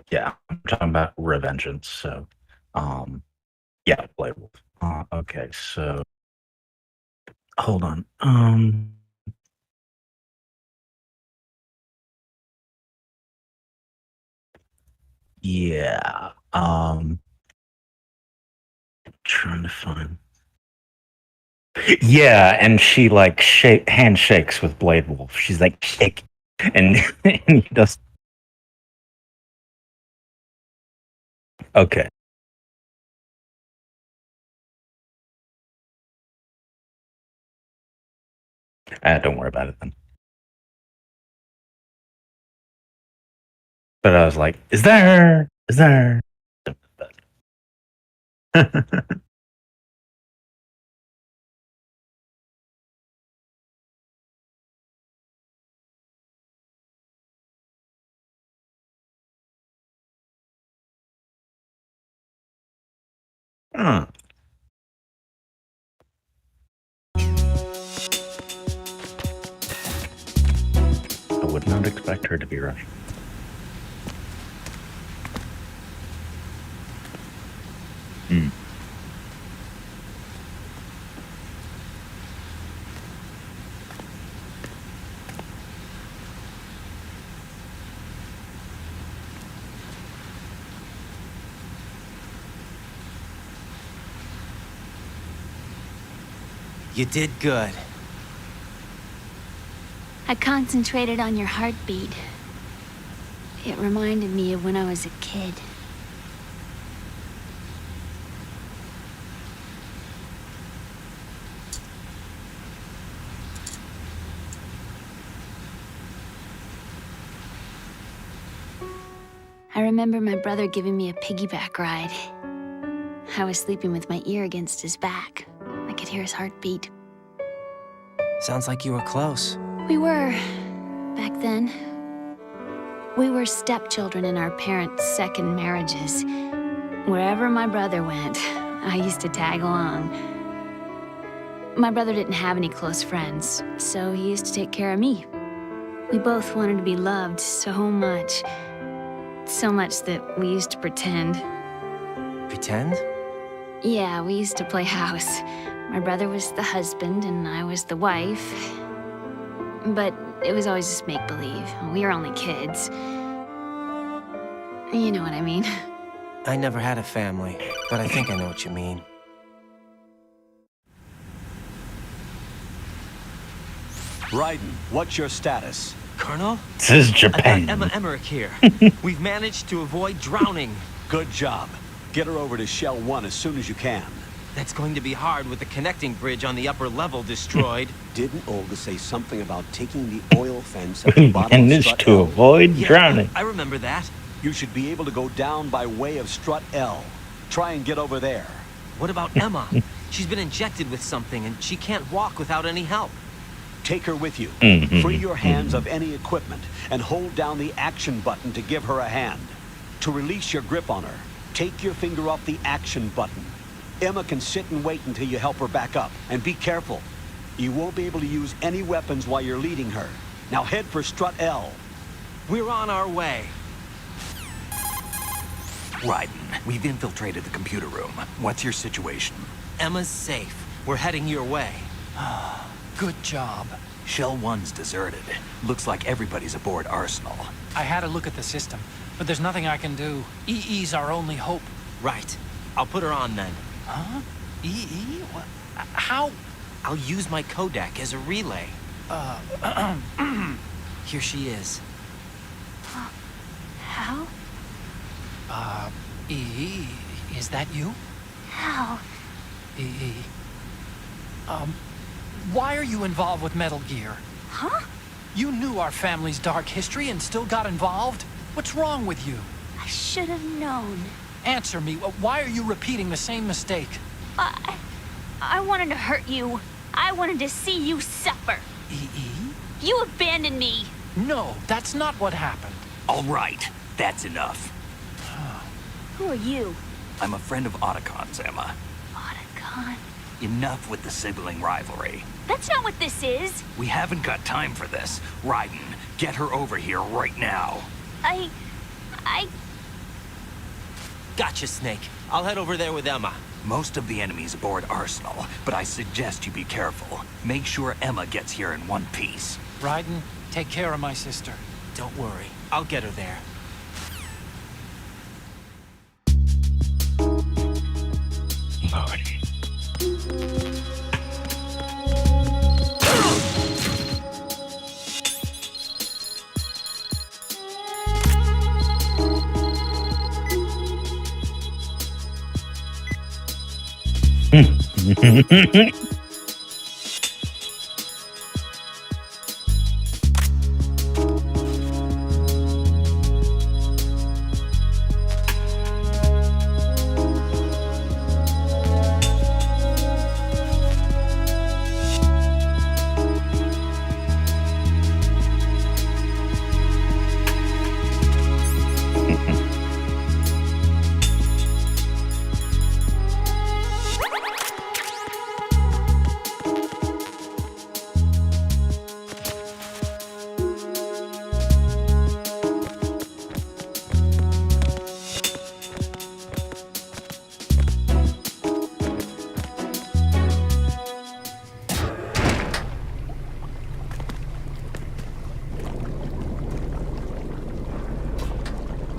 Yeah, I'm talking about Revengeance. So, yeah, Blade Wolf. Okay, so hold on. Yeah. Trying to find. Yeah, and she like handshakes with Blade Wolf. She's like shake, and, and he does. Okay. Don't worry about it then. But I was like, is there? Is there? Huh. I would not expect her to be Russian. Hmm. You did good. I concentrated on your heartbeat. It reminded me of when I was a kid. I remember my brother giving me a piggyback ride. I was sleeping with my ear against his back. I could hear his heartbeat. Sounds like you were close. We were, back then. We were stepchildren in our parents' second marriages. Wherever my brother went, I used to tag along. My brother didn't have any close friends, so he used to take care of me. We both wanted to be loved so much. So much that we used to pretend. Pretend? Yeah, we used to play house. My brother was the husband and I was the wife. But it was always just make-believe. We were only kids. You know what I mean. I never had a family, but I think I know what you mean. Raiden, what's your status? Colonel? This is I Japan. got Emma Emmerich here. We've managed to avoid drowning. Good job. Get her over to Shell 1 as soon as you can. That's going to be hard with the connecting bridge on the upper level destroyed. Didn't Olga say something about taking the oil fence at the bottom of Managed Strut to L? avoid drowning. I remember that. You should be able to go down by way of Strut L. Try and get over there. What about Emma? She's been injected with something and she can't walk without any help. Take her with you. Mhm. Free your hands of any equipment and hold down the action button to give her a hand. To release your grip on her, take your finger off the action button. Emma can sit and wait until you help her back up. And be careful. You won't be able to use any weapons while you're leading her. Now head for Strut L. We're on our way. Raiden, we've infiltrated the computer room. What's your situation? Emma's safe. We're heading your way. Good job. Shell 1's deserted. Looks like everybody's aboard Arsenal. I had a look at the system, but there's nothing I can do. EE's our only hope. Right. I'll put her on then. Huh? EE? What? How? I'll use my Kodak as a relay. Here she is. How? EE, is that you? How? EE. Why are you involved with Metal Gear? Huh? You knew our family's dark history and still got involved? What's wrong with you? I should have known. Answer me. Why are you repeating the same mistake? I wanted to hurt you. I wanted to see you suffer. EE? You abandoned me. No, that's not what happened. All right, that's enough. Who are you? I'm a friend of Otacon's, Emma. Otacon? Enough with the sibling rivalry. That's not what this is. We haven't got time for this. Raiden, get her over here right now. I... Gotcha, Snake. I'll head over there with Emma. Most of the enemy's aboard Arsenal, but I suggest you be careful. Make sure Emma gets here in one piece. Raiden, take care of my sister. Don't worry. I'll get her there.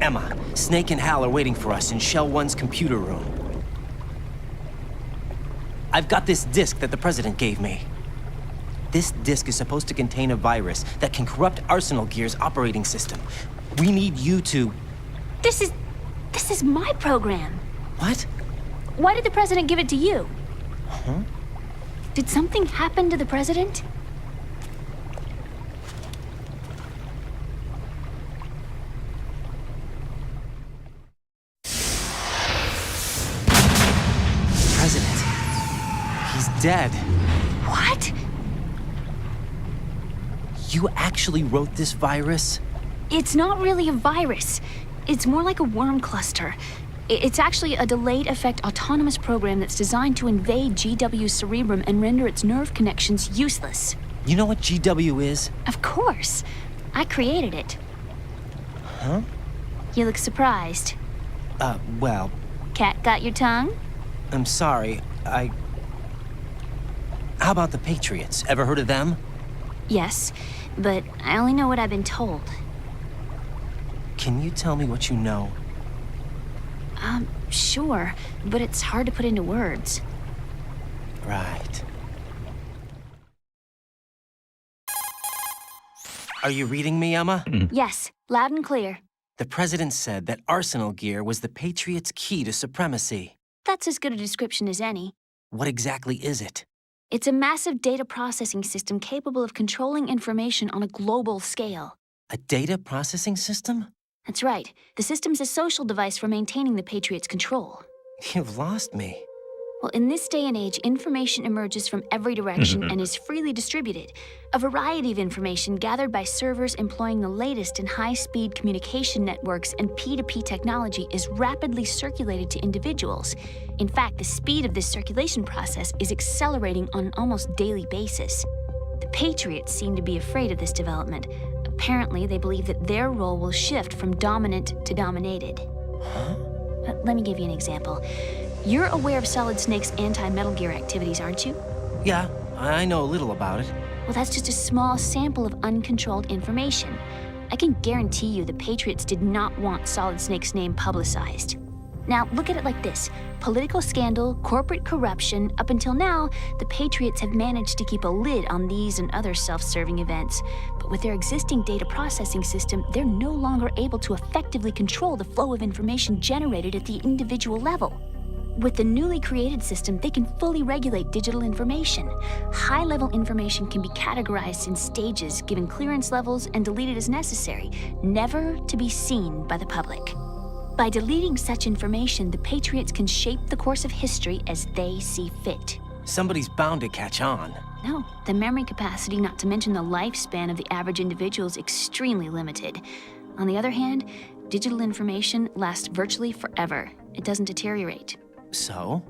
Emma, Snake and Hal are waiting for us in Shell 1's computer room. I've got this disk that the President gave me. This disk is supposed to contain a virus that can corrupt Arsenal Gear's operating system. We need you to... This is my program. What? Why did the President give it to you? Huh? Did something happen to the President? President. He's dead. What? You actually wrote this virus? It's not really a virus. It's more like a worm cluster. It's actually a delayed effect autonomous program that's designed to invade GW's cerebrum and render its nerve connections useless. You know what GW is? Of course. I created it. Huh? You look surprised. Well, Cat got your tongue? I'm sorry. How about the Patriots? Ever heard of them? Yes, but I only know what I've been told. Can you tell me what you know? Sure, but it's hard to put into words. Right. Are you reading me, Emma? Yes, loud and clear. The president said that Arsenal gear was the Patriots' key to supremacy. That's as good a description as any. What exactly is it? It's a massive data processing system capable of controlling information on a global scale. A data processing system? That's right. The system's a social device for maintaining the Patriots' control. You've lost me. Well, in this day and age, information emerges from every direction and is freely distributed. A variety of information gathered by servers employing the latest in high-speed communication networks and P2P technology is rapidly circulated to individuals. In fact, the speed of this circulation process is accelerating on an almost daily basis. The Patriots seem to be afraid of this development. Apparently, they believe that their role will shift from dominant to dominated. Huh? Let me give you an example. You're aware of Solid Snake's anti-Metal Gear activities, aren't you? Yeah, I know a little about it. Well, that's just a small sample of uncontrolled information. I can guarantee you the Patriots did not want Solid Snake's name publicized. Now, look at it like this. Political scandal, corporate corruption, up until now, the Patriots have managed to keep a lid on these and other self-serving events. But with their existing data processing system, they're no longer able to effectively control the flow of information generated at the individual level. With the newly created system, they can fully regulate digital information. High-level information can be categorized in stages, given clearance levels, and deleted as necessary, never to be seen by the public. By deleting such information, the Patriots can shape the course of history as they see fit. Somebody's bound to catch on. No, the memory capacity, not to mention the lifespan of the average individual, is extremely limited. On the other hand, digital information lasts virtually forever. It doesn't deteriorate. So?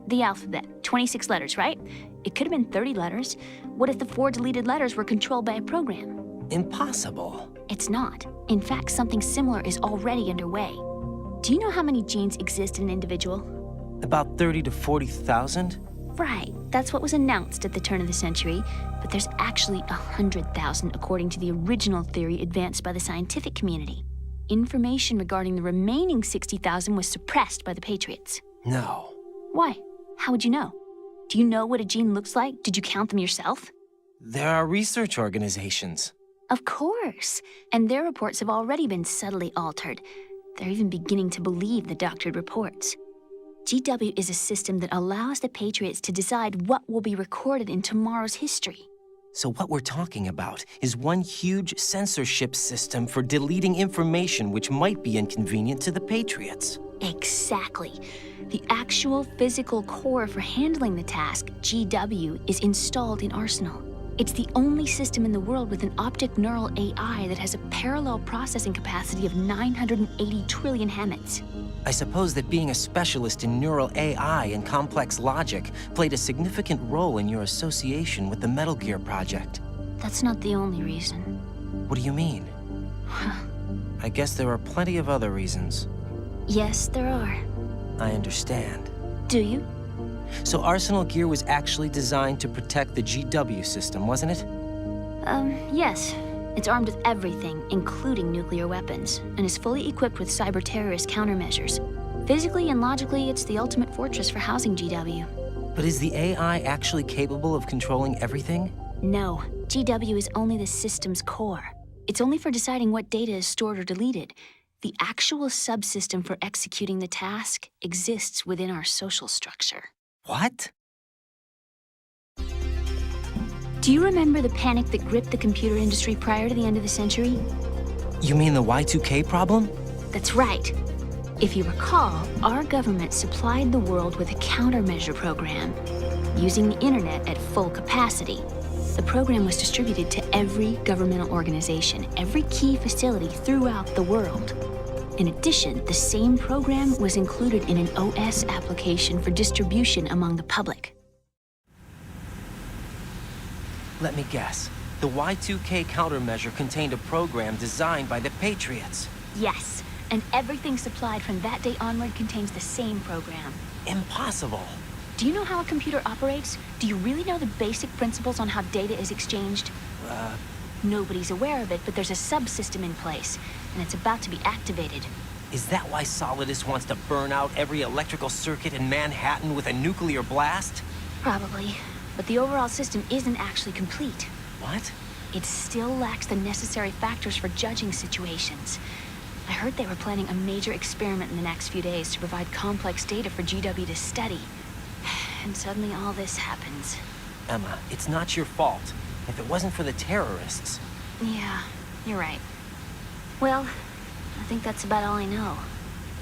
The alphabet, 26 letters, right? It could have been 30 letters. What if the 4 deleted letters were controlled by a program? Impossible. It's not. In fact, something similar is already underway. Do you know how many genes exist in an individual? About 30 to 40,000? Right. That's what was announced at the turn of the century. But there's actually 100,000 according to the original theory advanced by the scientific community. Information regarding the remaining 60,000 was suppressed by the Patriots. No. Why? How would you know? Do you know what a gene looks like? Did you count them yourself? There are research organizations. Of course. And their reports have already been subtly altered. They're even beginning to believe the doctored reports. GW is a system that allows the Patriots to decide what will be recorded in tomorrow's history. So what we're talking about is one huge censorship system for deleting information which might be inconvenient to the Patriots. Exactly. The actual physical core for handling the task, GW, is installed in Arsenal. It's the only system in the world with an optic neural AI that has a parallel processing capacity of 980 trillion Hammets. I suppose that being a specialist in neural AI and complex logic played a significant role in your association with the Metal Gear project. That's not the only reason. What do you mean? I guess there are plenty of other reasons. Yes, there are. I understand. Do you? So Arsenal Gear was actually designed to protect the GW system, wasn't it? Yes. It's armed with everything, including nuclear weapons, and is fully equipped with cyber-terrorist countermeasures. Physically and logically, it's the ultimate fortress for housing GW. But is the AI actually capable of controlling everything? No. GW is only the system's core. It's only for deciding what data is stored or deleted. The actual subsystem for executing the task exists within our social structure. What? Do you remember the panic that gripped the computer industry prior to the end of the century? You mean the Y2K problem? That's right. If you recall, our government supplied the world with a countermeasure program, using the internet at full capacity. The program was distributed to every governmental organization, every key facility throughout the world. In addition, the same program was included in an OS application for distribution among the public. Let me guess. The Y2K countermeasure contained a program designed by the Patriots. Yes, and everything supplied from that day onward contains the same program. Impossible. Do you know how a computer operates? Do you really know the basic principles on how data is exchanged? Nobody's aware of it, but there's a subsystem in place, and it's about to be activated. Is that why Solidus wants to burn out every electrical circuit in Manhattan with a nuclear blast? Probably. But the overall system isn't actually complete. What? It still lacks the necessary factors for judging situations. I heard they were planning a major experiment in the next few days to provide complex data for GW to study. And suddenly all this happens. Emma, it's not your fault. If it wasn't for the terrorists... Yeah, you're right. Well, I think that's about all I know.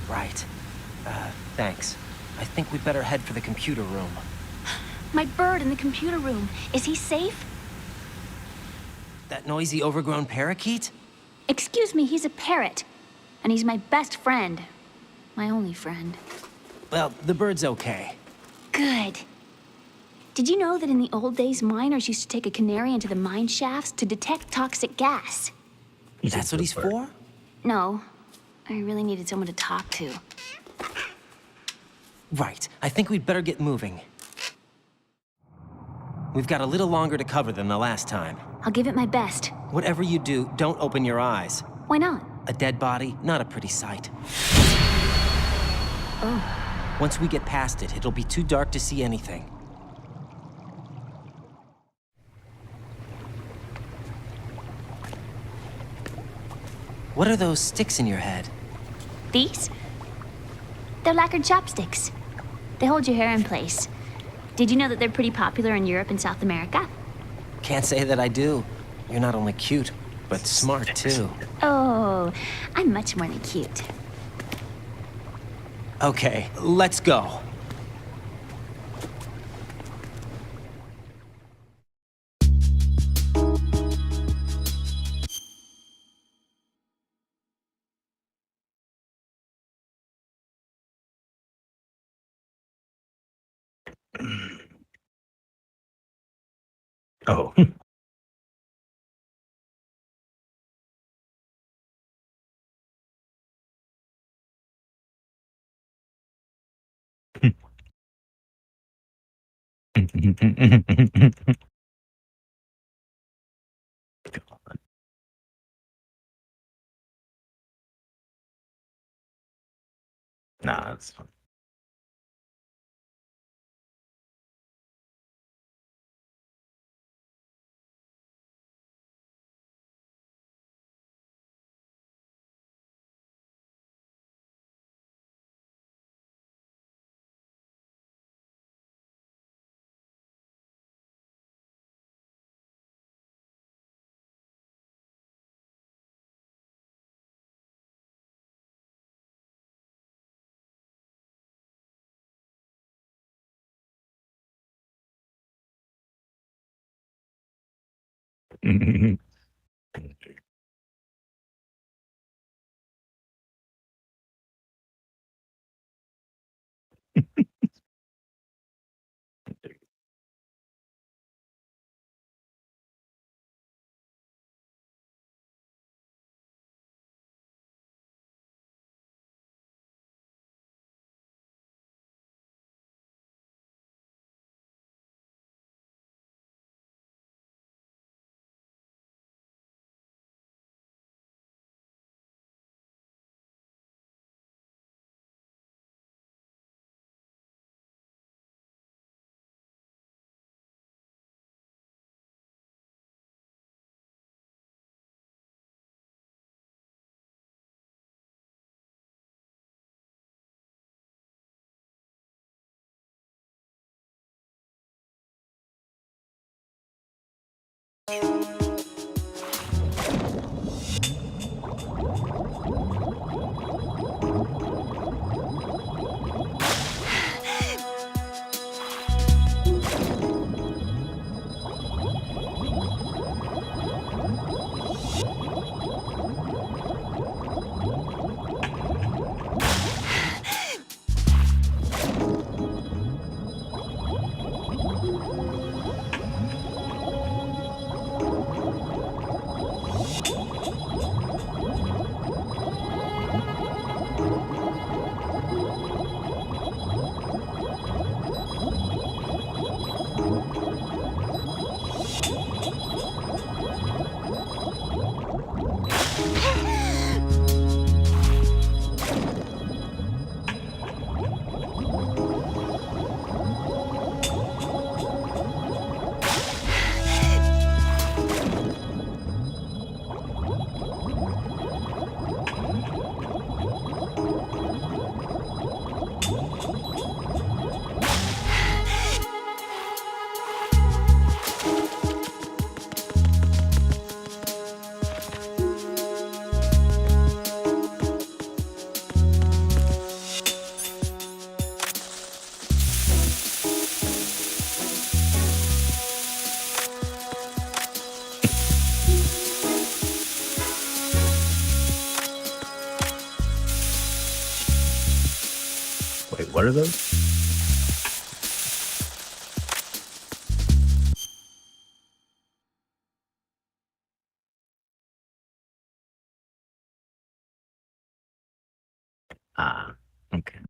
Right. Thanks. I think we'd better head for the computer room. My bird in the computer room. Is he safe? That noisy, overgrown parakeet? Excuse me, he's a parrot. And he's my best friend. My only friend. Well, the bird's okay. Good. Did you know that in the old days, miners used to take a canary into the mine shafts to detect toxic gas? That's what he's for? No. I really needed someone to talk to. Right. I think we'd better get moving. We've got a little longer to cover than the last time. I'll give it my best. Whatever you do, don't open your eyes. Why not? A dead body, not a pretty sight. Oh. Once we get past it, it'll be too dark to see anything. What are those sticks in your head? These? They're lacquered chopsticks. They hold your hair in place. Did you know that they're pretty popular in Europe and South America? Can't say that I do. You're not only cute, but smart too. Oh, I'm much more than cute. Okay, let's go. Oh. Nah, it's fine. Wait, what are those? Ah, okay.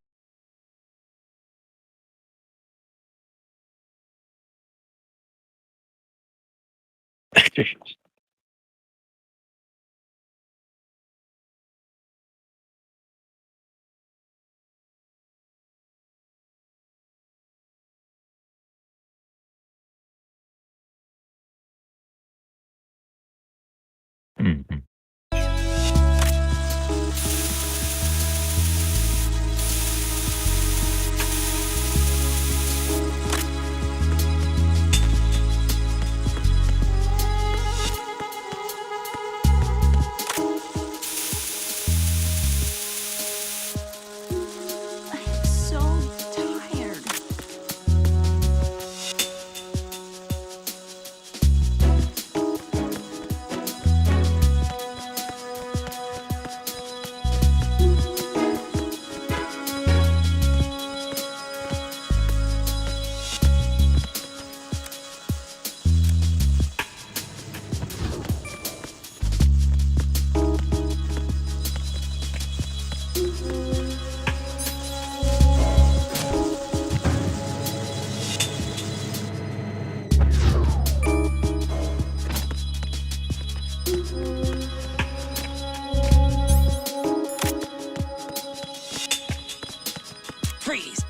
Mhm. I'm so tired. Freeze!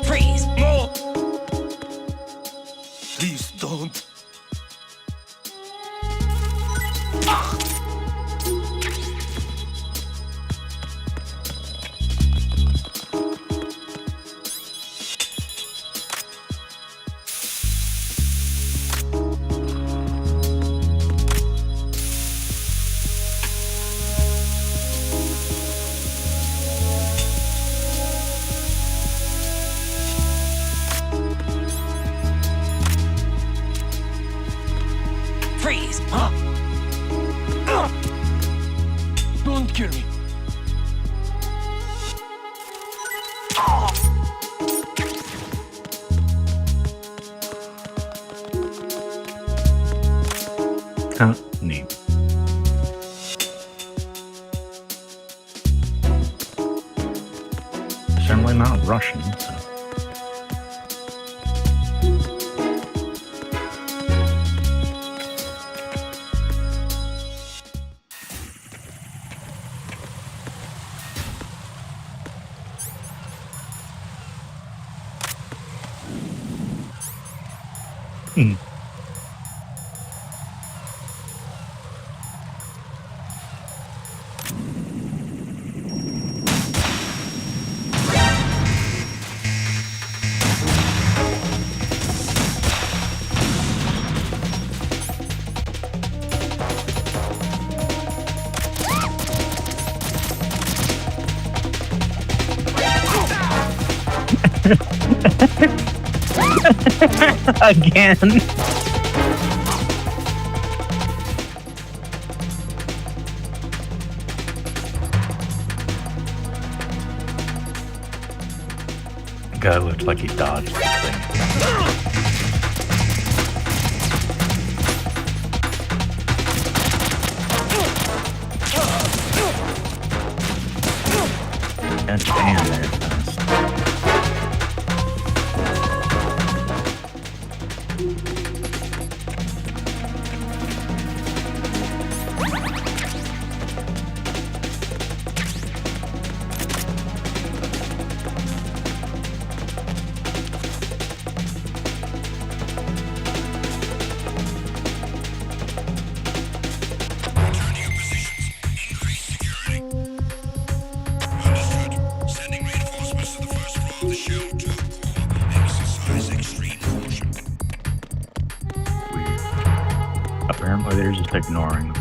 Freeze! More! Please don't. Freeze! Huh? Don't kill me. Huh, neat. Certainly not Russian, so. Hmm. Again. Guy looked like he dodged the thing. And damn, there it is. Sending reinforcements to the first floor of the Shell 2 core. Exercise extreme caution. Apparently, they're just ignoring.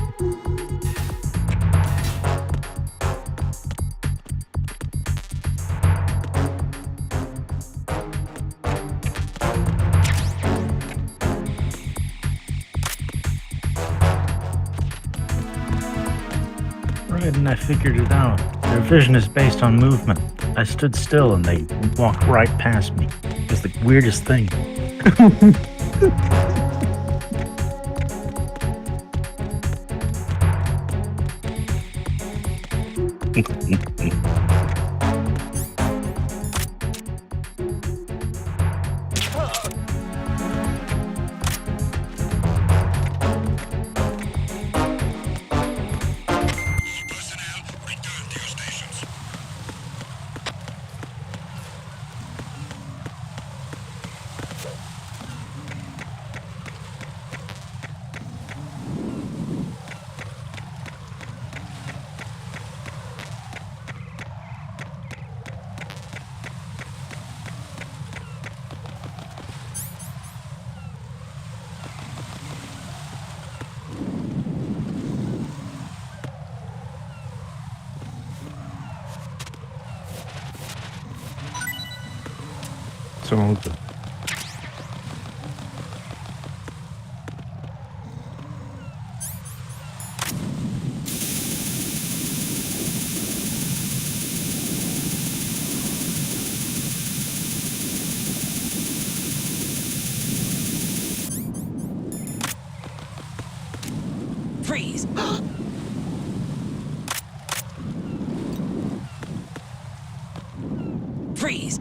Right, and I figured it out. Their vision is based on movement. I stood still and they walked right past me. It was the weirdest thing. So good. Freeze! Freeze!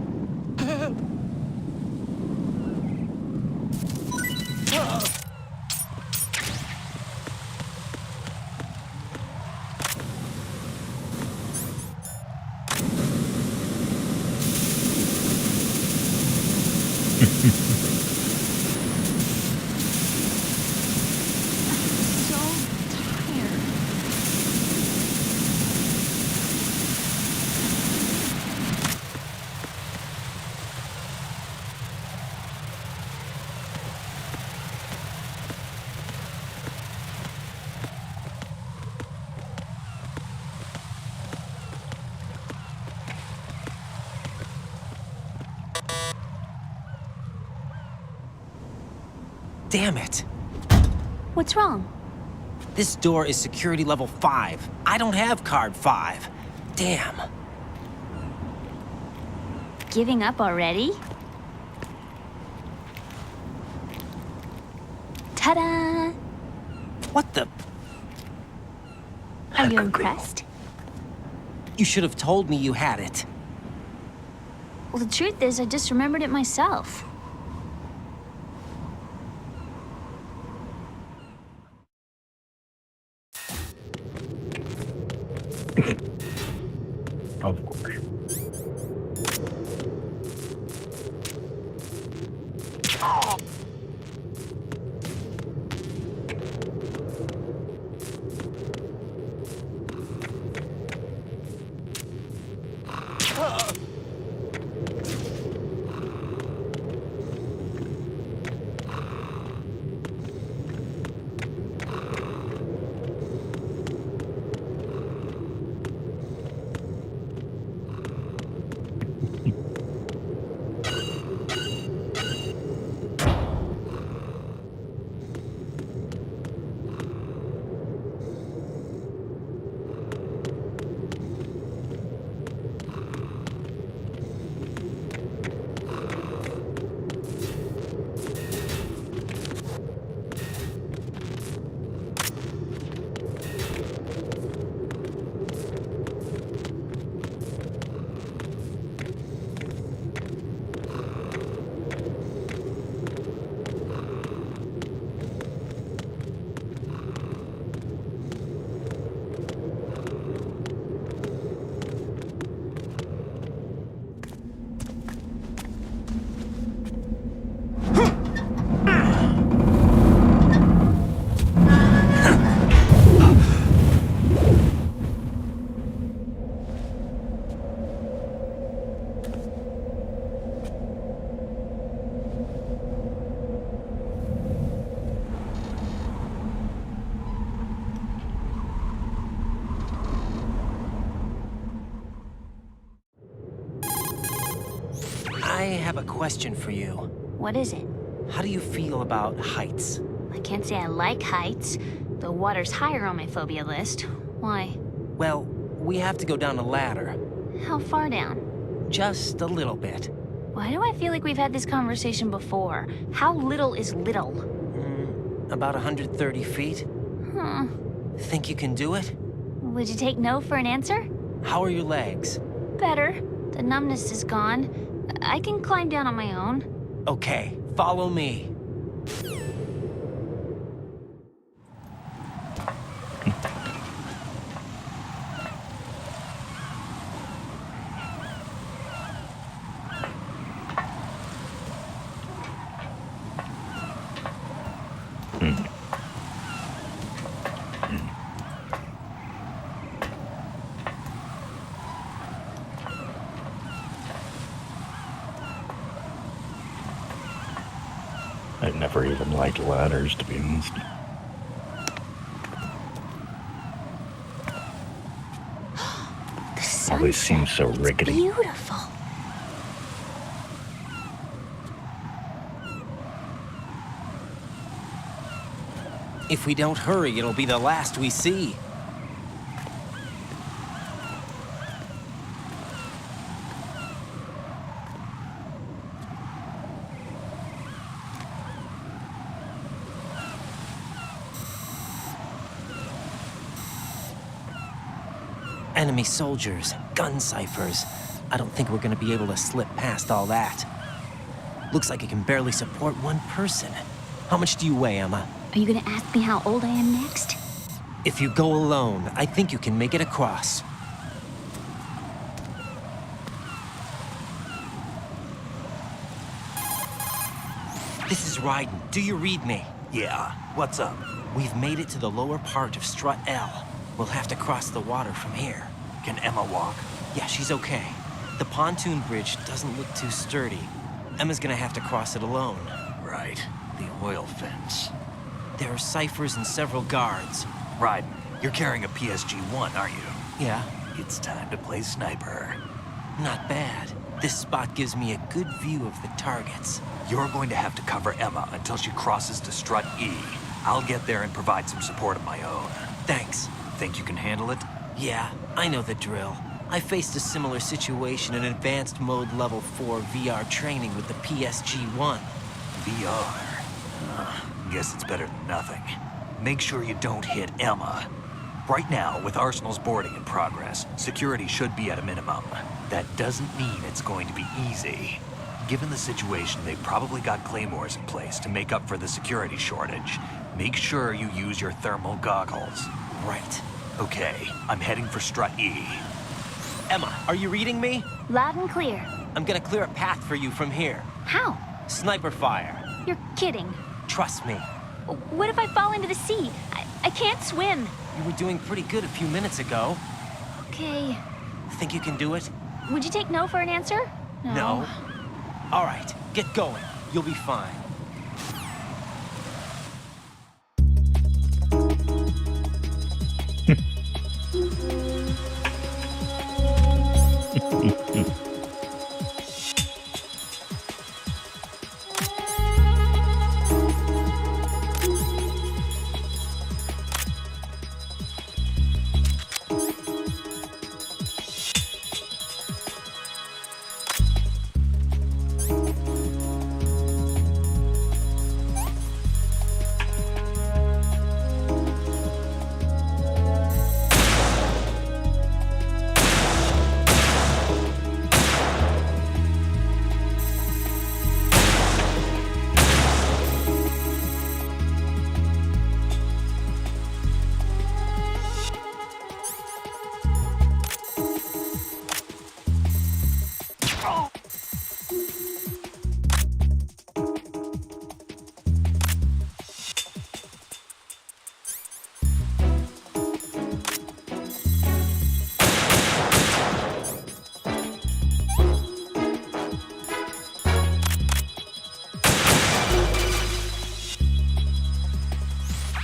Damn it. What's wrong? This door is security level 5. I don't have card 5. Damn. Giving up already? Ta-da! What the? Are you impressed? You should have told me you had it. Well, the truth is, I just remembered it myself. Of course. have a question for you. What is it? How do you feel about heights? I can't say I like heights. The water's higher on my phobia list. Why? Well, we have to go down a ladder. How far down? Just a little bit. Why do I feel like we've had this conversation before? How little is little? About 130 feet. Huh. Think you can do it? Would you take no for an answer? How are your legs? Better. The numbness is gone. I can climb down on my own. Okay, follow me. I've never even liked ladders, to be honest. The sunset. Always seems so rickety. Beautiful. If we don't hurry, it'll be the last we see. Enemy soldiers, gun ciphers. I don't think we're gonna be able to slip past all that. Looks like it can barely support one person. How much do you weigh, Emma? Are you gonna ask me how old I am next? If you go alone, I think you can make it across. This is Raiden. Do you read me? Yeah, what's up? We've made it to the lower part of Strut L. We'll have to cross the water from here. Can Emma walk? Yeah, she's okay. The pontoon bridge doesn't look too sturdy. Emma's gonna have to cross it alone. Right, the oil fence. There are ciphers and several guards. Raiden, you're carrying a PSG-1, aren't you? Yeah. It's time to play sniper. Not bad. This spot gives me a good view of the targets. You're going to have to cover Emma until she crosses to Strut E. I'll get there and provide some support of my own. Thanks. Think you can handle it? Yeah, I know the drill. I faced a similar situation in Advanced Mode Level 4 VR training with the PSG-1. VR? Guess it's better than nothing. Make sure you don't hit Emma. Right now, with Arsenal's boarding in progress, security should be at a minimum. That doesn't mean it's going to be easy. Given the situation, they've probably got claymores in place to make up for the security shortage. Make sure you use your thermal goggles. Right. Okay, I'm heading for Strut E. Emma, are you reading me? Loud and clear. I'm gonna clear a path for you from here. How? Sniper fire. You're kidding. Trust me. What if I fall into the sea? I can't swim. You were doing pretty good a few minutes ago. Okay. Think you can do it? Would you take no for an answer? No. All right, get going. You'll be fine.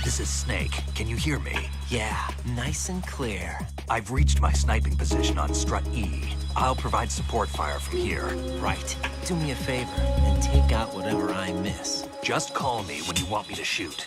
This is Snake. Can you hear me? Yeah, nice and clear. I've reached my sniping position on Strut E. I'll provide support fire from here. Right. Do me a favor and take out whatever I miss. Just call me when you want me to shoot.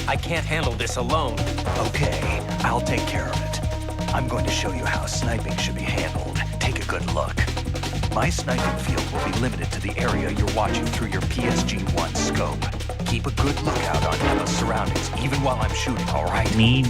I can't handle this alone. Okay, I'll take care of it. I'm going to show you how sniping should be handled. Take a good look. My sniping field will be limited to the area you're watching through your PSG-1 scope. Keep a good lookout on Emma's surroundings, even while I'm shooting, all right? Me.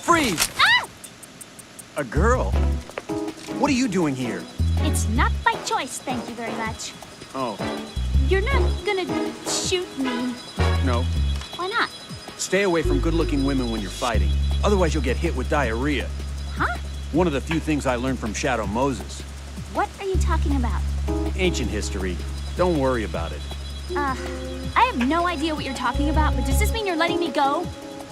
Freeze! Ah! A girl? What are you doing here? It's not by choice, thank you very much. Oh, You're not gonna shoot me. no. Why not? Stay away from good-looking women when you're fighting. Otherwise, you'll get hit with diarrhea. Huh? One of the few things I learned from Shadow Moses. What are you talking about? Ancient history. Don't worry about it. I have no idea what you're talking about, but does this mean you're letting me go?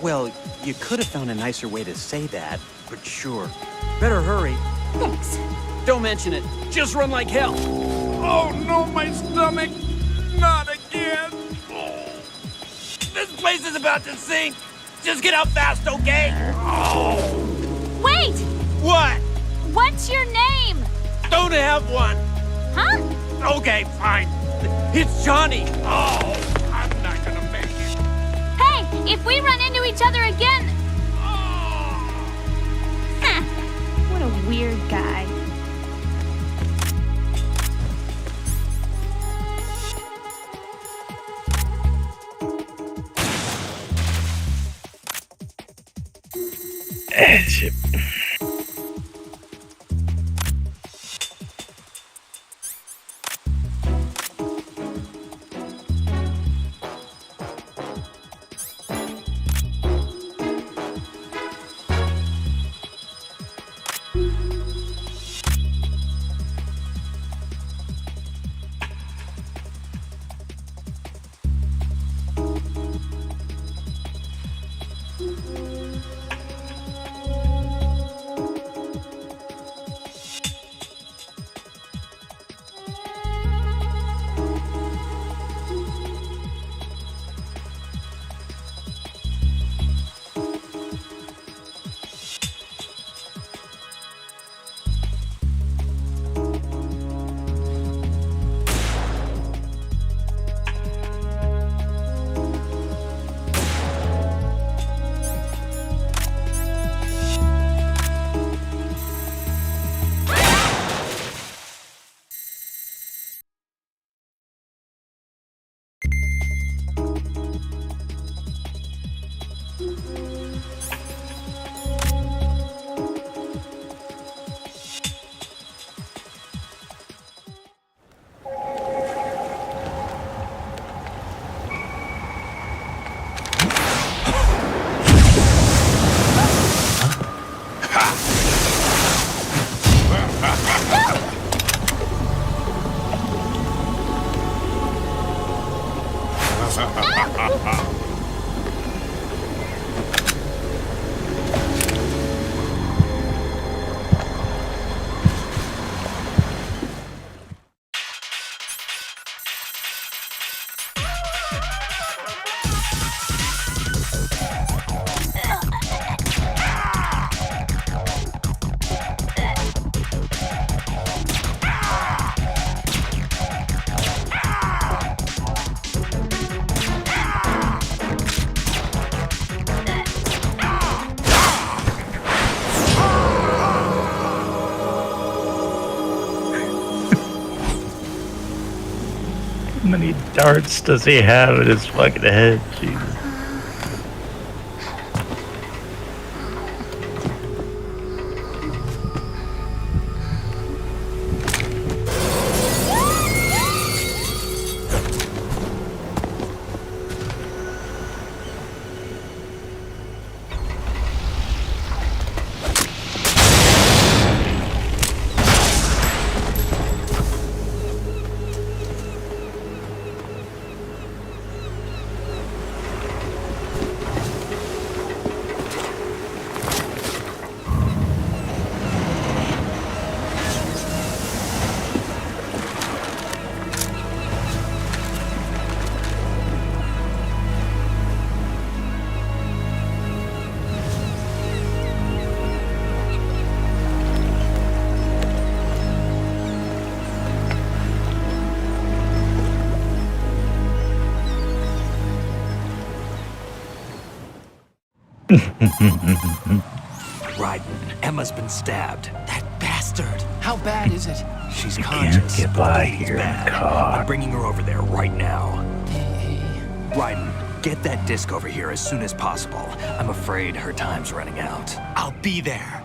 Well, you could have found a nicer way to say that, but sure. Better hurry. Thanks. Don't mention it. Just run like hell. Oh no, my stomach! Not again! This place is about to sink! Just get out fast, okay? Wait! What? What's your name? Don't have one! Huh? Okay, fine. It's Johnny! Oh, I'm not gonna make it. Hey, if we run into each other again... Huh. What a weird guy. Shit. How many darts does he have in his fucking head? Jesus. Right, Emma's been stabbed. That bastard! How bad is it? She's Can't conscious. get by It's here in bad. a car. I'm bringing her over there right now. Raiden, get that disc over here as soon as possible. I'm afraid her time's running out. I'll be there.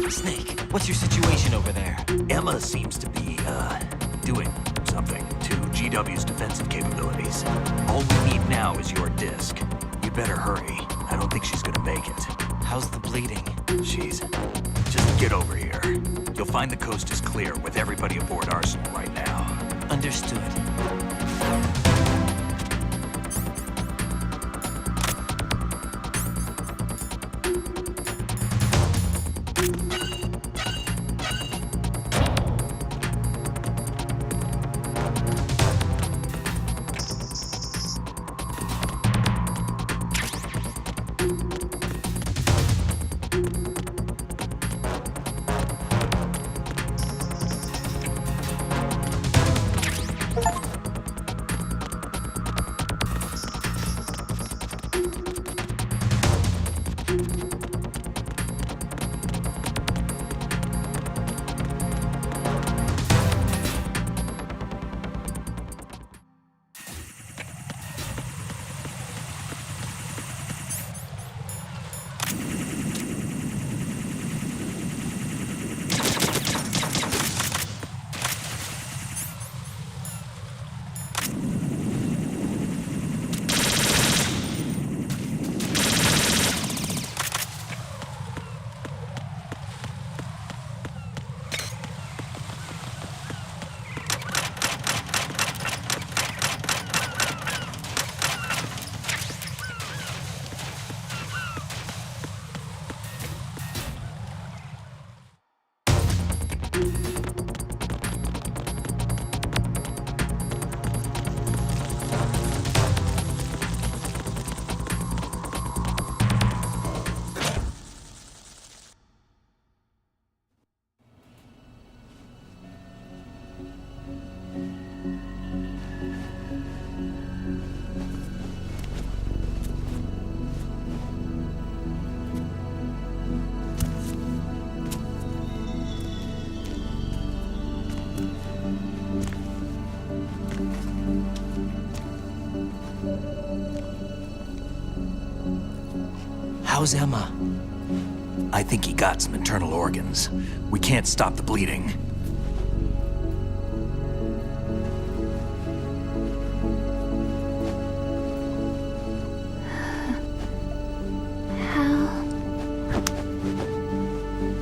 Snake, what's your situation over there? Emma seems to be, doing something to GW's defensive capabilities. All we need now is your disc. You better hurry. I don't think she's gonna make it. How's the bleeding? Just get over here. You'll find the coast is clear with everybody aboard Arsenal right now. Understood. How's Emma? I think he got some internal organs. We can't stop the bleeding.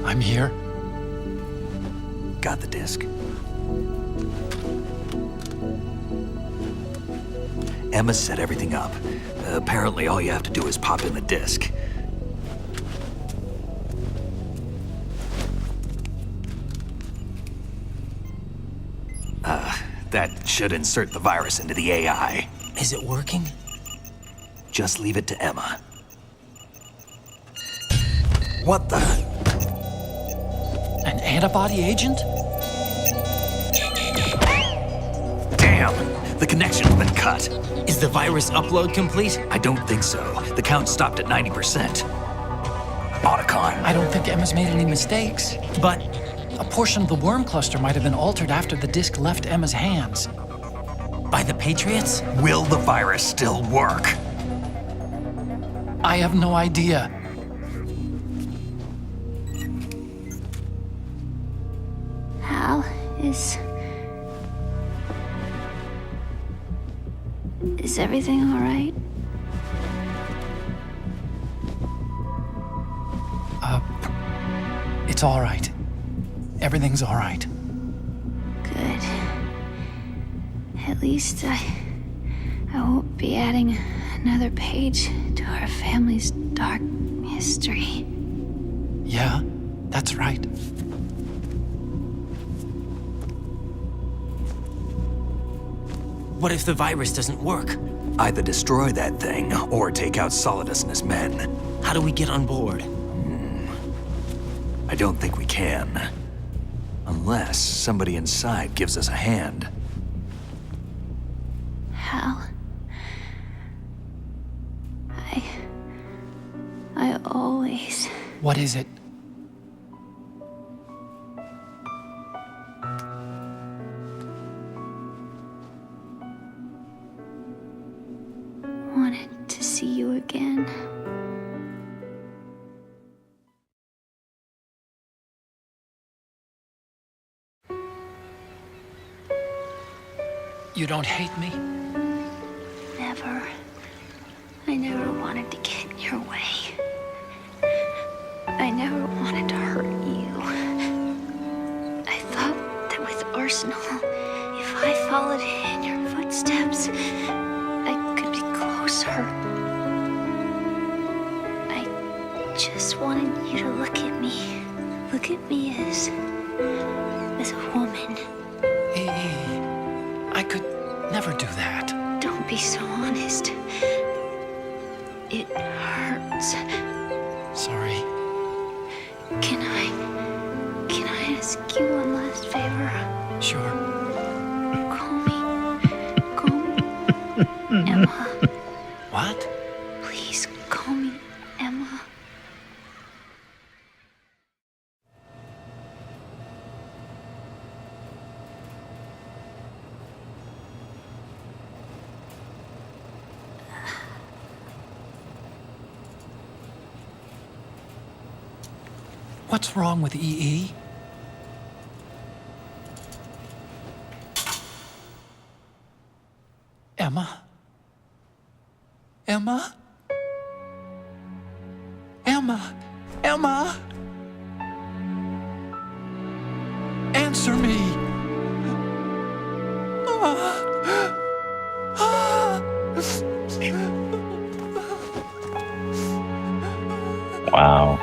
I'm here. Got the disc. Emma set everything up. Apparently all you have to do is pop in the disc. That should insert the virus into the AI. Is it working? Just leave it to Emma. What the? An antibody agent? Damn! The connection's been cut. Is the virus upload complete? I don't think so. The count stopped at 90%. Otacon. I don't think Emma's made any mistakes. But a portion of the worm cluster might have been altered after the disc left Emma's hands. By the Patriots? Will the virus still work? I have no idea. Hal, is everything all right? It's all right. Everything's all right. Good. At least I won't be adding another page to our family's dark history. Yeah, that's right. What if the virus doesn't work? Either destroy that thing or take out Solidus and his men. How do we get on board? I don't think we can. Unless somebody inside gives us a hand. Hal, I always... What is it? wanted to see you again. You don't hate me? Never. I never wanted to get in your way. I never wanted to hurt you. I thought that with Arsenal, if I followed in your footsteps, I could be closer. I just wanted you to look at me. Look at me as a woman. I could never do that. Don't be so honest. It hurts. Sorry. Can I ask you one last favor? Sure. Call me Emma. What? Please call me Emma. What's wrong with EE? Emma? Emma? Emma? Emma? Answer me! Wow.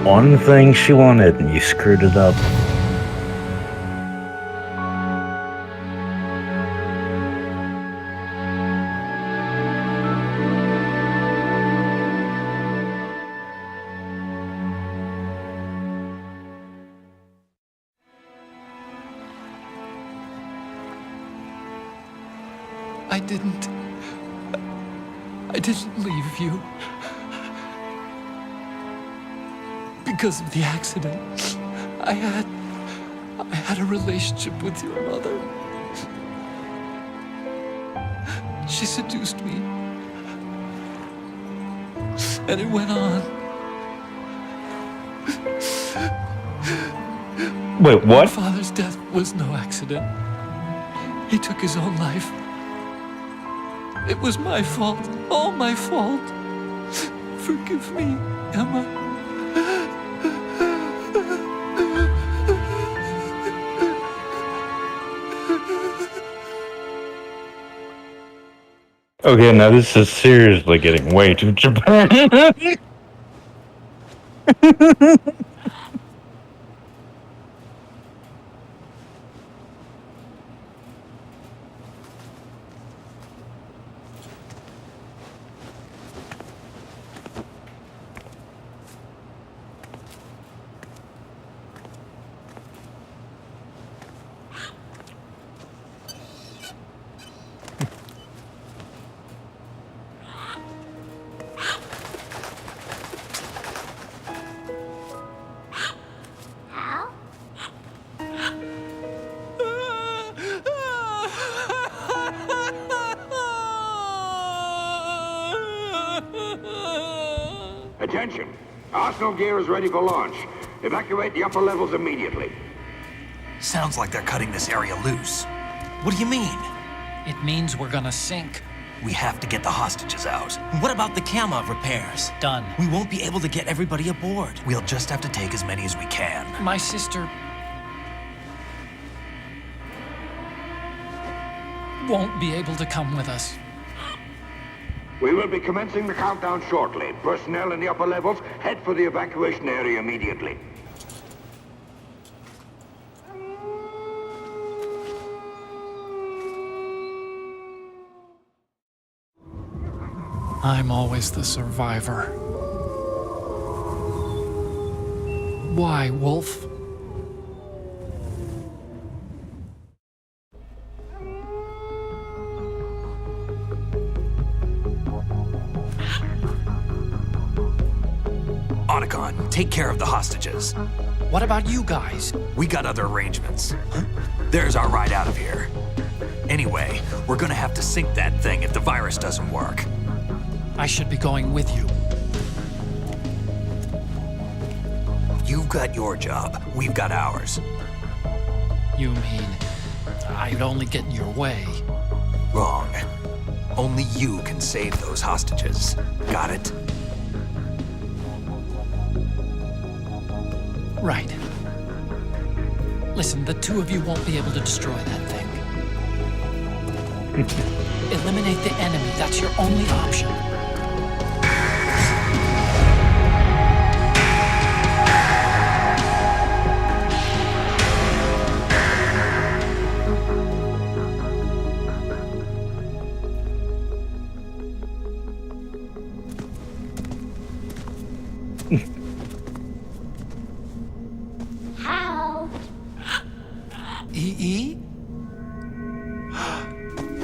One thing she wanted, and you screwed it up. I didn't leave you. Because of the accident, I had a relationship with your mother. She seduced me. And it went on. Wait, what? My father's death was no accident. He took his own life. It was my fault, all my fault. Forgive me, Emma. Okay, now this is seriously getting way too Japan. Attention! Arsenal gear is ready for launch. Evacuate the upper levels immediately. Sounds like they're cutting this area loose. What do you mean? It means we're gonna sink. We have to get the hostages out. What about the camera repairs? Done. We won't be able to get everybody aboard. We'll just have to take as many as we can. My sister won't be able to come with us. We will be commencing the countdown shortly. Personnel in the upper levels, head for the evacuation area immediately. I'm always the survivor. Why, Wolf? Otacon, take care of the hostages. What about you guys? We got other arrangements. There's our ride out of here. Anyway, we're gonna have to sink that thing if the virus doesn't work. I should be going with you. You've got your job, we've got ours. You mean I'd only get in your way? Wrong. Only you can save those hostages. Got it? Right. Listen, the two of you won't be able to destroy that thing. Eliminate the enemy. That's your only option. How? EE?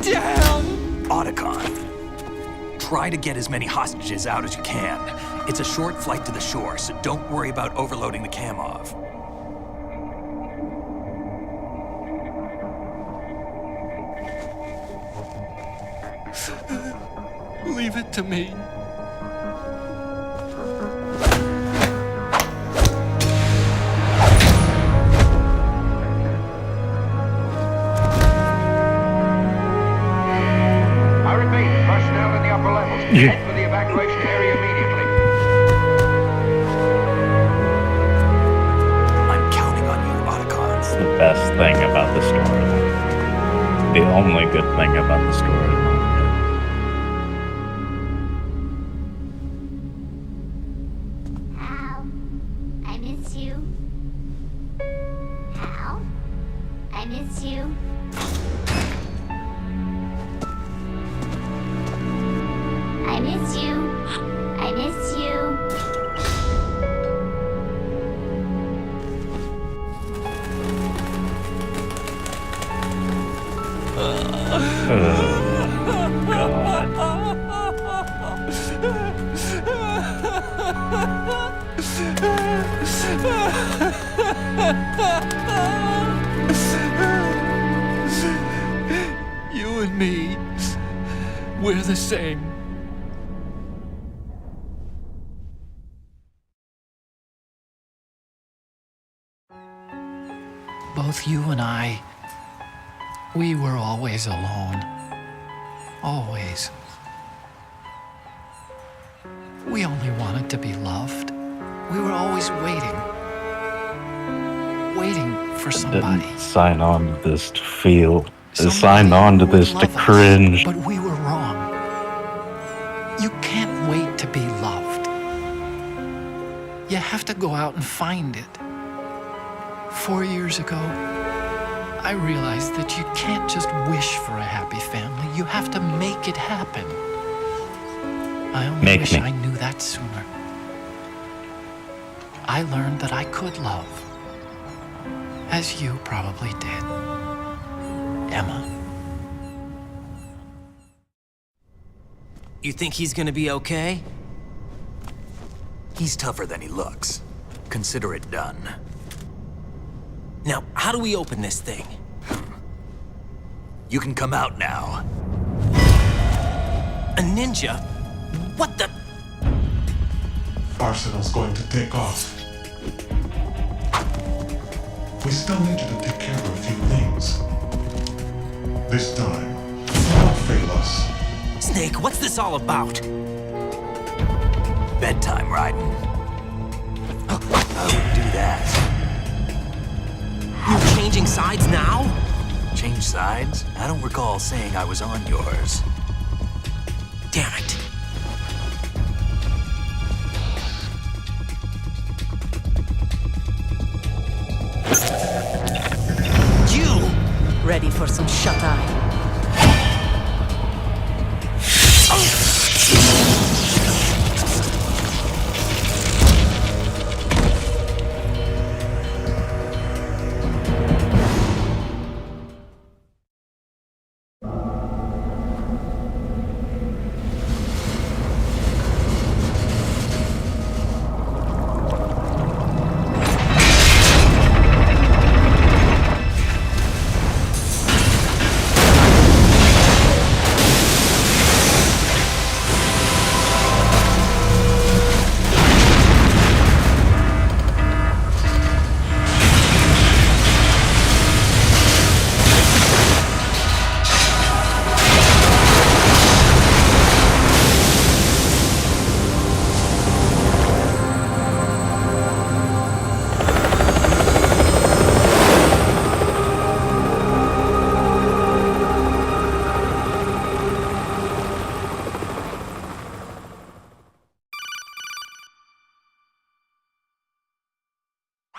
Damn! Otacon. Try to get as many hostages out as you can. It's a short flight to the shore, so don't worry about overloading the Kamov. Leave it to me. I repeat, personnel in the upper levels, head for the evacuation area immediately. I'm counting on you, Otacon. It's the best thing about the story. The only good thing about the story. Hal, I miss you. Hal, I miss you. I miss you. I miss you. You and me, we're the same. Both you and I, we were always alone. Always. We only wanted to be loved. We were always waiting. Waiting for somebody. Didn't sign on to this to feel. Sign on to this to cringe. But we were wrong. You can't wait to be loved. You have to go out and find it. 4 years ago, I realized that you can't just wish for a happy family. You have to make it happen. I only wish I knew that sooner. I learned that I could love, as you probably did, Emma. You think he's gonna be okay? He's tougher than he looks. Consider it done. Now, how do we open this thing? You can come out now. A ninja? What the? Arsenal's going to take off. We still need you to take care of a few things. This time, don't fail us. Snake, what's this all about? Bedtime, Raiden. I would do that. You're changing sides now? Change sides? I don't recall saying I was on yours. Damn it. You! Ready for some shut-eye?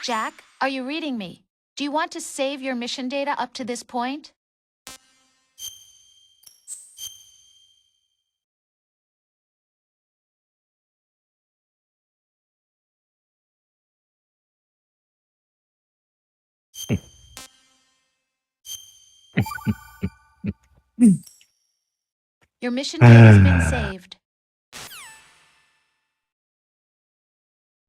Jack, are you reading me? Do you want to save your mission data up to this point? Your mission data has been saved.